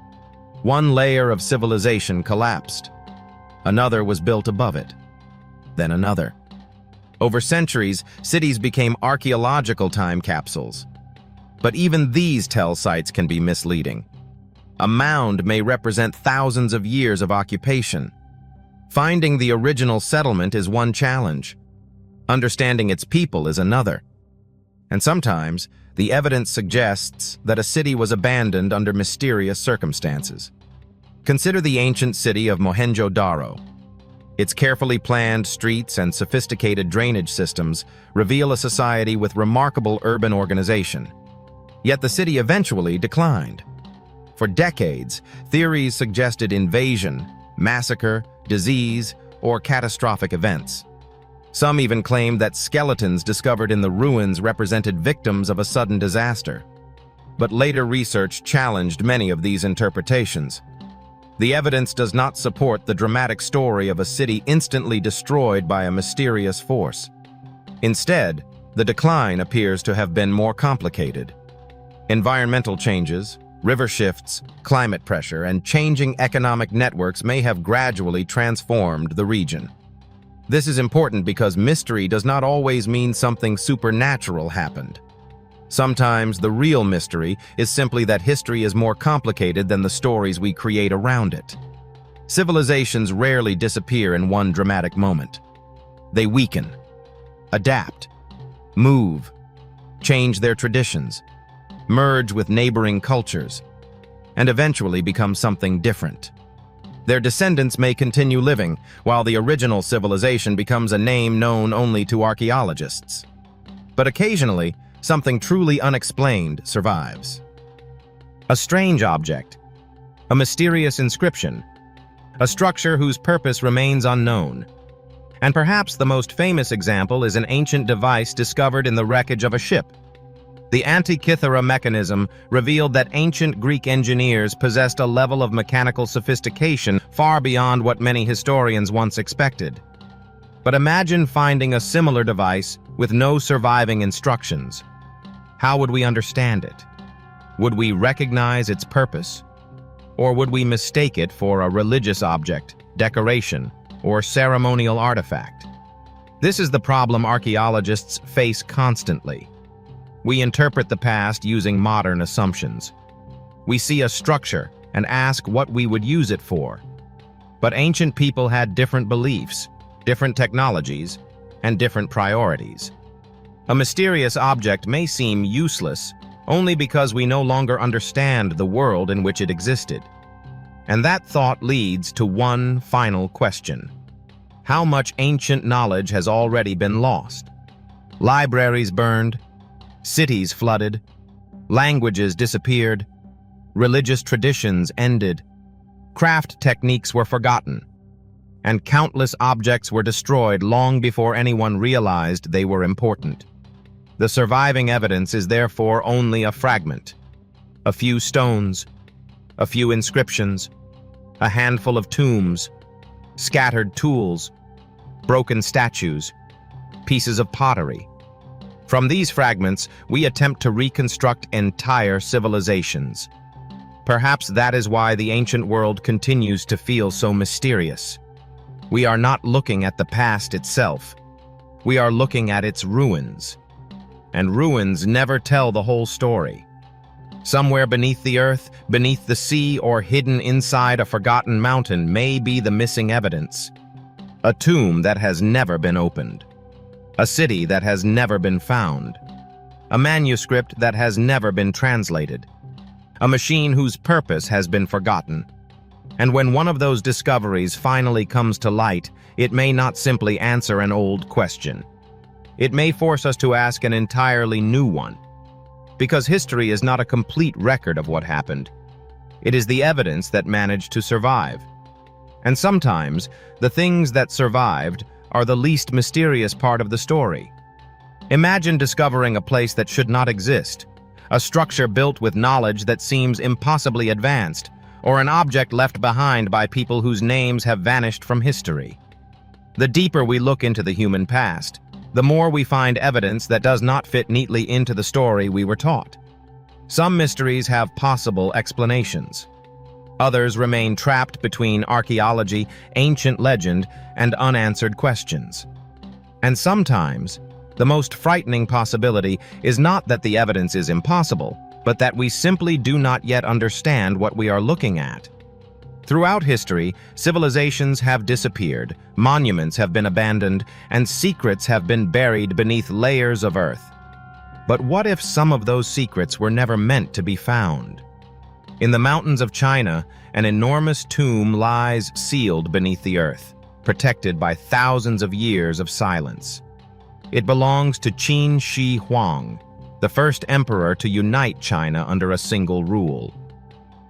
One layer of civilization collapsed. Another was built above it. Then another. Over centuries, cities became archaeological time capsules. But even these tell sites can be misleading. A mound may represent thousands of years of occupation. Finding the original settlement is one challenge. Understanding its people is another. And sometimes, the evidence suggests that a city was abandoned under mysterious circumstances. Consider the ancient city of Mohenjo-Daro. Its carefully planned streets and sophisticated drainage systems reveal a society with remarkable urban organization. Yet the city eventually declined. For decades, theories suggested invasion, massacre, disease, or catastrophic events. Some even claimed that skeletons discovered in the ruins represented victims of a sudden disaster. But later research challenged many of these interpretations. The evidence does not support the dramatic story of a city instantly destroyed by a mysterious force. Instead, the decline appears to have been more complicated. Environmental changes, river shifts, climate pressure, and changing economic networks may have gradually transformed the region. This is important because mystery does not always mean something supernatural happened. Sometimes the real mystery is simply that history is more complicated than the stories we create around it. Civilizations rarely disappear in one dramatic moment. They weaken, adapt, move, change their traditions, merge with neighboring cultures, and eventually become something different. Their descendants may continue living, while the original civilization becomes a name known only to archaeologists. But occasionally, something truly unexplained survives. A strange object, a mysterious inscription, a structure whose purpose remains unknown. And perhaps the most famous example is an ancient device discovered in the wreckage of a ship. The Antikythera mechanism revealed that ancient Greek engineers possessed a level of mechanical sophistication far beyond what many historians once expected. But imagine finding a similar device with no surviving instructions. How would we understand it? Would we recognize its purpose? Or would we mistake it for a religious object, decoration, or ceremonial artifact? This is the problem archaeologists face constantly. We interpret the past using modern assumptions. We see a structure and ask what we would use it for. But ancient people had different beliefs, different technologies, and different priorities. A mysterious object may seem useless only because we no longer understand the world in which it existed. And that thought leads to one final question. How much ancient knowledge has already been lost? Libraries burned, cities flooded, languages disappeared, religious traditions ended, craft techniques were forgotten, and countless objects were destroyed long before anyone realized they were important. The surviving evidence is therefore only a fragment. A few stones, a few inscriptions, a handful of tombs, scattered tools, broken statues, pieces of pottery. From these fragments, we attempt to reconstruct entire civilizations. Perhaps that is why the ancient world continues to feel so mysterious. We are not looking at the past itself. We are looking at its ruins. And ruins never tell the whole story. Somewhere beneath the earth, beneath the sea, or hidden inside a forgotten mountain may be the missing evidence. A tomb that has never been opened. A city that has never been found. a manuscript that has never been translated, a machine whose purpose has been forgotten. And when one of those discoveries finally comes to light, it may not simply answer an old question. It may force us to ask an entirely new one. Because history is not a complete record of what happened. It is the evidence that managed to survive. And sometimes, the things that survived are the least mysterious part of the story. Imagine discovering a place that should not exist, a structure built with knowledge that seems impossibly advanced, or an object left behind by people whose names have vanished from history. The deeper we look into the human past, the more we find evidence that does not fit neatly into the story we were taught. Some mysteries have possible explanations. Others remain trapped between archaeology, ancient legend, and unanswered questions. And sometimes, the most frightening possibility is not that the evidence is impossible, but that we simply do not yet understand what we are looking at. Throughout history, civilizations have disappeared, monuments have been abandoned, and secrets have been buried beneath layers of earth. But what if some of those secrets were never meant to be found? In the mountains of China, an enormous tomb lies sealed beneath the earth, protected by thousands of years of silence. It belongs to Qin Shi Huang, the first emperor to unite China under a single rule.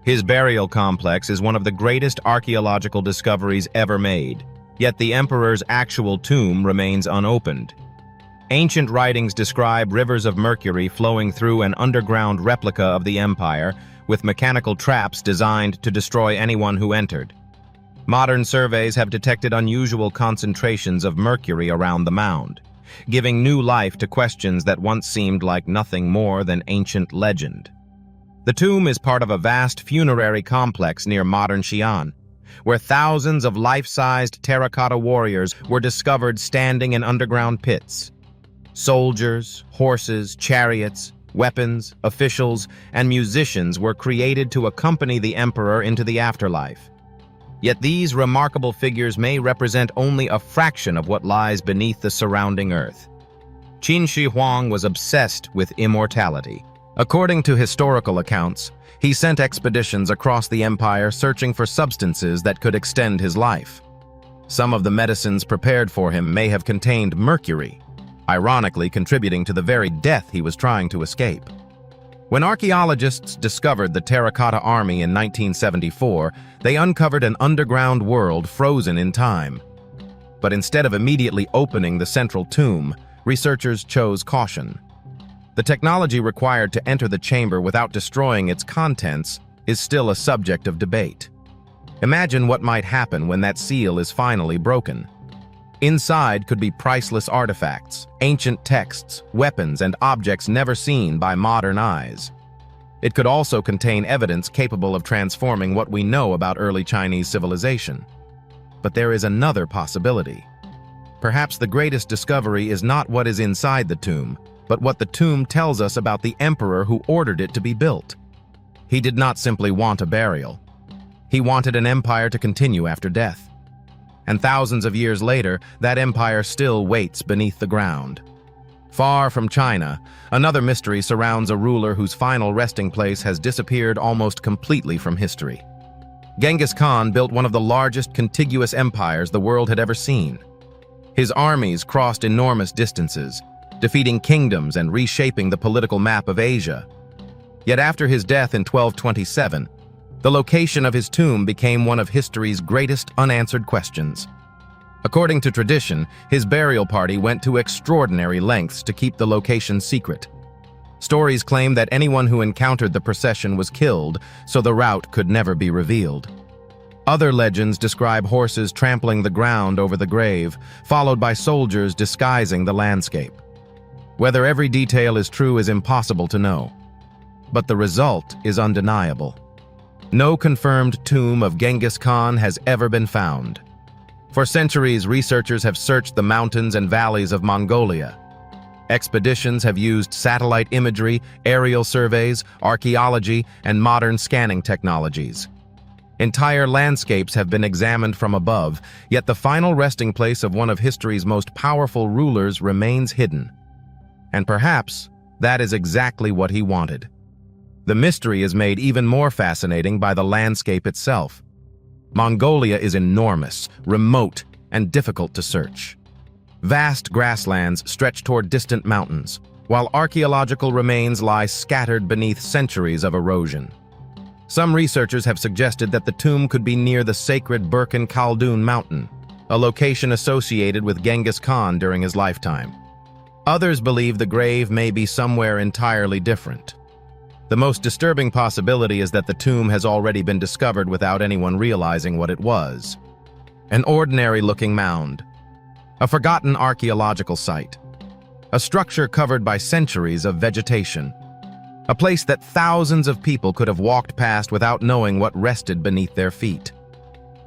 His burial complex is one of the greatest archaeological discoveries ever made, yet the emperor's actual tomb remains unopened. Ancient writings describe rivers of mercury flowing through an underground replica of the empire, with mechanical traps designed to destroy anyone who entered. Modern surveys have detected unusual concentrations of mercury around the mound, giving new life to questions that once seemed like nothing more than ancient legend. The tomb is part of a vast funerary complex near modern Xi'an, where thousands of life-sized terracotta warriors were discovered standing in underground pits. Soldiers, horses, chariots, weapons, officials, and musicians were created to accompany the emperor into the afterlife. Yet these remarkable figures may represent only a fraction of what lies beneath the surrounding earth. Qin Shi Huang was obsessed with immortality. According to historical accounts, he sent expeditions across the empire searching for substances that could extend his life. Some of the medicines prepared for him may have contained mercury, ironically contributing to the very death he was trying to escape. When archaeologists discovered the Terracotta Army in 1974, they uncovered an underground world frozen in time. But instead of immediately opening the central tomb, researchers chose caution. The technology required to enter the chamber without destroying its contents is still a subject of debate. Imagine what might happen when that seal is finally broken. Inside could be priceless artifacts, ancient texts, weapons, and objects never seen by modern eyes. It could also contain evidence capable of transforming what we know about early Chinese civilization. But there is another possibility. Perhaps the greatest discovery is not what is inside the tomb, but what the tomb tells us about the emperor who ordered it to be built. He did not simply want a burial. He wanted an empire to continue after death. And thousands of years later, that empire still waits beneath the ground. Far from China, another mystery surrounds a ruler whose final resting place has disappeared almost completely from history. Genghis Khan built one of the largest contiguous empires the world had ever seen. His armies crossed enormous distances, defeating kingdoms and reshaping the political map of Asia. Yet after his death in 1227, the location of his tomb became one of history's greatest unanswered questions. According to tradition, his burial party went to extraordinary lengths to keep the location secret. Stories claim that anyone who encountered the procession was killed, so the route could never be revealed. Other legends describe horses trampling the ground over the grave, followed by soldiers disguising the landscape. Whether every detail is true is impossible to know. But the result is undeniable. No confirmed tomb of Genghis Khan has ever been found. For centuries, researchers have searched the mountains and valleys of Mongolia. Expeditions have used satellite imagery, aerial surveys, archaeology, and modern scanning technologies. Entire landscapes have been examined from above, yet the final resting place of one of history's most powerful rulers remains hidden. And perhaps That is exactly what he wanted. The mystery is made even more fascinating by the landscape itself. Mongolia is enormous, remote, and difficult to search. Vast grasslands stretch toward distant mountains, while archaeological remains lie scattered beneath centuries of erosion. Some researchers have suggested that the tomb could be near the sacred Burkhan Khaldun mountain, a location associated with Genghis Khan during his lifetime. Others believe the grave may be somewhere entirely different. The most disturbing possibility is that the tomb has already been discovered without anyone realizing what it was. An ordinary-looking mound. A forgotten archaeological site. A structure covered by centuries of vegetation. A place that thousands of people could have walked past without knowing what rested beneath their feet.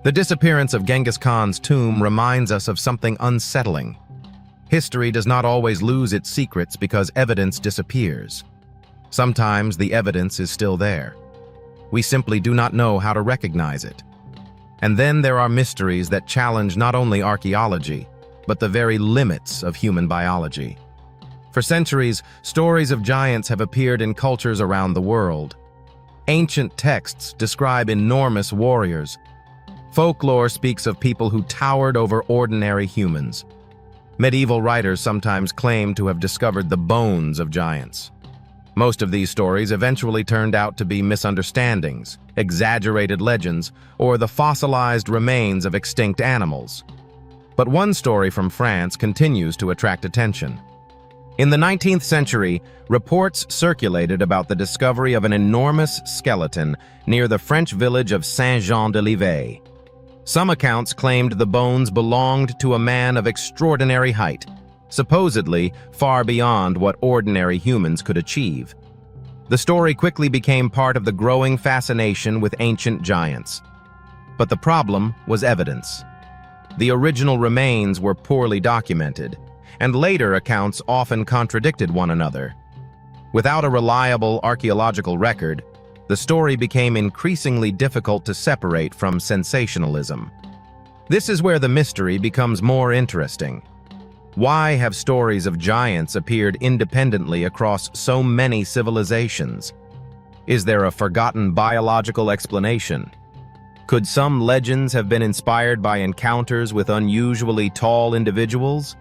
The disappearance of Genghis Khan's tomb reminds us of something unsettling. History does not always lose its secrets because evidence disappears. Sometimes the evidence is still there. We simply do not know how to recognize it. And then there are mysteries that challenge not only archaeology, but the very limits of human biology. For centuries, stories of giants have appeared in cultures around the world. Ancient texts describe enormous warriors. Folklore speaks of people who towered over ordinary humans. Medieval writers sometimes claim to have discovered the bones of giants. Most of these stories eventually turned out to be misunderstandings, exaggerated legends, or the fossilized remains of extinct animals. But one story from France continues to attract attention. In the 19th century, reports circulated about the discovery of an enormous skeleton near the French village of Saint-Jean-de-Livet. Some accounts claimed the bones belonged to a man of extraordinary height, supposedly far beyond what ordinary humans could achieve. The story quickly became part of the growing fascination with ancient giants. But the problem was evidence. The original remains were poorly documented, and later accounts often contradicted one another. Without a reliable archaeological record, the story became increasingly difficult to separate from sensationalism. This is where the mystery becomes more interesting. Why have stories of giants appeared independently across so many civilizations? Is there a forgotten biological explanation? Could some legends have been inspired by encounters with unusually tall individuals?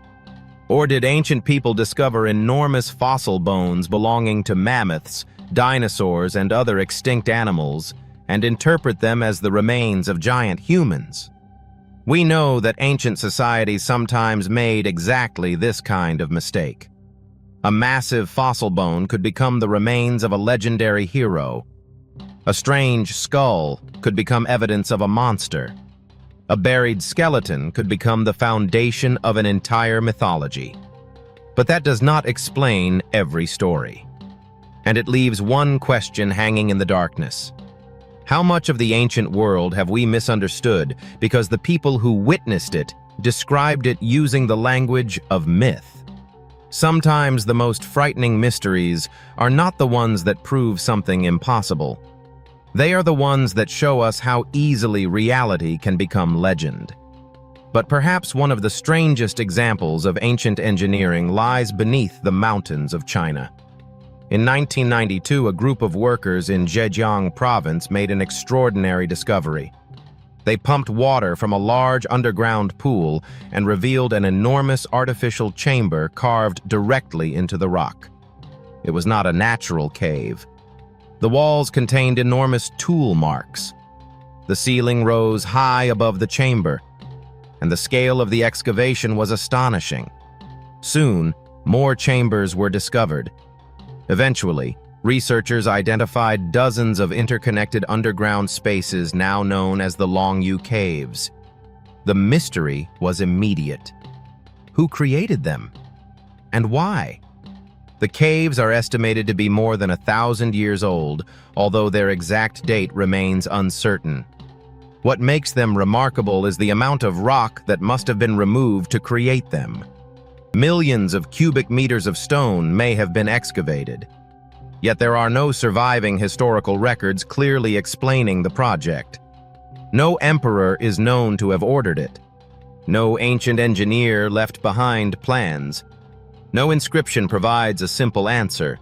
Or did ancient people discover enormous fossil bones belonging to mammoths, dinosaurs, and other extinct animals, and interpret them as the remains of giant humans? We know that ancient societies sometimes made exactly this kind of mistake. A massive fossil bone could become the remains of a legendary hero. A strange skull could become evidence of a monster. A buried skeleton could become the foundation of an entire mythology. But that does not explain every story. And it leaves one question hanging in the darkness. How much of the ancient world have we misunderstood because the people who witnessed it described it using the language of myth? Sometimes the most frightening mysteries are not the ones that prove something impossible. They are the ones that show us how easily reality can become legend. But perhaps one of the strangest examples of ancient engineering lies beneath the mountains of China. In 1992, a group of workers in Zhejiang province made an extraordinary discovery. They pumped water from a large underground pool and revealed an enormous artificial chamber carved directly into the rock. It was not a natural cave. The walls contained enormous tool marks. The ceiling rose high above the chamber, and the scale of the excavation was astonishing. Soon, more chambers were discovered. Eventually, researchers identified dozens of interconnected underground spaces now known as the Longyu Caves. The mystery was immediate. Who created them? And why? The caves are estimated to be more than 1,000 years old, although their exact date remains uncertain. What makes them remarkable is the amount of rock that must have been removed to create them. Millions of cubic meters of stone may have been excavated. Yet there are no surviving historical records clearly explaining the project. No emperor is known to have ordered it. No ancient engineer left behind plans. No inscription provides a simple answer.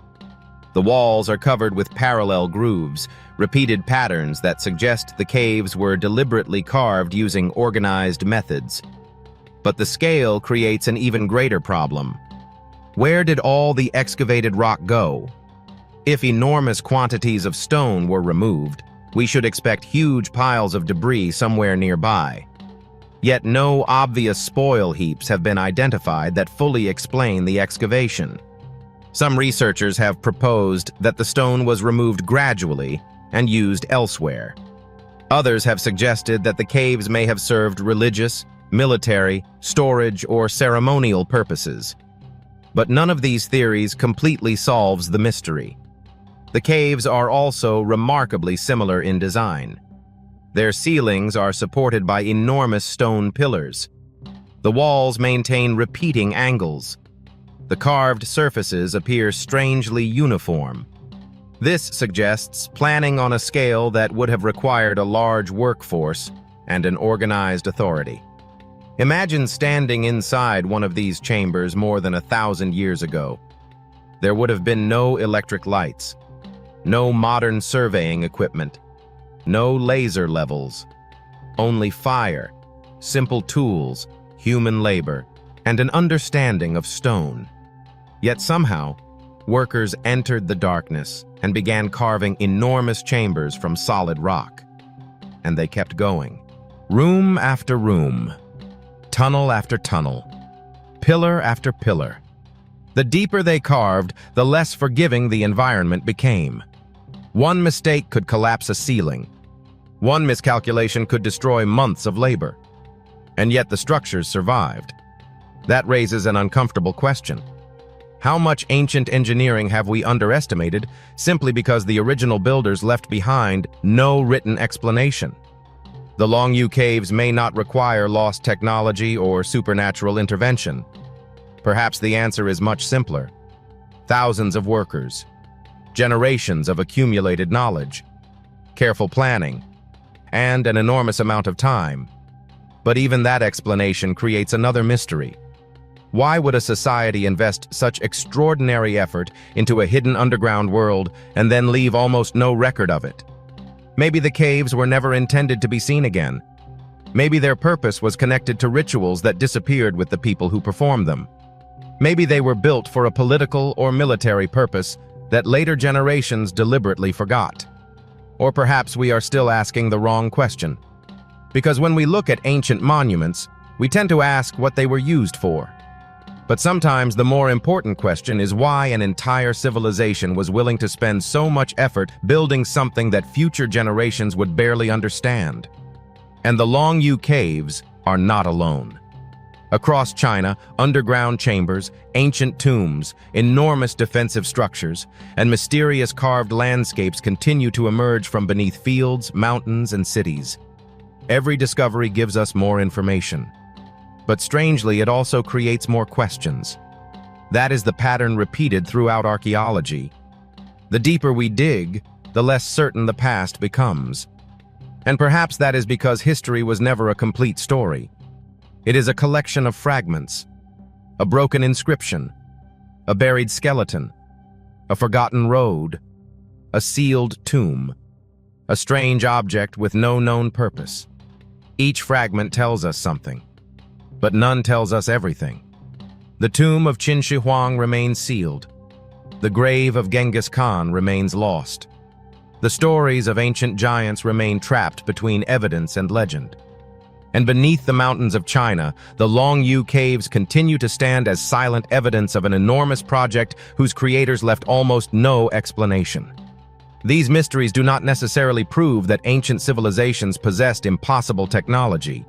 The walls are covered with parallel grooves, repeated patterns that suggest the caves were deliberately carved using organized methods. But the scale creates an even greater problem. Where did all the excavated rock go? If enormous quantities of stone were removed, we should expect huge piles of debris somewhere nearby. Yet no obvious spoil heaps have been identified that fully explain the excavation. Some researchers have proposed that the stone was removed gradually and used elsewhere. Others have suggested that the caves may have served religious, military, storage, or ceremonial purposes. But none of these theories completely solves the mystery. The caves are also remarkably similar in design. Their ceilings are supported by enormous stone pillars. The walls maintain repeating angles. The carved surfaces appear strangely uniform. This suggests planning on a scale that would have required a large workforce and an organized authority. Imagine standing inside one of these chambers more than 1,000 years ago. There would have been no electric lights, no modern surveying equipment, no laser levels, only fire, simple tools, human labor, and an understanding of stone. Yet somehow, workers entered the darkness and began carving enormous chambers from solid rock. And they kept going. Room after room, tunnel after tunnel, pillar after pillar. The deeper they carved, the less forgiving the environment became. One mistake could collapse a ceiling. One miscalculation could destroy months of labor. And yet the structures survived. That raises an uncomfortable question. How much ancient engineering have we underestimated simply because the original builders left behind no written explanation? The Longyou Caves may not require lost technology or supernatural intervention. Perhaps the answer is much simpler. Thousands of workers, generations of accumulated knowledge, careful planning, and an enormous amount of time. But even that explanation creates another mystery. Why would a society invest such extraordinary effort into a hidden underground world and then leave almost no record of it? Maybe the caves were never intended to be seen again. Maybe their purpose was connected to rituals that disappeared with the people who performed them. Maybe they were built for a political or military purpose that later generations deliberately forgot. Or perhaps we are still asking the wrong question. Because when we look at ancient monuments, we tend to ask what they were used for. But sometimes the more important question is why an entire civilization was willing to spend so much effort building something that future generations would barely understand. And the Longyou Caves are not alone. Across China, underground chambers, ancient tombs, enormous defensive structures, and mysterious carved landscapes continue to emerge from beneath fields, mountains, and cities. Every discovery gives us more information. But strangely, it also creates more questions. That is the pattern repeated throughout archaeology. The deeper we dig, the less certain the past becomes. And perhaps that is because history was never a complete story. It is a collection of fragments, a broken inscription, a buried skeleton, a forgotten road, a sealed tomb, a strange object with no known purpose. Each fragment tells us something, but none tells us everything. The tomb of Qin Shi Huang remains sealed. The grave of Genghis Khan remains lost. The stories of ancient giants remain trapped between evidence and legend. And beneath the mountains of China, the Longyou Caves continue to stand as silent evidence of an enormous project whose creators left almost no explanation. These mysteries do not necessarily prove that ancient civilizations possessed impossible technology.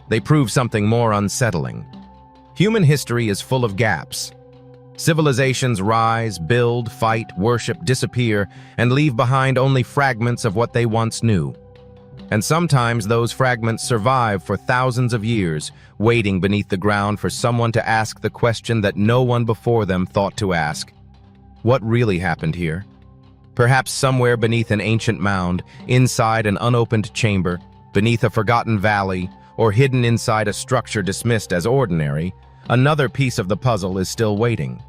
They prove something more unsettling. Human history is full of gaps. Civilizations rise, build, fight, worship, disappear, and leave behind only fragments of what they once knew. And sometimes those fragments survive for thousands of years, waiting beneath the ground for someone to ask the question that no one before them thought to ask. What really happened here? Perhaps somewhere beneath an ancient mound, inside an unopened chamber, beneath a forgotten valley, or hidden inside a structure dismissed as ordinary, another piece of the puzzle is still waiting.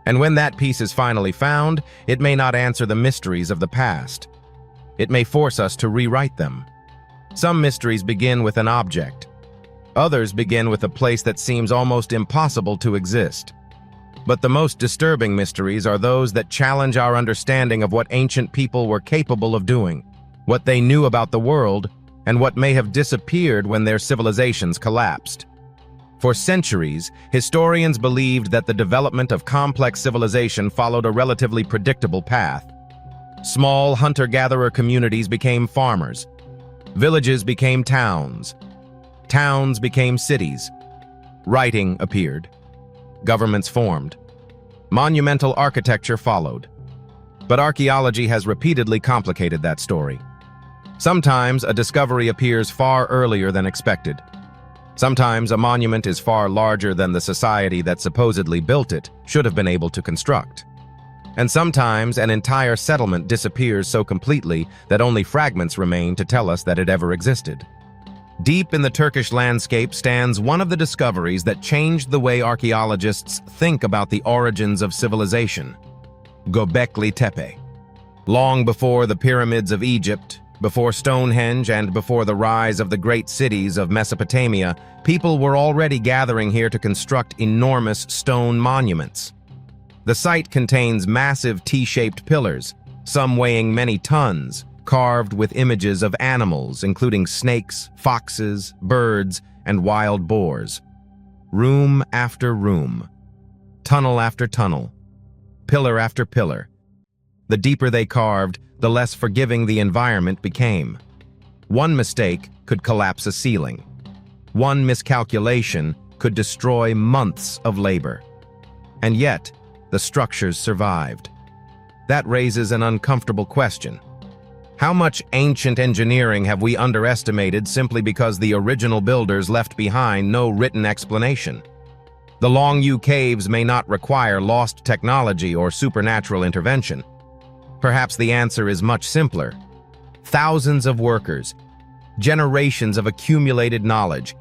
And when that piece is finally found, it may not answer the mysteries of the past. It may force us to rewrite them. Some mysteries begin with an object. Others begin with a place that seems almost impossible to exist. But the most disturbing mysteries are those that challenge our understanding of what ancient people were capable of doing, what they knew about the world, and what may have disappeared when their civilizations collapsed. For centuries, historians believed that the development of complex civilization followed a relatively predictable path. Small hunter-gatherer communities became farmers. Villages became towns. Towns became cities. Writing appeared. Governments formed. Monumental architecture followed. But archaeology has repeatedly complicated that story. Sometimes a discovery appears far earlier than expected. Sometimes a monument is far larger than the society that supposedly built it should have been able to construct. And sometimes an entire settlement disappears so completely that only fragments remain to tell us that it ever existed. Deep in the Turkish landscape stands one of the discoveries that changed the way archaeologists think about the origins of civilization: Göbekli Tepe. Long before the pyramids of Egypt, before Stonehenge, and before the rise of the great cities of Mesopotamia, people were already gathering here to construct enormous stone monuments. The site contains massive T-shaped pillars, some weighing many tons, carved with images of animals, including snakes, foxes, birds, and wild boars. Room after room, tunnel after tunnel, pillar after pillar. The deeper they carved, the less forgiving the environment became. One mistake could collapse a ceiling. One miscalculation could destroy months of labor. And yet, the structures survived. That raises an uncomfortable question. How much ancient engineering have we underestimated simply because the original builders left behind no written explanation? The Long U caves may not require lost technology or supernatural intervention. Perhaps the answer is much simpler. Thousands of workers, generations of accumulated knowledge,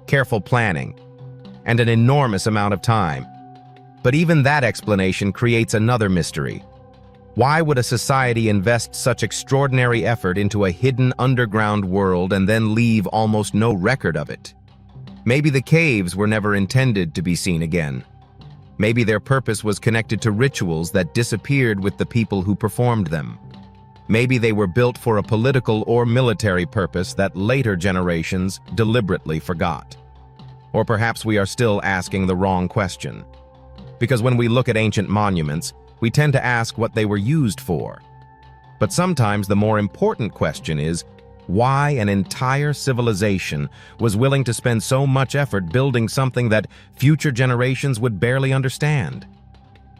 careful planning, and an enormous amount of time. But even that explanation creates another mystery. Why would a society invest such extraordinary effort into a hidden underground world and then leave almost no record of it? Maybe the caves were never intended to be seen again. Maybe their purpose was connected to rituals that disappeared with the people who performed them. Maybe they were built for a political or military purpose that later generations deliberately forgot. Or perhaps we are still asking the wrong question. Because when we look at ancient monuments, we tend to ask what they were used for. But sometimes the more important question is, why an entire civilization was willing to spend so much effort building something that future generations would barely understand?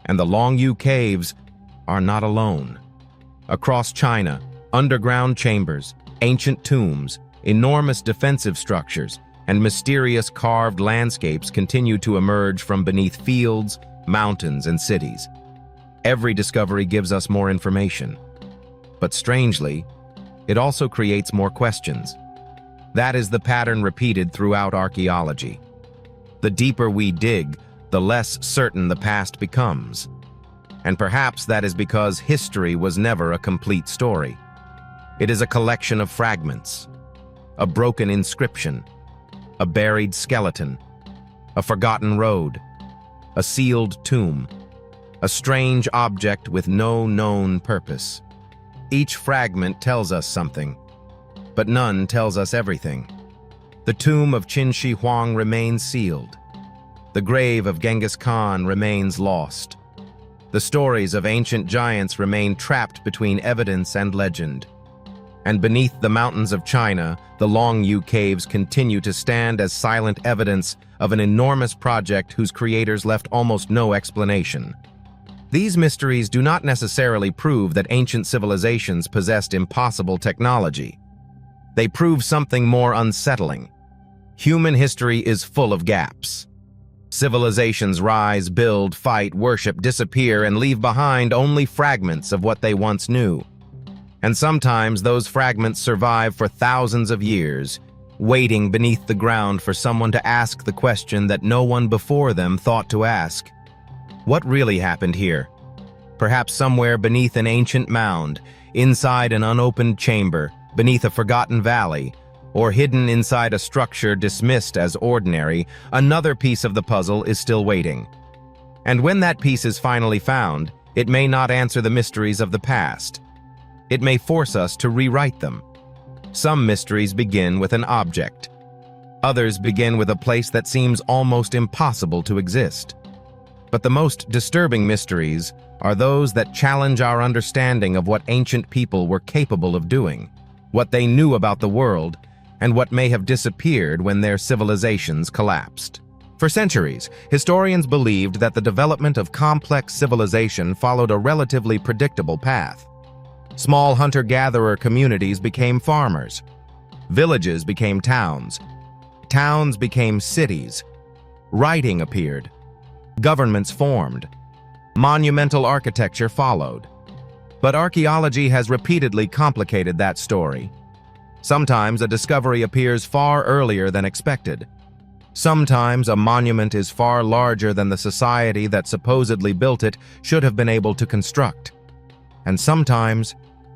And the Long U caves are not alone. Across China, underground chambers, ancient tombs, enormous defensive structures, and mysterious carved landscapes continue to emerge from beneath fields, mountains, and cities. Every discovery gives us more information. But strangely, it also creates more questions. That is the pattern repeated throughout archaeology. The deeper we dig, the less certain the past becomes. And perhaps that is because history was never a complete story. It is a collection of fragments, a broken inscription, a buried skeleton, a forgotten road, a sealed tomb, a strange object with no known purpose. Each fragment tells us something, but none tells us everything. The tomb of Qin Shi Huang remains sealed. The grave of Genghis Khan remains lost. The stories of ancient giants remain trapped between evidence and legend. And beneath the mountains of China, the Long U caves continue to stand as silent evidence of an enormous project whose creators left almost no explanation. These mysteries do not necessarily prove that ancient civilizations possessed impossible technology. They prove something more unsettling. Human history is full of gaps. Civilizations rise, build, fight, worship, disappear, and leave behind only fragments of what they once knew. And sometimes those fragments survive for thousands of years, waiting beneath the ground for someone to ask the question that no one before them thought to ask. What really happened here? Perhaps somewhere beneath an ancient mound, inside an unopened chamber, beneath a forgotten valley, or hidden inside a structure dismissed as ordinary, another piece of the puzzle is still waiting. And when that piece is finally found, it may not answer the mysteries of the past. It may force us to rewrite them. Some mysteries begin with an object. Others begin with a place that seems almost impossible to exist. But the most disturbing mysteries are those that challenge our understanding of what ancient people were capable of doing, what they knew about the world, and what may have disappeared when their civilizations collapsed. For centuries, historians believed that the development of complex civilization followed a relatively predictable path. Small hunter-gatherer communities became farmers. Villages became towns. Towns became cities. Writing appeared. Governments formed. Monumental architecture followed. But archaeology has repeatedly complicated that story. Sometimes a discovery appears far earlier than expected. Sometimes a monument is far larger than the society that supposedly built it should have been able to construct. And sometimes,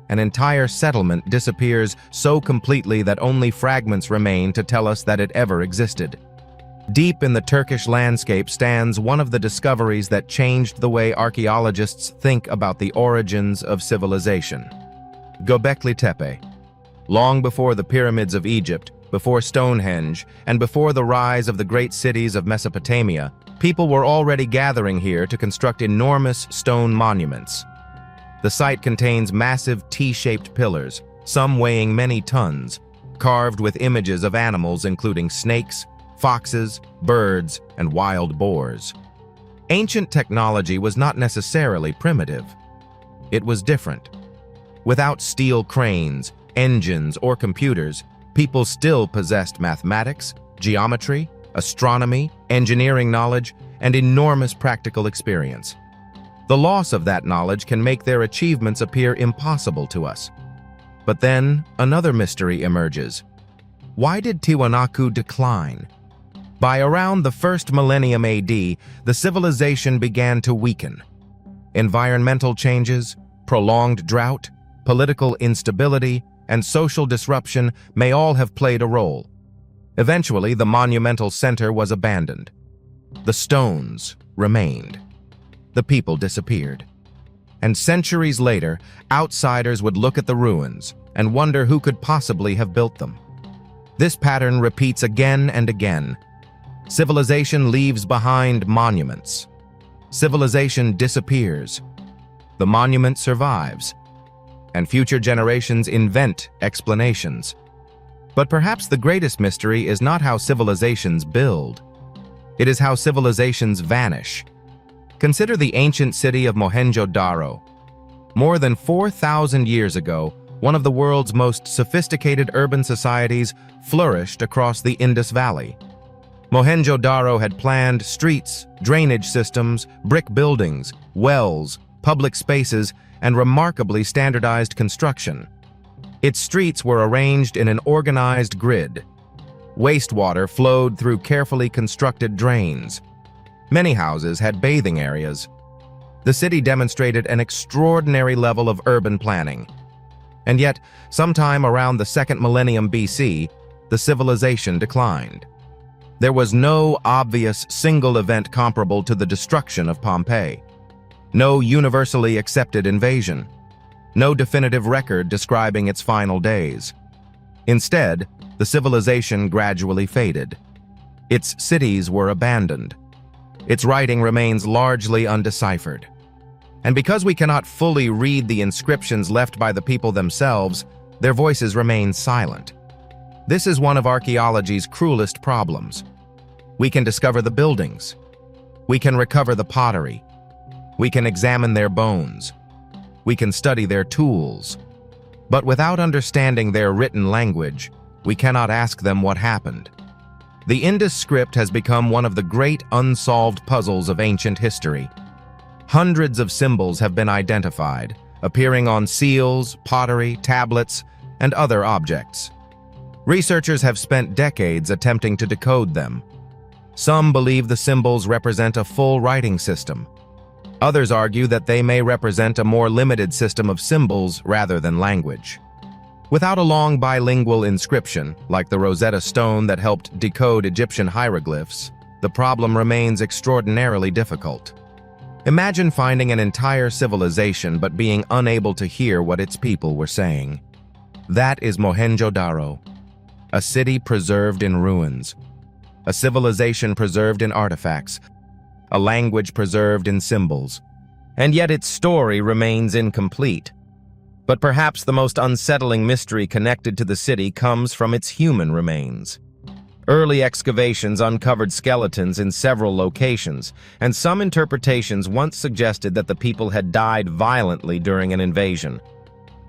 an entire settlement disappears so completely that only fragments remain to tell us that it ever existed. Deep in the Turkish landscape stands one of the discoveries that changed the way archaeologists think about the origins of civilization. Göbekli Tepe. Long before the pyramids of Egypt, before Stonehenge, and before the rise of the great cities of Mesopotamia, people were already gathering here to construct enormous stone monuments. The site contains massive T-shaped pillars, some weighing many tons, carved with images of animals including snakes, foxes, birds, and wild boars. Ancient technology was not necessarily primitive. It was different. Without steel cranes, engines, or computers, people still possessed mathematics, geometry, astronomy, engineering knowledge, and enormous practical experience. The loss of that knowledge can make their achievements appear impossible to us. But then, another mystery emerges. Why did Tiwanaku decline? By around the first millennium AD, the civilization began to weaken. Environmental changes, prolonged drought, political instability, and social disruption may all have played a role. Eventually, the monumental center was abandoned. The stones remained. The people disappeared. And centuries later, outsiders would look at the ruins and wonder who could possibly have built them. This pattern repeats again and again. Civilization leaves behind monuments. Civilization disappears. The monument survives. And future generations invent explanations. But perhaps the greatest mystery is not how civilizations build. It is how civilizations vanish. Consider the ancient city of Mohenjo-Daro. More than 4,000 years ago, one of the world's most sophisticated urban societies flourished across the Indus Valley. Mohenjo-Daro had planned streets, drainage systems, brick buildings, wells, public spaces, and remarkably standardized construction. Its streets were arranged in an organized grid. Wastewater flowed through carefully constructed drains. Many houses had bathing areas. The city demonstrated an extraordinary level of urban planning. And yet, sometime around the second millennium BC, the civilization declined. There was no obvious single event comparable to the destruction of Pompeii. No universally accepted invasion. No definitive record describing its final days. Instead, the civilization gradually faded. Its cities were abandoned. Its writing remains largely undeciphered. And because we cannot fully read the inscriptions left by the people themselves, their voices remain silent. This is one of archaeology's cruelest problems. We can discover the buildings. We can recover the pottery. We can examine their bones. We can study their tools. But without understanding their written language, we cannot ask them what happened. The Indus script has become one of the great unsolved puzzles of ancient history. Hundreds of symbols have been identified, appearing on seals, pottery, tablets, and other objects. Researchers have spent decades attempting to decode them. Some believe the symbols represent a full writing system. Others argue that they may represent a more limited system of symbols rather than language. Without a long bilingual inscription, like the Rosetta Stone that helped decode Egyptian hieroglyphs, the problem remains extraordinarily difficult. Imagine finding an entire civilization but being unable to hear what its people were saying. That is Mohenjo-Daro, a city preserved in ruins, a civilization preserved in artifacts, a language preserved in symbols, and yet its story remains incomplete. But perhaps the most unsettling mystery connected to the city comes from its human remains. Early excavations uncovered skeletons in several locations, and some interpretations once suggested that the people had died violently during an invasion.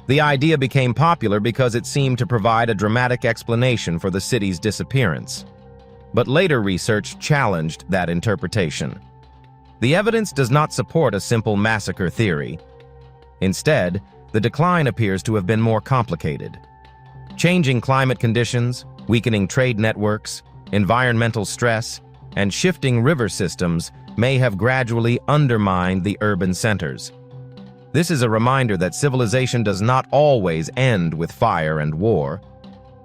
The idea became popular because it seemed to provide a dramatic explanation for the city's disappearance. But later research challenged that interpretation. The evidence does not support a simple massacre theory. Instead, the decline appears to have been more complicated. Changing climate conditions, weakening trade networks, environmental stress, and shifting river systems may have gradually undermined the urban centers. This is a reminder that civilization does not always end with fire and war.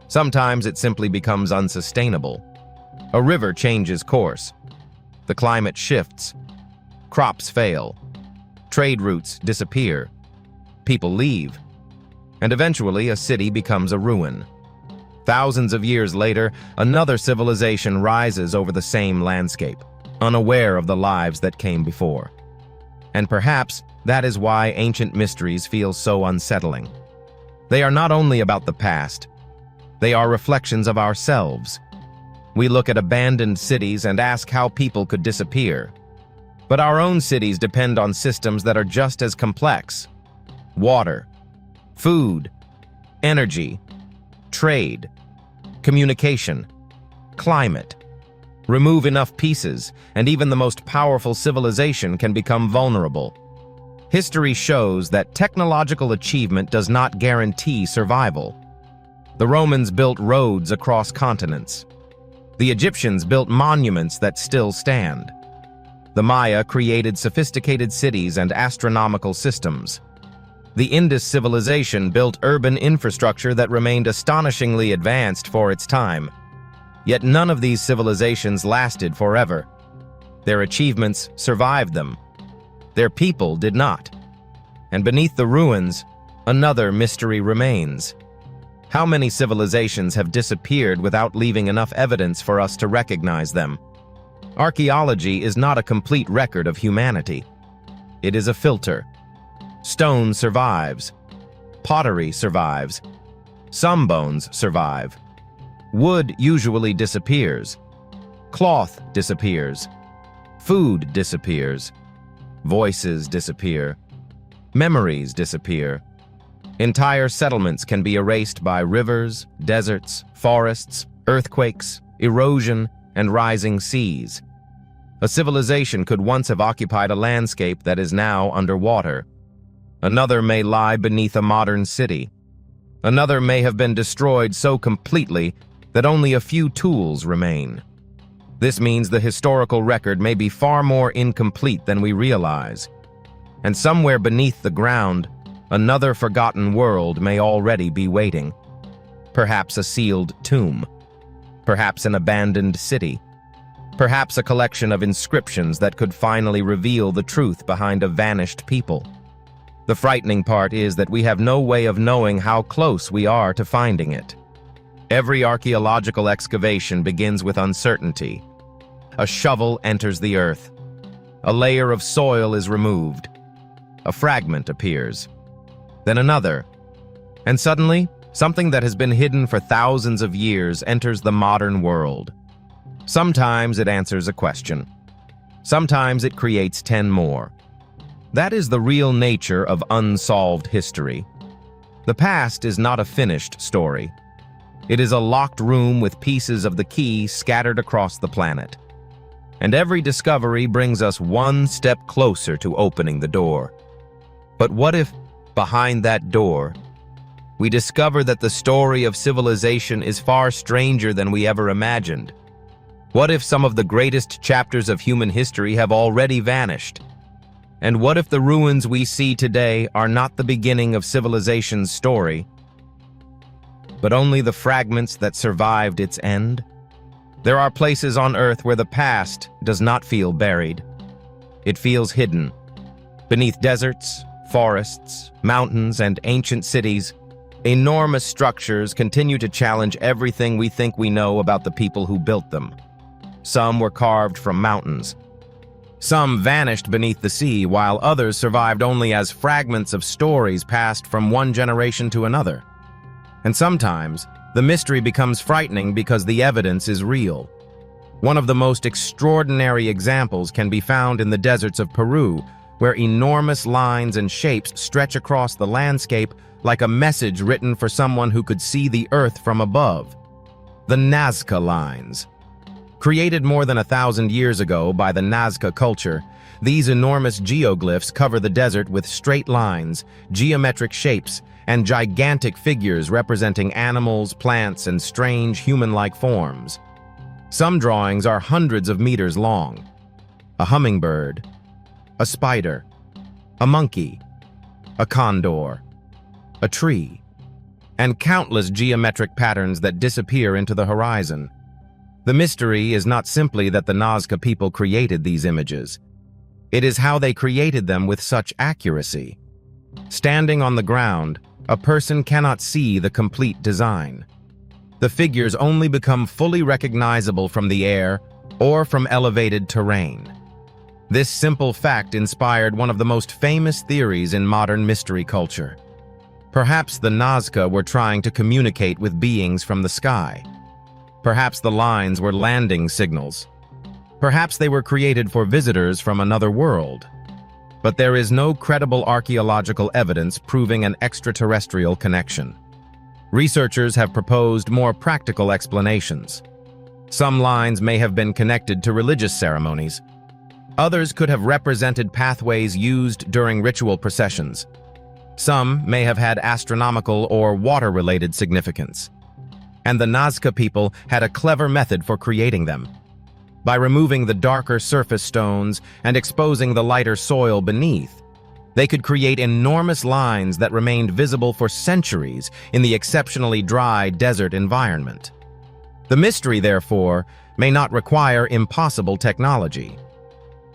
Sometimes it simply becomes unsustainable. A river changes course. The climate shifts. Crops fail. Trade routes disappear. People leave. And eventually, a city becomes a ruin. Thousands of years later, another civilization rises over the same landscape, unaware of the lives that came before. And perhaps that is why ancient mysteries feel so unsettling. They are not only about the past, they are reflections of ourselves. We look at abandoned cities and ask how people could disappear. But our own cities depend on systems that are just as complex. Water, food, energy, trade, communication, climate. Remove enough pieces, and even the most powerful civilization can become vulnerable. History shows that technological achievement does not guarantee survival. The Romans built roads across continents. The Egyptians built monuments that still stand. The Maya created sophisticated cities and astronomical systems. The Indus civilization built urban infrastructure that remained astonishingly advanced for its time. Yet none of these civilizations lasted forever. Their achievements survived them. Their people did not. And beneath the ruins, another mystery remains. How many civilizations have disappeared without leaving enough evidence for us to recognize them? Archaeology is not a complete record of humanity. It is a filter. Stone survives. Pottery survives. Some bones survive. Wood usually disappears. Cloth disappears. Food disappears. Voices disappear. Memories disappear. Entire settlements can be erased by rivers, deserts, forests, earthquakes, erosion, and rising seas. A civilization could once have occupied a landscape that is now underwater. Another may lie beneath a modern city. Another may have been destroyed so completely that only a few tools remain. This means the historical record may be far more incomplete than we realize. And somewhere beneath the ground, another forgotten world may already be waiting. Perhaps a sealed tomb. Perhaps an abandoned city. Perhaps a collection of inscriptions that could finally reveal the truth behind a vanished people. The frightening part is that we have no way of knowing how close we are to finding it. Every archaeological excavation begins with uncertainty. A shovel enters the earth. A layer of soil is removed. A fragment appears. Then another. And suddenly, something that has been hidden for thousands of years enters the modern world. Sometimes it answers a question. Sometimes it creates 10 more. That is the real nature of unsolved history. The past is not a finished story. It is a locked room with pieces of the key scattered across the planet. And every discovery brings us one step closer to opening the door. But what if, behind that door, we discover that the story of civilization is far stranger than we ever imagined. What if some of the greatest chapters of human history have already vanished? And what if the ruins we see today are not the beginning of civilization's story, but only the fragments that survived its end? There are places on Earth where the past does not feel buried. It feels hidden. Beneath deserts, forests, mountains, and ancient cities, enormous structures continue to challenge everything we think we know about the people who built them. Some were carved from mountains. Some vanished beneath the sea, while others survived only as fragments of stories passed from one generation to another. And sometimes, the mystery becomes frightening because the evidence is real. One of the most extraordinary examples can be found in the deserts of Peru, where enormous lines and shapes stretch across the landscape like a message written for someone who could see the earth from above. The Nazca lines. Created more than 1,000 years ago by the Nazca culture, these enormous geoglyphs cover the desert with straight lines, geometric shapes, and gigantic figures representing animals, plants, and strange human-like forms. Some drawings are hundreds of meters long. A hummingbird, a spider, a monkey, a condor, a tree, and countless geometric patterns that disappear into the horizon. The mystery is not simply that the Nazca people created these images. It is how they created them with such accuracy. Standing on the ground, a person cannot see the complete design. The figures only become fully recognizable from the air or from elevated terrain. This simple fact inspired one of the most famous theories in modern mystery culture. Perhaps the Nazca were trying to communicate with beings from the sky. Perhaps the lines were landing signals. Perhaps they were created for visitors from another world. But there is no credible archaeological evidence proving an extraterrestrial connection. Researchers have proposed more practical explanations. Some lines may have been connected to religious ceremonies. Others could have represented pathways used during ritual processions. Some may have had astronomical or water-related significance. And the Nazca people had a clever method for creating them. By removing the darker surface stones and exposing the lighter soil beneath, they could create enormous lines that remained visible for centuries in the exceptionally dry desert environment. The mystery, therefore, may not require impossible technology.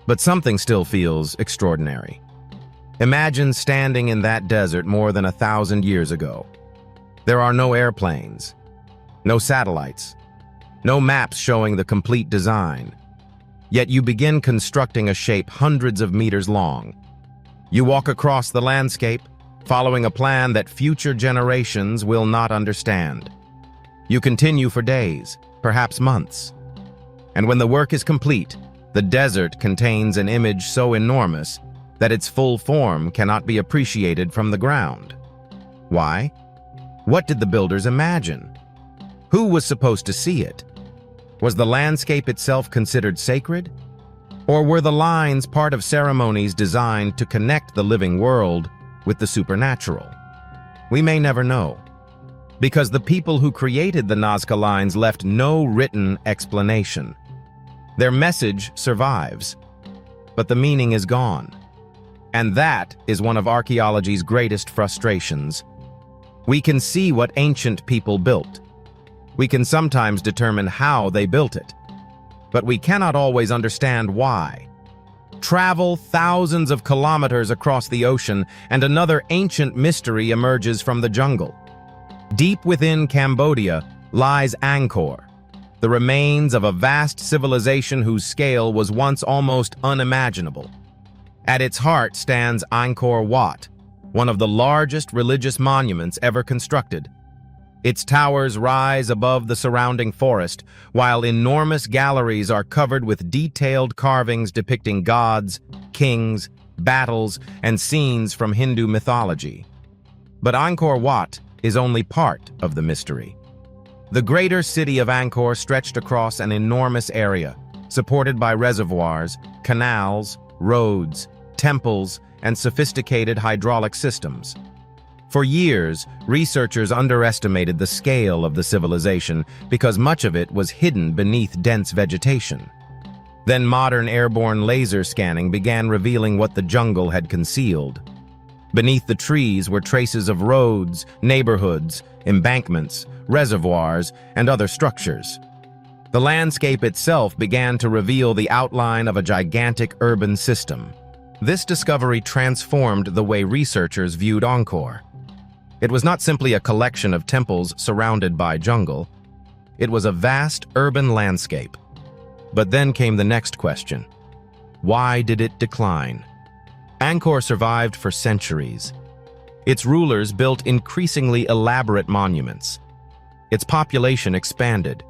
But something still feels extraordinary. Imagine standing in that desert more than 1,000 years ago. There are no airplanes, no satellites, no maps showing the complete design. Yet you begin constructing a shape hundreds of meters long. You walk across the landscape, following a plan that future generations will not understand. You continue for days, perhaps months. And when the work is complete, the desert contains an image so enormous that its full form cannot be appreciated from the ground. Why? What did the builders imagine? Who was supposed to see it? Was the landscape itself considered sacred? Or were the lines part of ceremonies designed to connect the living world with the supernatural? We may never know, because the people who created the Nazca lines left no written explanation. Their message survives, but the meaning is gone. And that is one of archaeology's greatest frustrations. We can see what ancient people built. We can sometimes determine how they built it, but we cannot always understand why. Travel thousands of kilometers across the ocean, and another ancient mystery emerges from the jungle. Deep within Cambodia lies Angkor, the remains of a vast civilization whose scale was once almost unimaginable. At its heart stands Angkor Wat, one of the largest religious monuments ever constructed. Its towers rise above the surrounding forest, while enormous galleries are covered with detailed carvings depicting gods, kings, battles, and scenes from Hindu mythology. But Angkor Wat is only part of the mystery. The greater city of Angkor stretched across an enormous area, supported by reservoirs, canals, roads, temples, and sophisticated hydraulic systems. For years, researchers underestimated the scale of the civilization because much of it was hidden beneath dense vegetation. Then modern airborne laser scanning began revealing what the jungle had concealed. Beneath the trees were traces of roads, neighborhoods, embankments, reservoirs, and other structures. The landscape itself began to reveal the outline of a gigantic urban system. This discovery transformed the way researchers viewed Angkor. It was not simply a collection of temples surrounded by jungle. It was a vast urban landscape. But then came the next question. Why did it decline? Angkor survived for centuries. Its rulers built increasingly elaborate monuments. Its population expanded.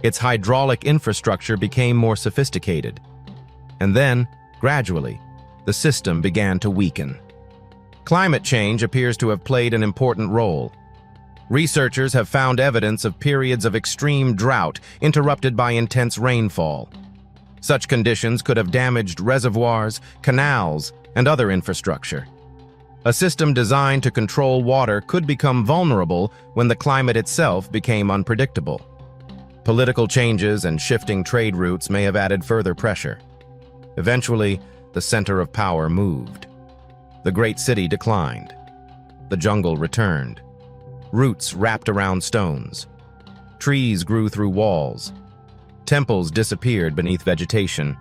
Its hydraulic infrastructure became more sophisticated. And then, gradually, the system began to weaken. Climate change appears to have played an important role. Researchers have found evidence of periods of extreme drought interrupted by intense rainfall. Such conditions could have damaged reservoirs, canals, and other infrastructure. A system designed to control water could become vulnerable when the climate itself became unpredictable. Political changes and shifting trade routes may have added further pressure. Eventually, the center of power moved. The great city declined. The jungle returned. Roots wrapped around stones. Trees grew through walls. Temples disappeared beneath vegetation.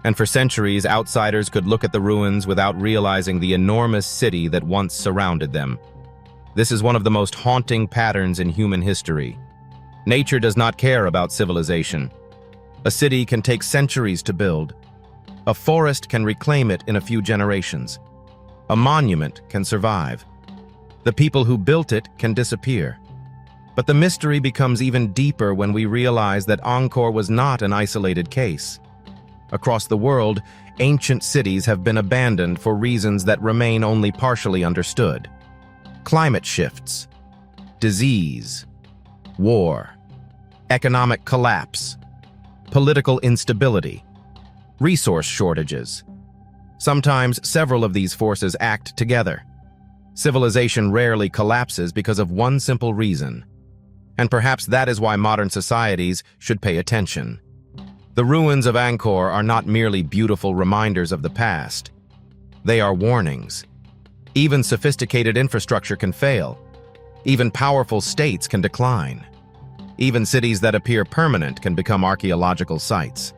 And for centuries, outsiders could look at the ruins without realizing the enormous city that once surrounded them. This is one of the most haunting patterns in human history. Nature does not care about civilization. A city can take centuries to build. A forest can reclaim it in a few generations. A monument can survive. The people who built it can disappear. But the mystery becomes even deeper when we realize that Angkor was not an isolated case. Across the world, ancient cities have been abandoned for reasons that remain only partially understood. Climate shifts, disease, war, economic collapse, political instability, resource shortages. Sometimes several of these forces act together. Civilization rarely collapses because of one simple reason. And perhaps that is why modern societies should pay attention. The ruins of Angkor are not merely beautiful reminders of the past. They are warnings. Even sophisticated infrastructure can fail. Even powerful states can decline. Even cities that appear permanent can become archaeological sites.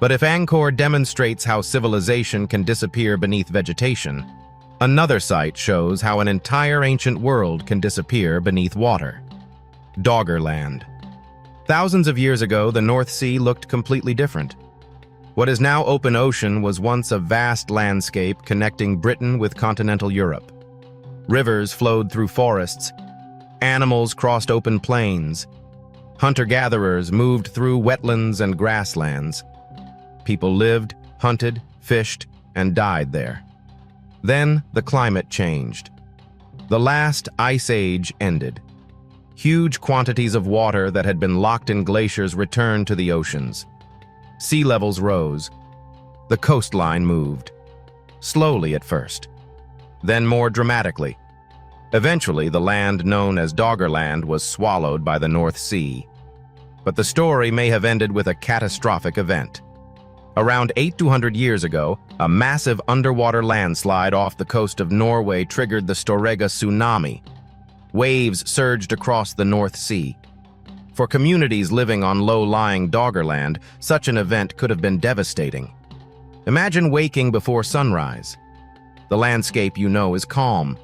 But if Angkor demonstrates how civilization can disappear beneath vegetation, another site shows how an entire ancient world can disappear beneath water. Doggerland. Thousands of years ago, the North Sea looked completely different. What is now open ocean was once a vast landscape connecting Britain with continental Europe. Rivers flowed through forests. Animals crossed open plains. Hunter-gatherers moved through wetlands and grasslands. People lived, hunted, fished, and died there. Then the climate changed. The last ice age ended. Huge quantities of water that had been locked in glaciers returned to the oceans. Sea levels rose. The coastline moved. Slowly at first. Then more dramatically. Eventually, the land known as Doggerland was swallowed by the North Sea. But the story may have ended with a catastrophic event. Around 800 years ago, a massive underwater landslide off the coast of Norway triggered the Storegga tsunami. Waves surged across the North Sea. For communities living on low-lying Doggerland, such an event could have been devastating. Imagine waking before sunrise. The landscape you know is calm.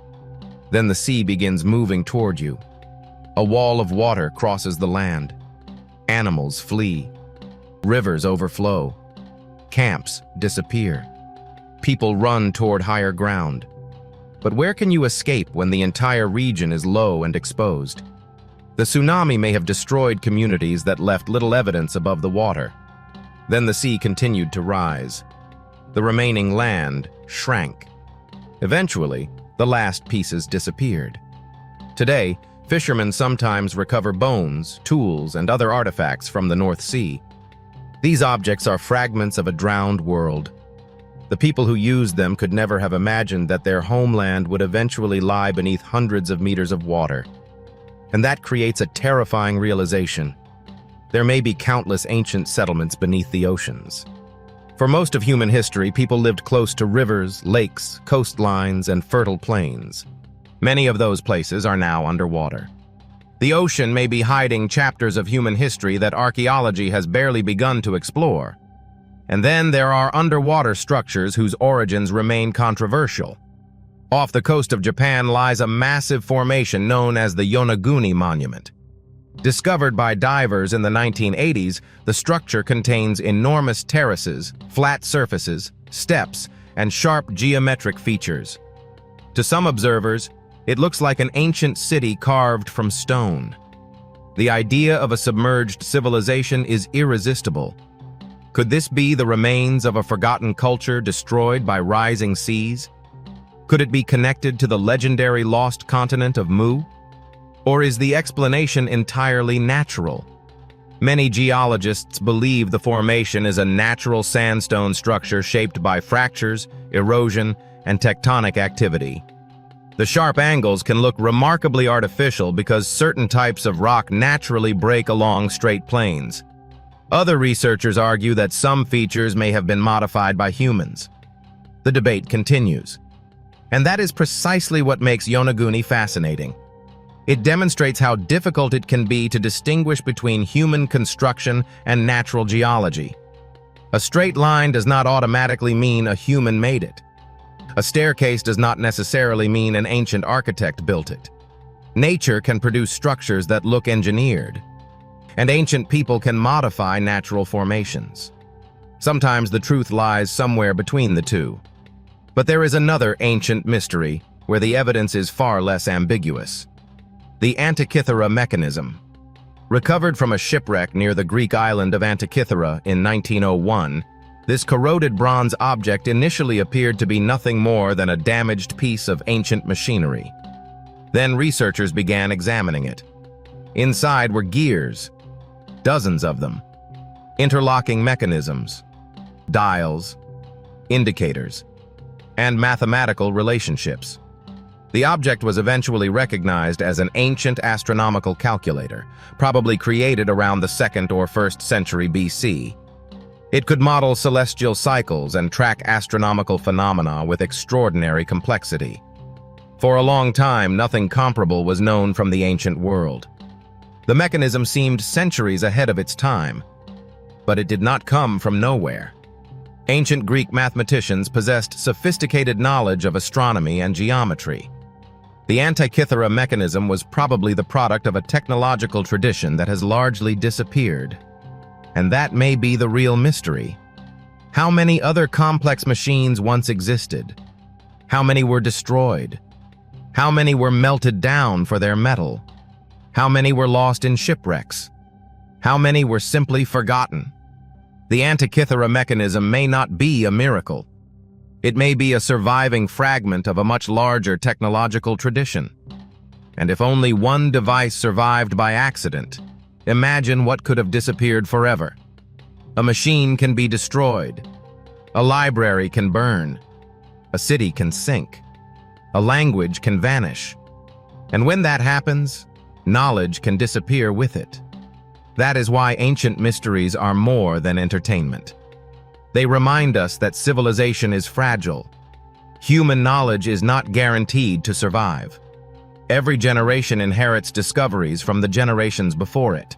Then the sea begins moving toward you. A wall of water crosses the land. Animals flee. Rivers overflow. Camps disappear. People run toward higher ground. But where can you escape when the entire region is low and exposed? The tsunami may have destroyed communities that left little evidence above the water. Then the sea continued to rise. The remaining land shrank. Eventually, the last pieces disappeared. Today, fishermen sometimes recover bones, tools, and other artifacts from the North Sea. These objects are fragments of a drowned world. The people who used them could never have imagined that their homeland would eventually lie beneath hundreds of meters of water. And that creates a terrifying realization. There may be countless ancient settlements beneath the oceans. For most of human history, people lived close to rivers, lakes, coastlines, and fertile plains. Many of those places are now underwater. The ocean may be hiding chapters of human history that archaeology has barely begun to explore. And then there are underwater structures whose origins remain controversial. Off the coast of Japan lies a massive formation known as the Yonaguni Monument. Discovered by divers in the 1980s, the structure contains enormous terraces, flat surfaces, steps, and sharp geometric features. To some observers, it looks like an ancient city carved from stone. The idea of a submerged civilization is irresistible. Could this be the remains of a forgotten culture destroyed by rising seas? Could it be connected to the legendary lost continent of Mu? Or is the explanation entirely natural? Many geologists believe the formation is a natural sandstone structure shaped by fractures, erosion, and tectonic activity. The sharp angles can look remarkably artificial because certain types of rock naturally break along straight planes. Other researchers argue that some features may have been modified by humans. The debate continues. And that is precisely what makes Yonaguni fascinating. It demonstrates how difficult it can be to distinguish between human construction and natural geology. A straight line does not automatically mean a human made it. A staircase does not necessarily mean an ancient architect built it. Nature can produce structures that look engineered, and ancient people can modify natural formations. Sometimes the truth lies somewhere between the two. But there is another ancient mystery where the evidence is far less ambiguous. The Antikythera mechanism. Recovered from a shipwreck near the Greek island of Antikythera in 1901, this corroded bronze object initially appeared to be nothing more than a damaged piece of ancient machinery. Then researchers began examining it. Inside were gears, dozens of them, interlocking mechanisms, dials, indicators, and mathematical relationships. The object was eventually recognized as an ancient astronomical calculator, probably created around the 2nd or 1st century BC. It could model celestial cycles and track astronomical phenomena with extraordinary complexity. For a long time, nothing comparable was known from the ancient world. The mechanism seemed centuries ahead of its time, but it did not come from nowhere. Ancient Greek mathematicians possessed sophisticated knowledge of astronomy and geometry. The Antikythera mechanism was probably the product of a technological tradition that has largely disappeared. And that may be the real mystery. How many other complex machines once existed? How many were destroyed? How many were melted down for their metal? How many were lost in shipwrecks? How many were simply forgotten? The Antikythera mechanism may not be a miracle. It may be a surviving fragment of a much larger technological tradition. And if only one device survived by accident, imagine what could have disappeared forever. A machine can be destroyed. A library can burn. A city can sink. A language can vanish. And when that happens, knowledge can disappear with it. That is why ancient mysteries are more than entertainment. They remind us that civilization is fragile. Human knowledge is not guaranteed to survive. Every generation inherits discoveries from the generations before it.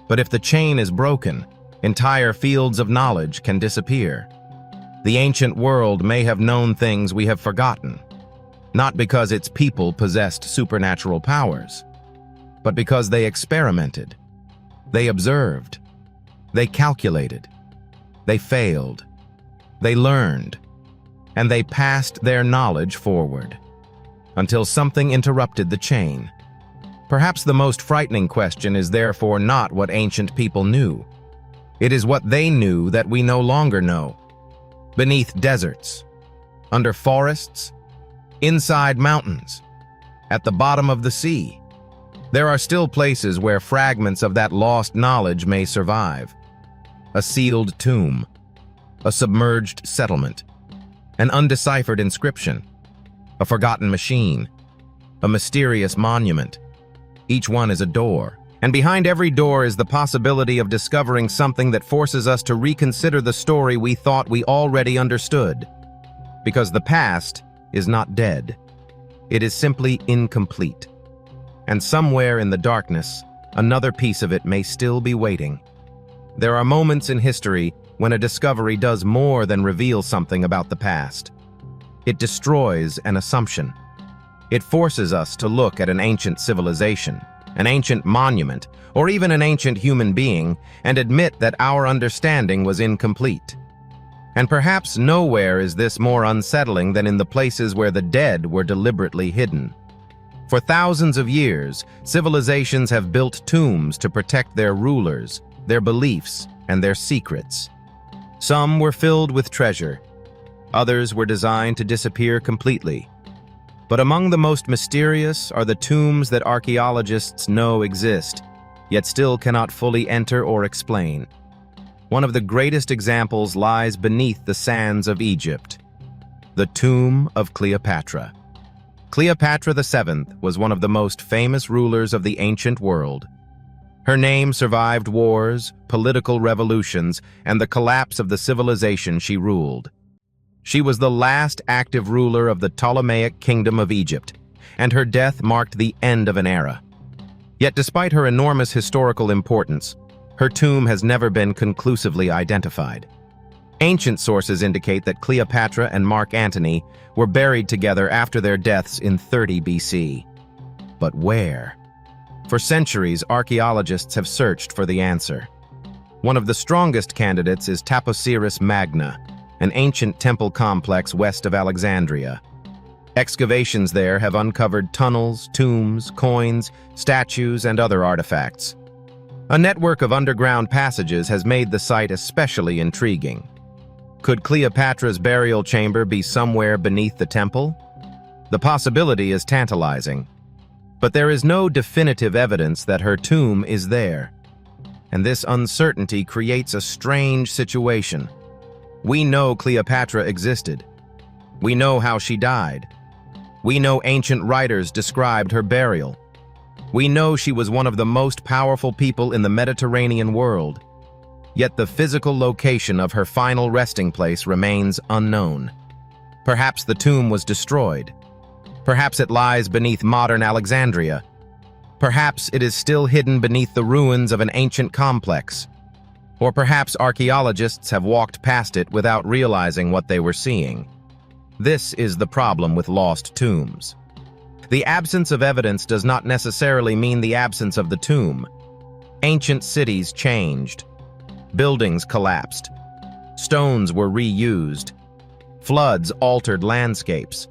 But if the chain is broken, entire fields of knowledge can disappear. The ancient world may have known things we have forgotten, not because its people possessed supernatural powers, but because they experimented, they observed, they calculated, they failed, they learned, and they passed their knowledge forward, until something interrupted the chain. Perhaps the most frightening question is therefore not what ancient people knew. It is what they knew that we no longer know. Beneath deserts, under forests, inside mountains, at the bottom of the sea, there are still places where fragments of that lost knowledge may survive. A sealed tomb, a submerged settlement, an undeciphered inscription, a forgotten machine, a mysterious monument. Each one is a door, and behind every door is the possibility of discovering something that forces us to reconsider the story we thought we already understood. Because the past is not dead. It is simply incomplete. And somewhere in the darkness, another piece of it may still be waiting. There are moments in history when a discovery does more than reveal something about the past. It destroys an assumption. It forces us to look at an ancient civilization, an ancient monument, or even an ancient human being, and admit that our understanding was incomplete. And perhaps nowhere is this more unsettling than in the places where the dead were deliberately hidden. For thousands of years, civilizations have built tombs to protect their rulers, their beliefs, and their secrets. Some were filled with treasure. Others were designed to disappear completely. But among the most mysterious are the tombs that archaeologists know exist, yet still cannot fully enter or explain. One of the greatest examples lies beneath the sands of Egypt, the tomb of Cleopatra. Cleopatra VII was one of the most famous rulers of the ancient world. Her name survived wars, political revolutions, and the collapse of the civilization she ruled. She was the last active ruler of the Ptolemaic Kingdom of Egypt, and her death marked the end of an era. Yet despite her enormous historical importance, her tomb has never been conclusively identified. Ancient sources indicate that Cleopatra and Mark Antony were buried together after their deaths in 30 BC. But where? For centuries, archaeologists have searched for the answer. One of the strongest candidates is Taposiris Magna, an ancient temple complex west of Alexandria. Excavations there have uncovered tunnels, tombs, coins, statues, and other artifacts. A network of underground passages has made the site especially intriguing. Could Cleopatra's burial chamber be somewhere beneath the temple? The possibility is tantalizing. But there is no definitive evidence that her tomb is there. And this uncertainty creates a strange situation. We know Cleopatra existed. We know how she died. We know ancient writers described her burial. We know she was one of the most powerful people in the Mediterranean world. Yet the physical location of her final resting place remains unknown. Perhaps the tomb was destroyed. Perhaps it lies beneath modern Alexandria. Perhaps it is still hidden beneath the ruins of an ancient complex. Or perhaps archaeologists have walked past it without realizing what they were seeing. This is the problem with lost tombs. The absence of evidence does not necessarily mean the absence of the tomb. Ancient cities changed. Buildings collapsed. Stones were reused. Floods altered landscapes.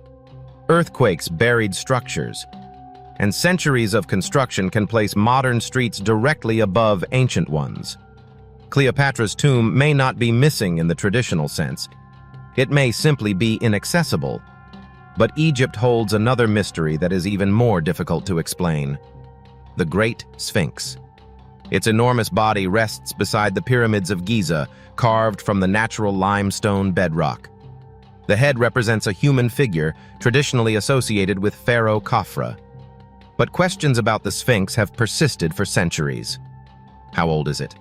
Earthquakes buried structures. And centuries of construction can place modern streets directly above ancient ones. Cleopatra's tomb may not be missing in the traditional sense. It may simply be inaccessible. But Egypt holds another mystery that is even more difficult to explain: the Great Sphinx. Its enormous body rests beside the pyramids of Giza, carved from the natural limestone bedrock. The head represents a human figure traditionally associated with Pharaoh Khafra. But questions about the Sphinx have persisted for centuries. How old is it?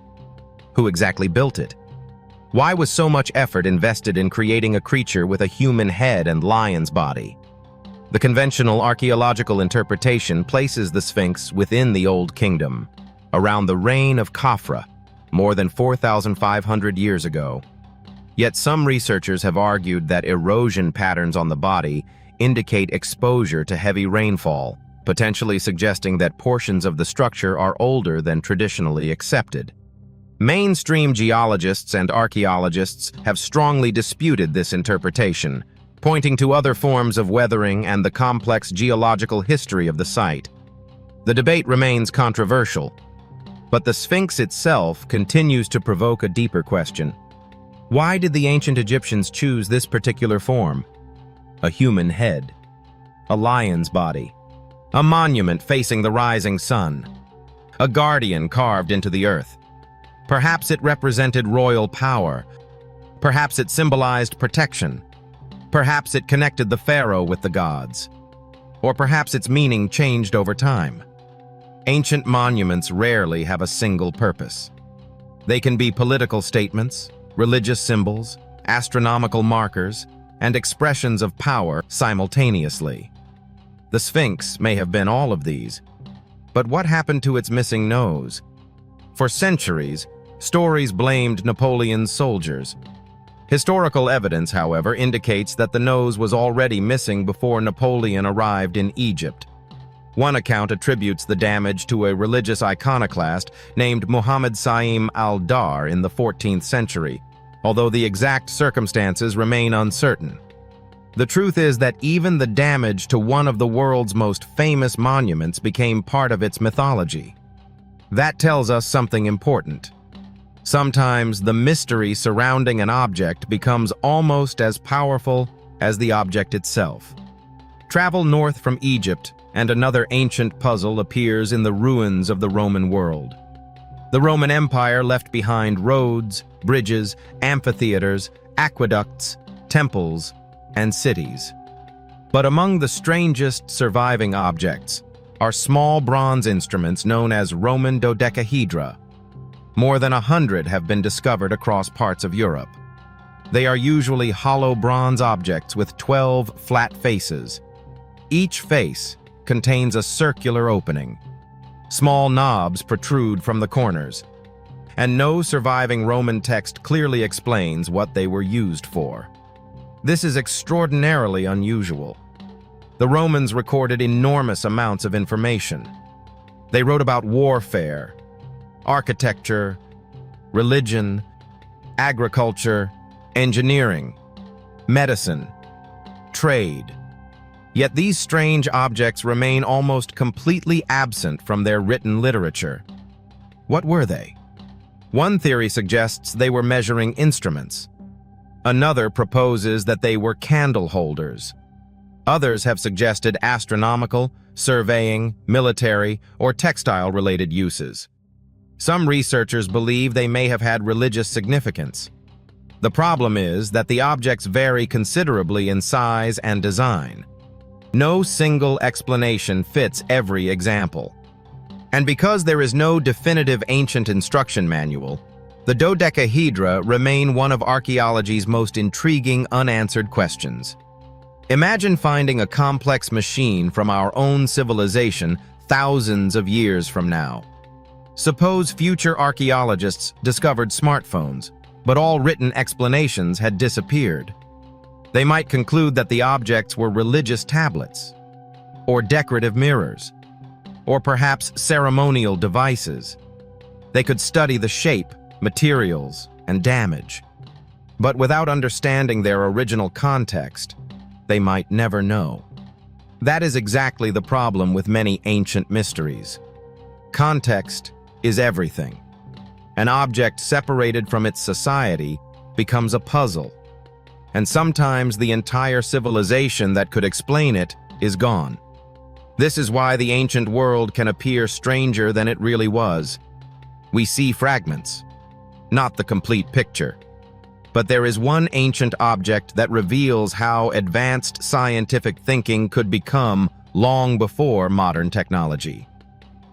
Who exactly built it? Why was so much effort invested in creating a creature with a human head and lion's body? The conventional archaeological interpretation places the Sphinx within the Old Kingdom, around the reign of Khafra, more than 4,500 years ago. Yet some researchers have argued that erosion patterns on the body indicate exposure to heavy rainfall, potentially suggesting that portions of the structure are older than traditionally accepted. Mainstream geologists and archaeologists have strongly disputed this interpretation, pointing to other forms of weathering and the complex geological history of the site. The debate remains controversial, but the Sphinx itself continues to provoke a deeper question. Why did the ancient Egyptians choose this particular form? A human head, a lion's body, a monument facing the rising sun, a guardian carved into the earth. Perhaps it represented royal power. Perhaps it symbolized protection. Perhaps it connected the pharaoh with the gods. Or perhaps its meaning changed over time. Ancient monuments rarely have a single purpose. They can be political statements, religious symbols, astronomical markers, and expressions of power simultaneously. The Sphinx may have been all of these, but what happened to its missing nose? For centuries, stories blamed Napoleon's soldiers. Historical evidence, however, indicates that the nose was already missing before Napoleon arrived in Egypt. One account attributes the damage to a religious iconoclast named Muhammad Sa'im al-Dar in the 14th century, although the exact circumstances remain uncertain. The truth is that even the damage to one of the world's most famous monuments became part of its mythology. That tells us something important. Sometimes the mystery surrounding an object becomes almost as powerful as the object itself. Travel north from Egypt, and another ancient puzzle appears in the ruins of the Roman world. The Roman Empire left behind roads, bridges, amphitheaters, aqueducts, temples, and cities. But among the strangest surviving objects are small bronze instruments known as Roman dodecahedra. More than 100 have been discovered across parts of Europe. They are usually hollow bronze objects with 12 flat faces. Each face contains a circular opening. Small knobs protrude from the corners, and no surviving Roman text clearly explains what they were used for. This is extraordinarily unusual. The Romans recorded enormous amounts of information. They wrote about warfare, architecture, religion, agriculture, engineering, medicine, trade. Yet these strange objects remain almost completely absent from their written literature. What were they? One theory suggests they were measuring instruments. Another proposes that they were candle holders. Others have suggested astronomical, surveying, military, or textile-related uses. Some researchers believe they may have had religious significance. The problem is that the objects vary considerably in size and design. No single explanation fits every example. And because there is no definitive ancient instruction manual, the dodecahedra remain one of archaeology's most intriguing unanswered questions. Imagine finding a complex machine from our own civilization thousands of years from now. Suppose future archaeologists discovered smartphones, but all written explanations had disappeared. They might conclude that the objects were religious tablets, or decorative mirrors, or perhaps ceremonial devices. They could study the shape, materials, and damage. But without understanding their original context, they might never know. That is exactly the problem with many ancient mysteries. Context is everything. An object separated from its society becomes a puzzle, and sometimes the entire civilization that could explain it is gone. This is why the ancient world can appear stranger than it really was. We see fragments, not the complete picture. But there is one ancient object that reveals how advanced scientific thinking could become long before modern technology.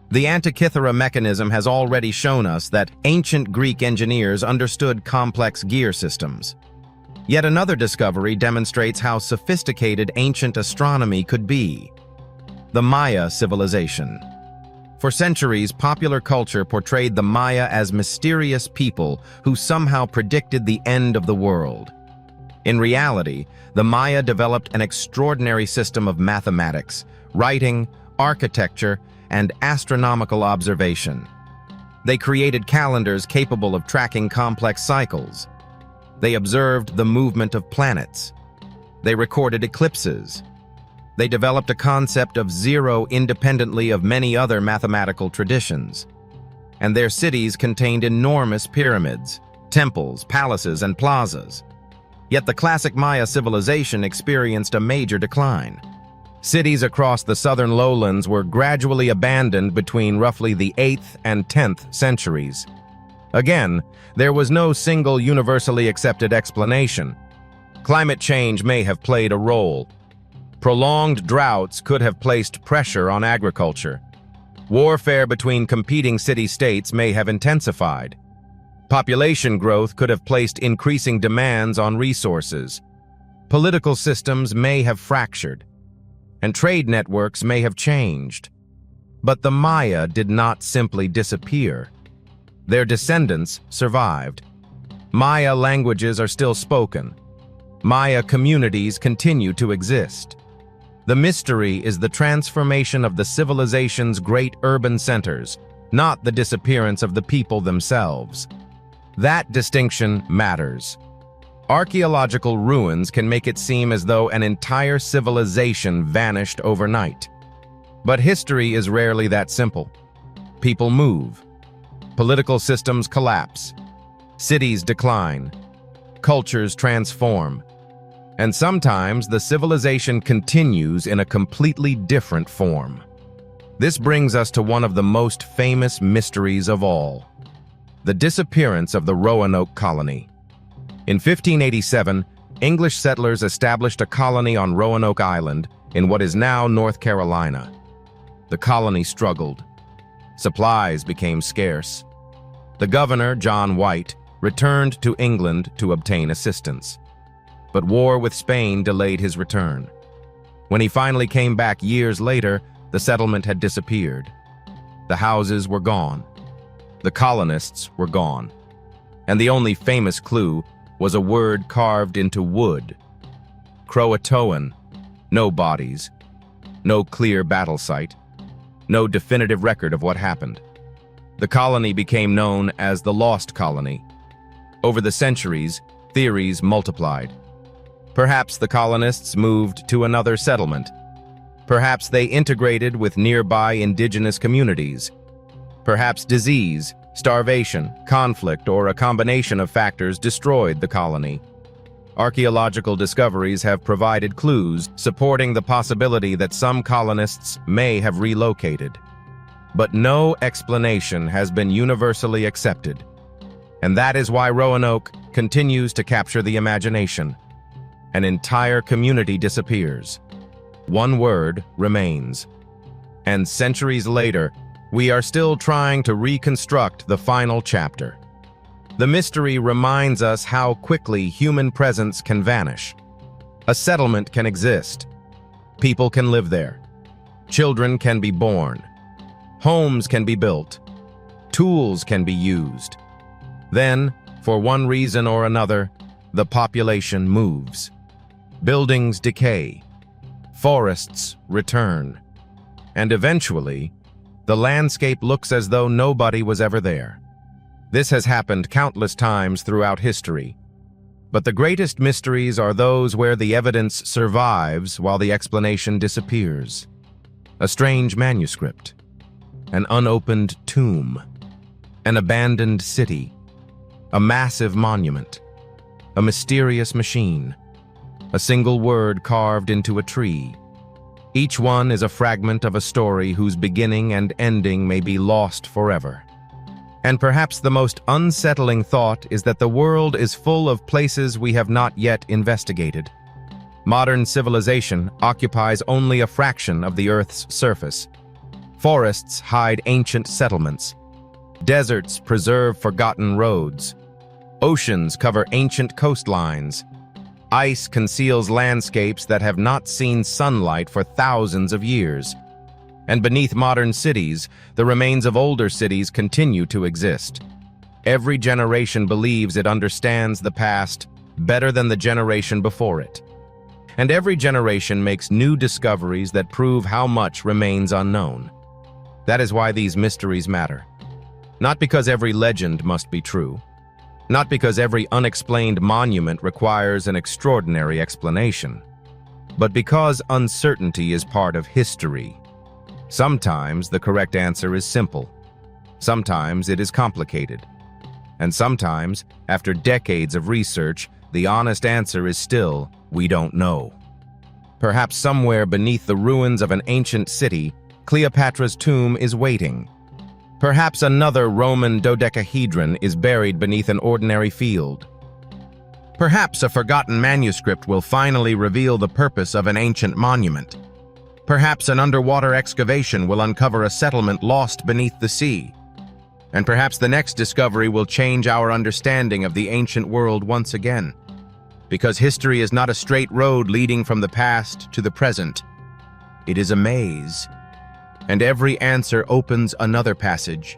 The Antikythera mechanism has already shown us that ancient Greek engineers understood complex gear systems. Yet another discovery demonstrates how sophisticated ancient astronomy could be: the Maya civilization. For centuries, popular culture portrayed the Maya as mysterious people who somehow predicted the end of the world. In reality, the Maya developed an extraordinary system of mathematics, writing, architecture, and astronomical observation. They created calendars capable of tracking complex cycles. They observed the movement of planets. They recorded eclipses. They developed a concept of zero independently of many other mathematical traditions. And their cities contained enormous pyramids, temples, palaces, and plazas. Yet the classic Maya civilization experienced a major decline. Cities across the southern lowlands were gradually abandoned between roughly the 8th and 10th centuries. Again, there was no single universally accepted explanation. Climate change may have played a role. Prolonged droughts could have placed pressure on agriculture. Warfare between competing city-states may have intensified. Population growth could have placed increasing demands on resources. Political systems may have fractured, and trade networks may have changed. But the Maya did not simply disappear. Their descendants survived. Maya languages are still spoken. Maya communities continue to exist. The mystery is the transformation of the civilization's great urban centers, not the disappearance of the people themselves. That distinction matters. Archaeological ruins can make it seem as though an entire civilization vanished overnight. But history is rarely that simple. People move. Political systems collapse. Cities decline. Cultures transform. And sometimes the civilization continues in a completely different form. This brings us to one of the most famous mysteries of all: the disappearance of the Roanoke colony. In 1587, English settlers established a colony on Roanoke Island in what is now North Carolina. The colony struggled. Supplies became scarce. The governor, John White, returned to England to obtain assistance. But war with Spain delayed his return. When he finally came back years later, the settlement had disappeared. The houses were gone. The colonists were gone. And the only famous clue was a word carved into wood: Croatoan. No bodies. No clear battle site. No definitive record of what happened. The colony became known as the Lost Colony. Over the centuries, theories multiplied. Perhaps the colonists moved to another settlement. Perhaps they integrated with nearby indigenous communities. Perhaps disease, starvation, conflict, or a combination of factors destroyed the colony. Archaeological discoveries have provided clues supporting the possibility that some colonists may have relocated. But no explanation has been universally accepted. And that is why Roanoke continues to capture the imagination. An entire community disappears. One word remains. And centuries later, we are still trying to reconstruct the final chapter. The mystery reminds us how quickly human presence can vanish. A settlement can exist. People can live there. Children can be born. Homes can be built. Tools can be used. Then, for one reason or another, the population moves. Buildings decay. Forests return. And eventually, the landscape looks as though nobody was ever there. This has happened countless times throughout history. But the greatest mysteries are those where the evidence survives while the explanation disappears. A strange manuscript. An unopened tomb. An abandoned city. A massive monument. A mysterious machine. A single word carved into a tree. Each one is a fragment of a story whose beginning and ending may be lost forever. And perhaps the most unsettling thought is that the world is full of places we have not yet investigated. Modern civilization occupies only a fraction of the Earth's surface. Forests hide ancient settlements. Deserts preserve forgotten roads. Oceans cover ancient coastlines. Ice conceals landscapes that have not seen sunlight for thousands of years. And beneath modern cities, the remains of older cities continue to exist. Every generation believes it understands the past better than the generation before it. And every generation makes new discoveries that prove how much remains unknown. That is why these mysteries matter. Not because every legend must be true. Not because every unexplained monument requires an extraordinary explanation. But because uncertainty is part of history. Sometimes the correct answer is simple. Sometimes it is complicated. And sometimes, after decades of research, the honest answer is still, we don't know. Perhaps somewhere beneath the ruins of an ancient city, Cleopatra's tomb is waiting. Perhaps another Roman dodecahedron is buried beneath an ordinary field. Perhaps a forgotten manuscript will finally reveal the purpose of an ancient monument. Perhaps an underwater excavation will uncover a settlement lost beneath the sea. And perhaps the next discovery will change our understanding of the ancient world once again. Because history is not a straight road leading from the past to the present. It is a maze. And every answer opens another passage.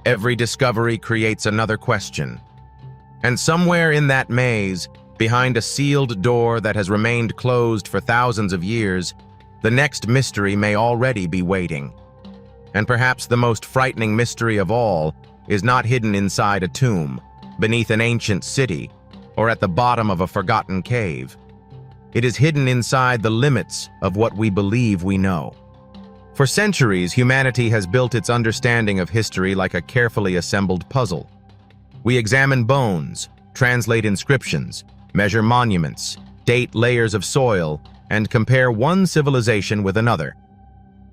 Every discovery creates another question. And somewhere in that maze, behind a sealed door that has remained closed for thousands of years, the next mystery may already be waiting. And perhaps the most frightening mystery of all is not hidden inside a tomb, beneath an ancient city, or at the bottom of a forgotten cave. It is hidden inside the limits of what we believe we know. For centuries, humanity has built its understanding of history like a carefully assembled puzzle. We examine bones, translate inscriptions, measure monuments, date layers of soil, and compare one civilization with another.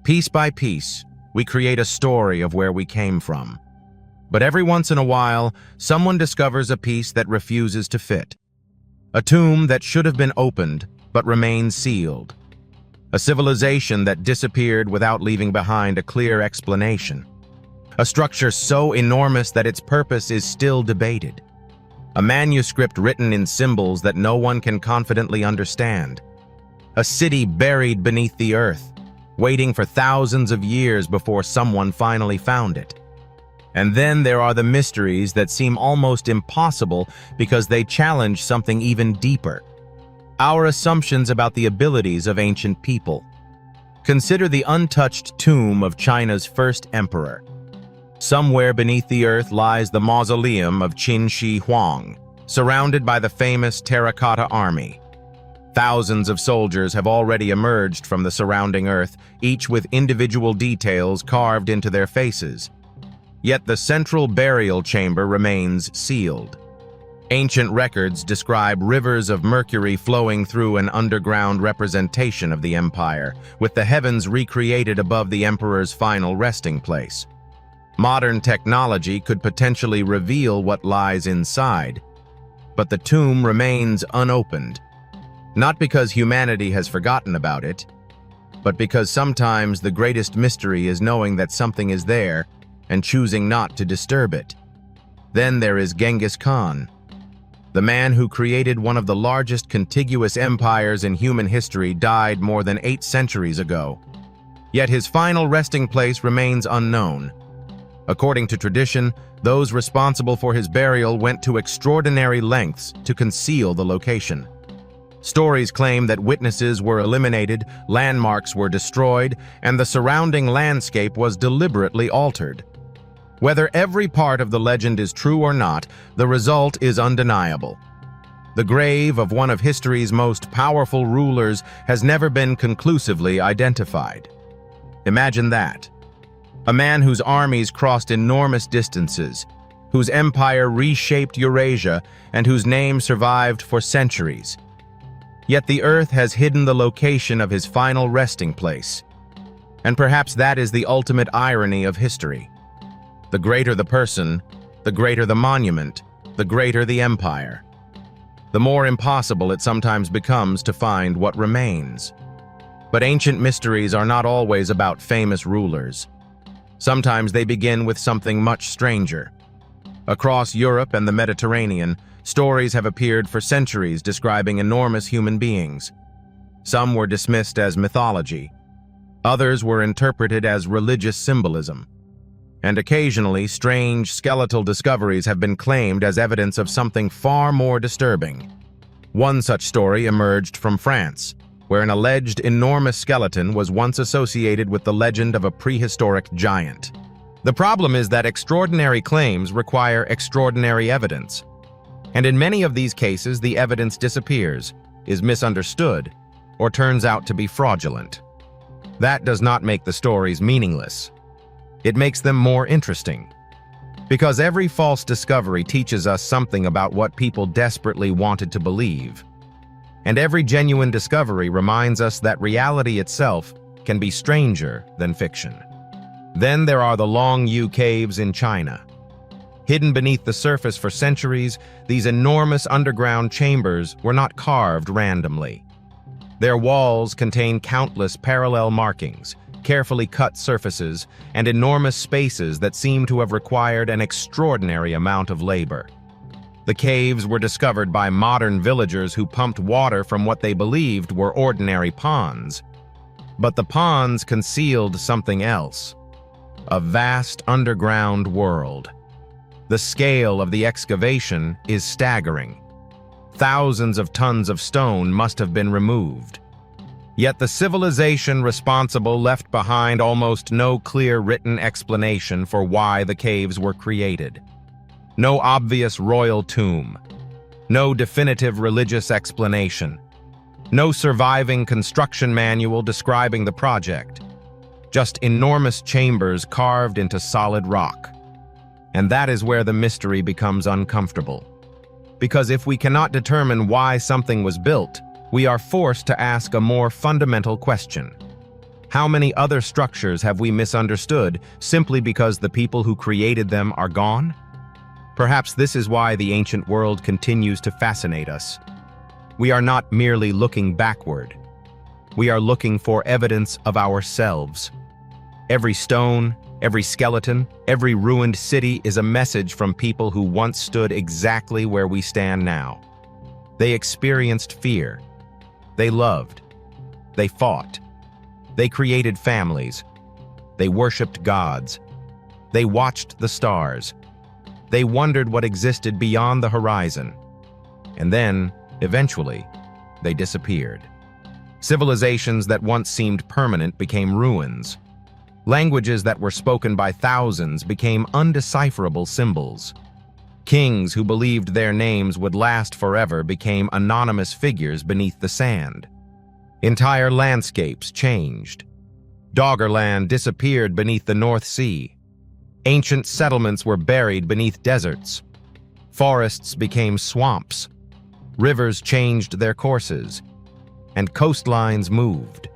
Piece by piece, we create a story of where we came from. But every once in a while, someone discovers a piece that refuses to fit. A tomb that should have been opened, but remains sealed. A civilization that disappeared without leaving behind a clear explanation. A structure so enormous that its purpose is still debated. A manuscript written in symbols that no one can confidently understand. A city buried beneath the earth, waiting for thousands of years before someone finally found it. And then there are the mysteries that seem almost impossible because they challenge something even deeper. Our assumptions about the abilities of ancient people. Consider the untouched tomb of China's first emperor. Somewhere beneath the earth lies the mausoleum of Qin Shi Huang, surrounded by the famous terracotta army. Thousands of soldiers have already emerged from the surrounding earth, each with individual details carved into their faces. Yet the central burial chamber remains sealed. Ancient records describe rivers of mercury flowing through an underground representation of the empire, with the heavens recreated above the emperor's final resting place. Modern technology could potentially reveal what lies inside, but the tomb remains unopened. Not because humanity has forgotten about it, but because sometimes the greatest mystery is knowing that something is there and choosing not to disturb it. Then there is Genghis Khan, the man who created one of the largest contiguous empires in human history, died more than 8 centuries ago. Yet his final resting place remains unknown. According to tradition, those responsible for his burial went to extraordinary lengths to conceal the location. Stories claim that witnesses were eliminated, landmarks were destroyed, and the surrounding landscape was deliberately altered. Whether every part of the legend is true or not, the result is undeniable. The grave of one of history's most powerful rulers has never been conclusively identified. Imagine that. A man whose armies crossed enormous distances, whose empire reshaped Eurasia, and whose name survived for centuries. Yet the earth has hidden the location of his final resting place. And perhaps that is the ultimate irony of history. The greater the person, the greater the monument, the greater the empire. The more impossible it sometimes becomes to find what remains. But ancient mysteries are not always about famous rulers. Sometimes they begin with something much stranger. Across Europe and the Mediterranean, stories have appeared for centuries describing enormous human beings. Some were dismissed as mythology. Others were interpreted as religious symbolism. And occasionally, strange skeletal discoveries have been claimed as evidence of something far more disturbing. One such story emerged from France, where an alleged enormous skeleton was once associated with the legend of a prehistoric giant. The problem is that extraordinary claims require extraordinary evidence. And in many of these cases, the evidence disappears, is misunderstood, or turns out to be fraudulent. That does not make the stories meaningless. It makes them more interesting. Because every false discovery teaches us something about what people desperately wanted to believe. And every genuine discovery reminds us that reality itself can be stranger than fiction. Then there are the Long Yu caves in China. Hidden beneath the surface for centuries, these enormous underground chambers were not carved randomly. Their walls contain countless parallel markings, carefully cut surfaces, and enormous spaces that seem to have required an extraordinary amount of labor. The caves were discovered by modern villagers who pumped water from what they believed were ordinary ponds. But the ponds concealed something else: a vast underground world. The scale of the excavation is staggering. Thousands of tons of stone must have been removed. Yet the civilization responsible left behind almost no clear written explanation for why the caves were created. No obvious royal tomb. No definitive religious explanation. No surviving construction manual describing the project. Just enormous chambers carved into solid rock. And that is where the mystery becomes uncomfortable. Because if we cannot determine why something was built, we are forced to ask a more fundamental question. How many other structures have we misunderstood simply because the people who created them are gone? Perhaps this is why the ancient world continues to fascinate us. We are not merely looking backward. We are looking for evidence of ourselves. Every stone, every skeleton, every ruined city is a message from people who once stood exactly where we stand now. They experienced fear. They loved. They fought. They created families. They worshipped gods. They watched the stars. They wondered what existed beyond the horizon. And then, eventually, they disappeared. Civilizations that once seemed permanent became ruins. Languages that were spoken by thousands became undecipherable symbols. Kings who believed their names would last forever became anonymous figures beneath the sand. Entire landscapes changed. Doggerland disappeared beneath the North Sea. Ancient settlements were buried beneath deserts. Forests became swamps. Rivers changed their courses. And coastlines moved.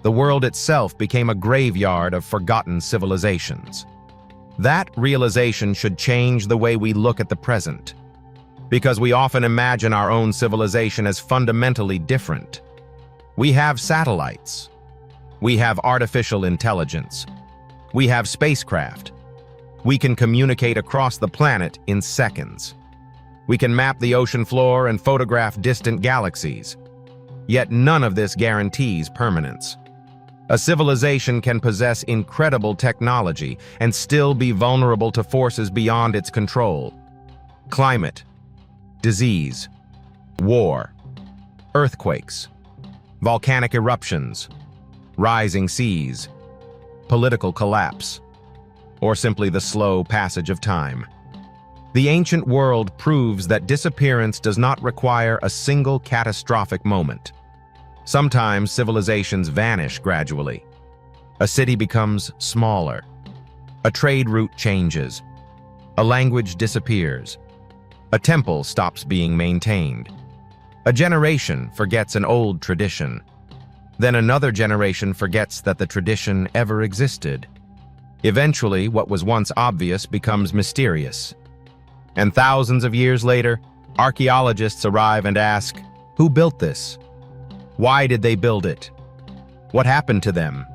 The world itself became a graveyard of forgotten civilizations. That realization should change the way we look at the present, because we often imagine our own civilization as fundamentally different. We have satellites. We have artificial intelligence. We have spacecraft. We can communicate across the planet in seconds. We can map the ocean floor and photograph distant galaxies. Yet none of this guarantees permanence. A civilization can possess incredible technology and still be vulnerable to forces beyond its control. Climate, disease, war, earthquakes, volcanic eruptions, rising seas, political collapse, or simply the slow passage of time. The ancient world proves that disappearance does not require a single catastrophic moment. Sometimes civilizations vanish gradually. A city becomes smaller. A trade route changes. A language disappears. A temple stops being maintained. A generation forgets an old tradition. Then another generation forgets that the tradition ever existed. Eventually, what was once obvious becomes mysterious. And thousands of years later, archaeologists arrive and ask, who built this? Why did they build it? What happened to them?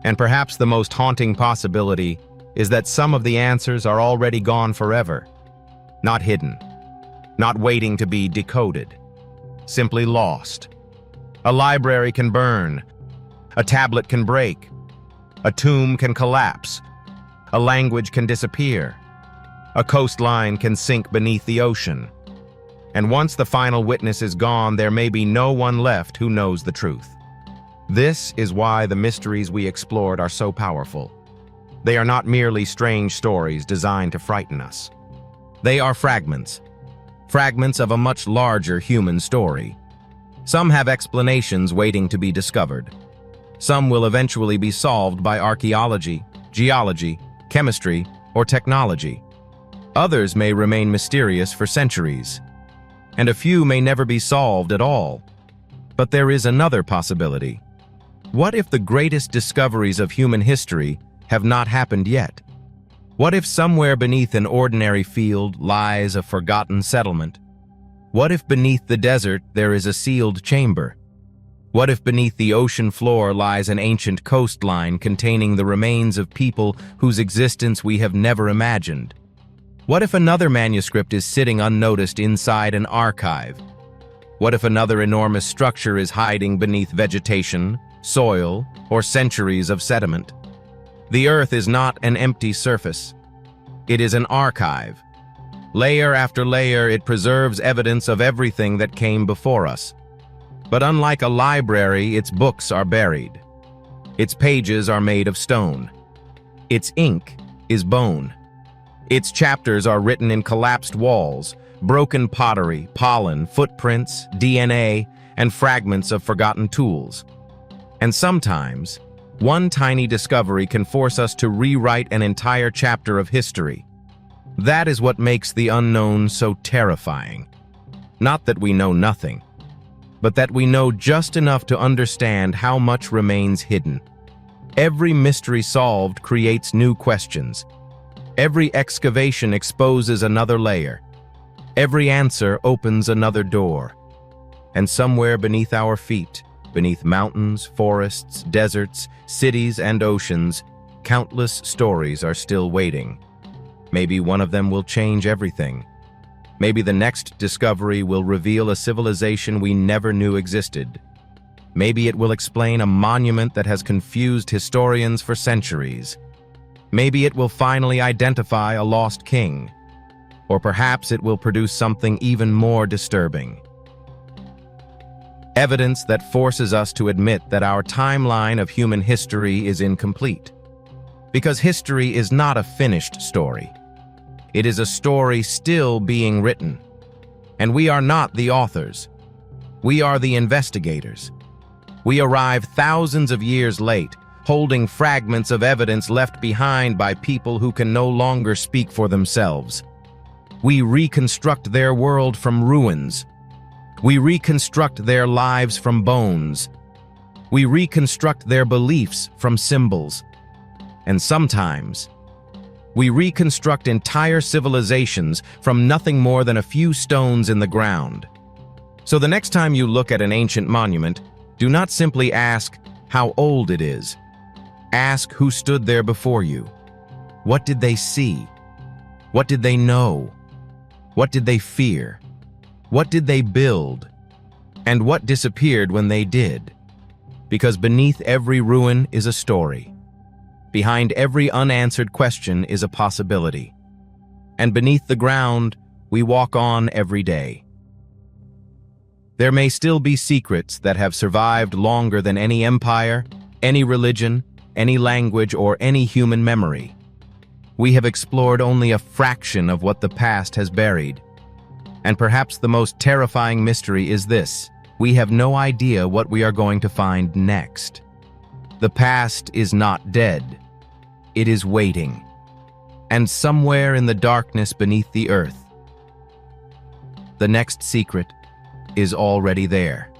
And perhaps the most haunting possibility is that some of the answers are already gone forever. Not hidden. Not waiting to be decoded. Simply lost. A library can burn. A tablet can break. A tomb can collapse. A language can disappear. A coastline can sink beneath the ocean. And once the final witness is gone, there may be no one left who knows the truth. This is why the mysteries we explored are so powerful. They are not merely strange stories designed to frighten us. They are fragments of a much larger human story. Some have explanations waiting to be discovered. Some will eventually be solved by archaeology, geology, chemistry, or technology. Others may remain mysterious for centuries. And a few may never be solved at all. But there is another possibility. What if the greatest discoveries of human history have not happened yet? What if somewhere beneath an ordinary field lies a forgotten settlement? What if beneath the desert there is a sealed chamber? What if beneath the ocean floor lies an ancient coastline containing the remains of people whose existence we have never imagined? What if another manuscript is sitting unnoticed inside an archive? What if another enormous structure is hiding beneath vegetation, soil, or centuries of sediment? The Earth is not an empty surface. It is an archive. Layer after layer, it preserves evidence of everything that came before us. But unlike a library, its books are buried. Its pages are made of stone. Its ink is bone. Its chapters are written in collapsed walls, broken pottery, pollen, footprints, DNA, and fragments of forgotten tools. And sometimes, one tiny discovery can force us to rewrite an entire chapter of history. That is what makes the unknown so terrifying. Not that we know nothing, but that we know just enough to understand how much remains hidden. Every mystery solved creates new questions. Every excavation exposes another layer. Every answer opens another door. And somewhere beneath our feet, beneath mountains, forests, deserts, cities, and oceans, countless stories are still waiting. Maybe one of them will change everything. Maybe the next discovery will reveal a civilization we never knew existed. Maybe it will explain a monument that has confused historians for centuries. Maybe it will finally identify a lost king. Or perhaps it will produce something even more disturbing. Evidence that forces us to admit that our timeline of human history is incomplete. Because history is not a finished story. It is a story still being written. And we are not the authors. We are the investigators. We arrive thousands of years late, holding fragments of evidence left behind by people who can no longer speak for themselves. We reconstruct their world from ruins. We reconstruct their lives from bones. We reconstruct their beliefs from symbols. And sometimes, we reconstruct entire civilizations from nothing more than a few stones in the ground. So the next time you look at an ancient monument, do not simply ask how old it is. Ask who stood there before you. What did they see? What did they know? What did they fear? What did they build? And what disappeared when they did? Because beneath every ruin is a story. Behind every unanswered question is a possibility. And beneath the ground, we walk on every day. There may still be secrets that have survived longer than any empire, any religion, any language, or any human memory. We have explored only a fraction of what the past has buried. And perhaps the most terrifying mystery is this: we have no idea what we are going to find next. The past is not dead. It is waiting. And somewhere in the darkness beneath the earth, the next secret is already there.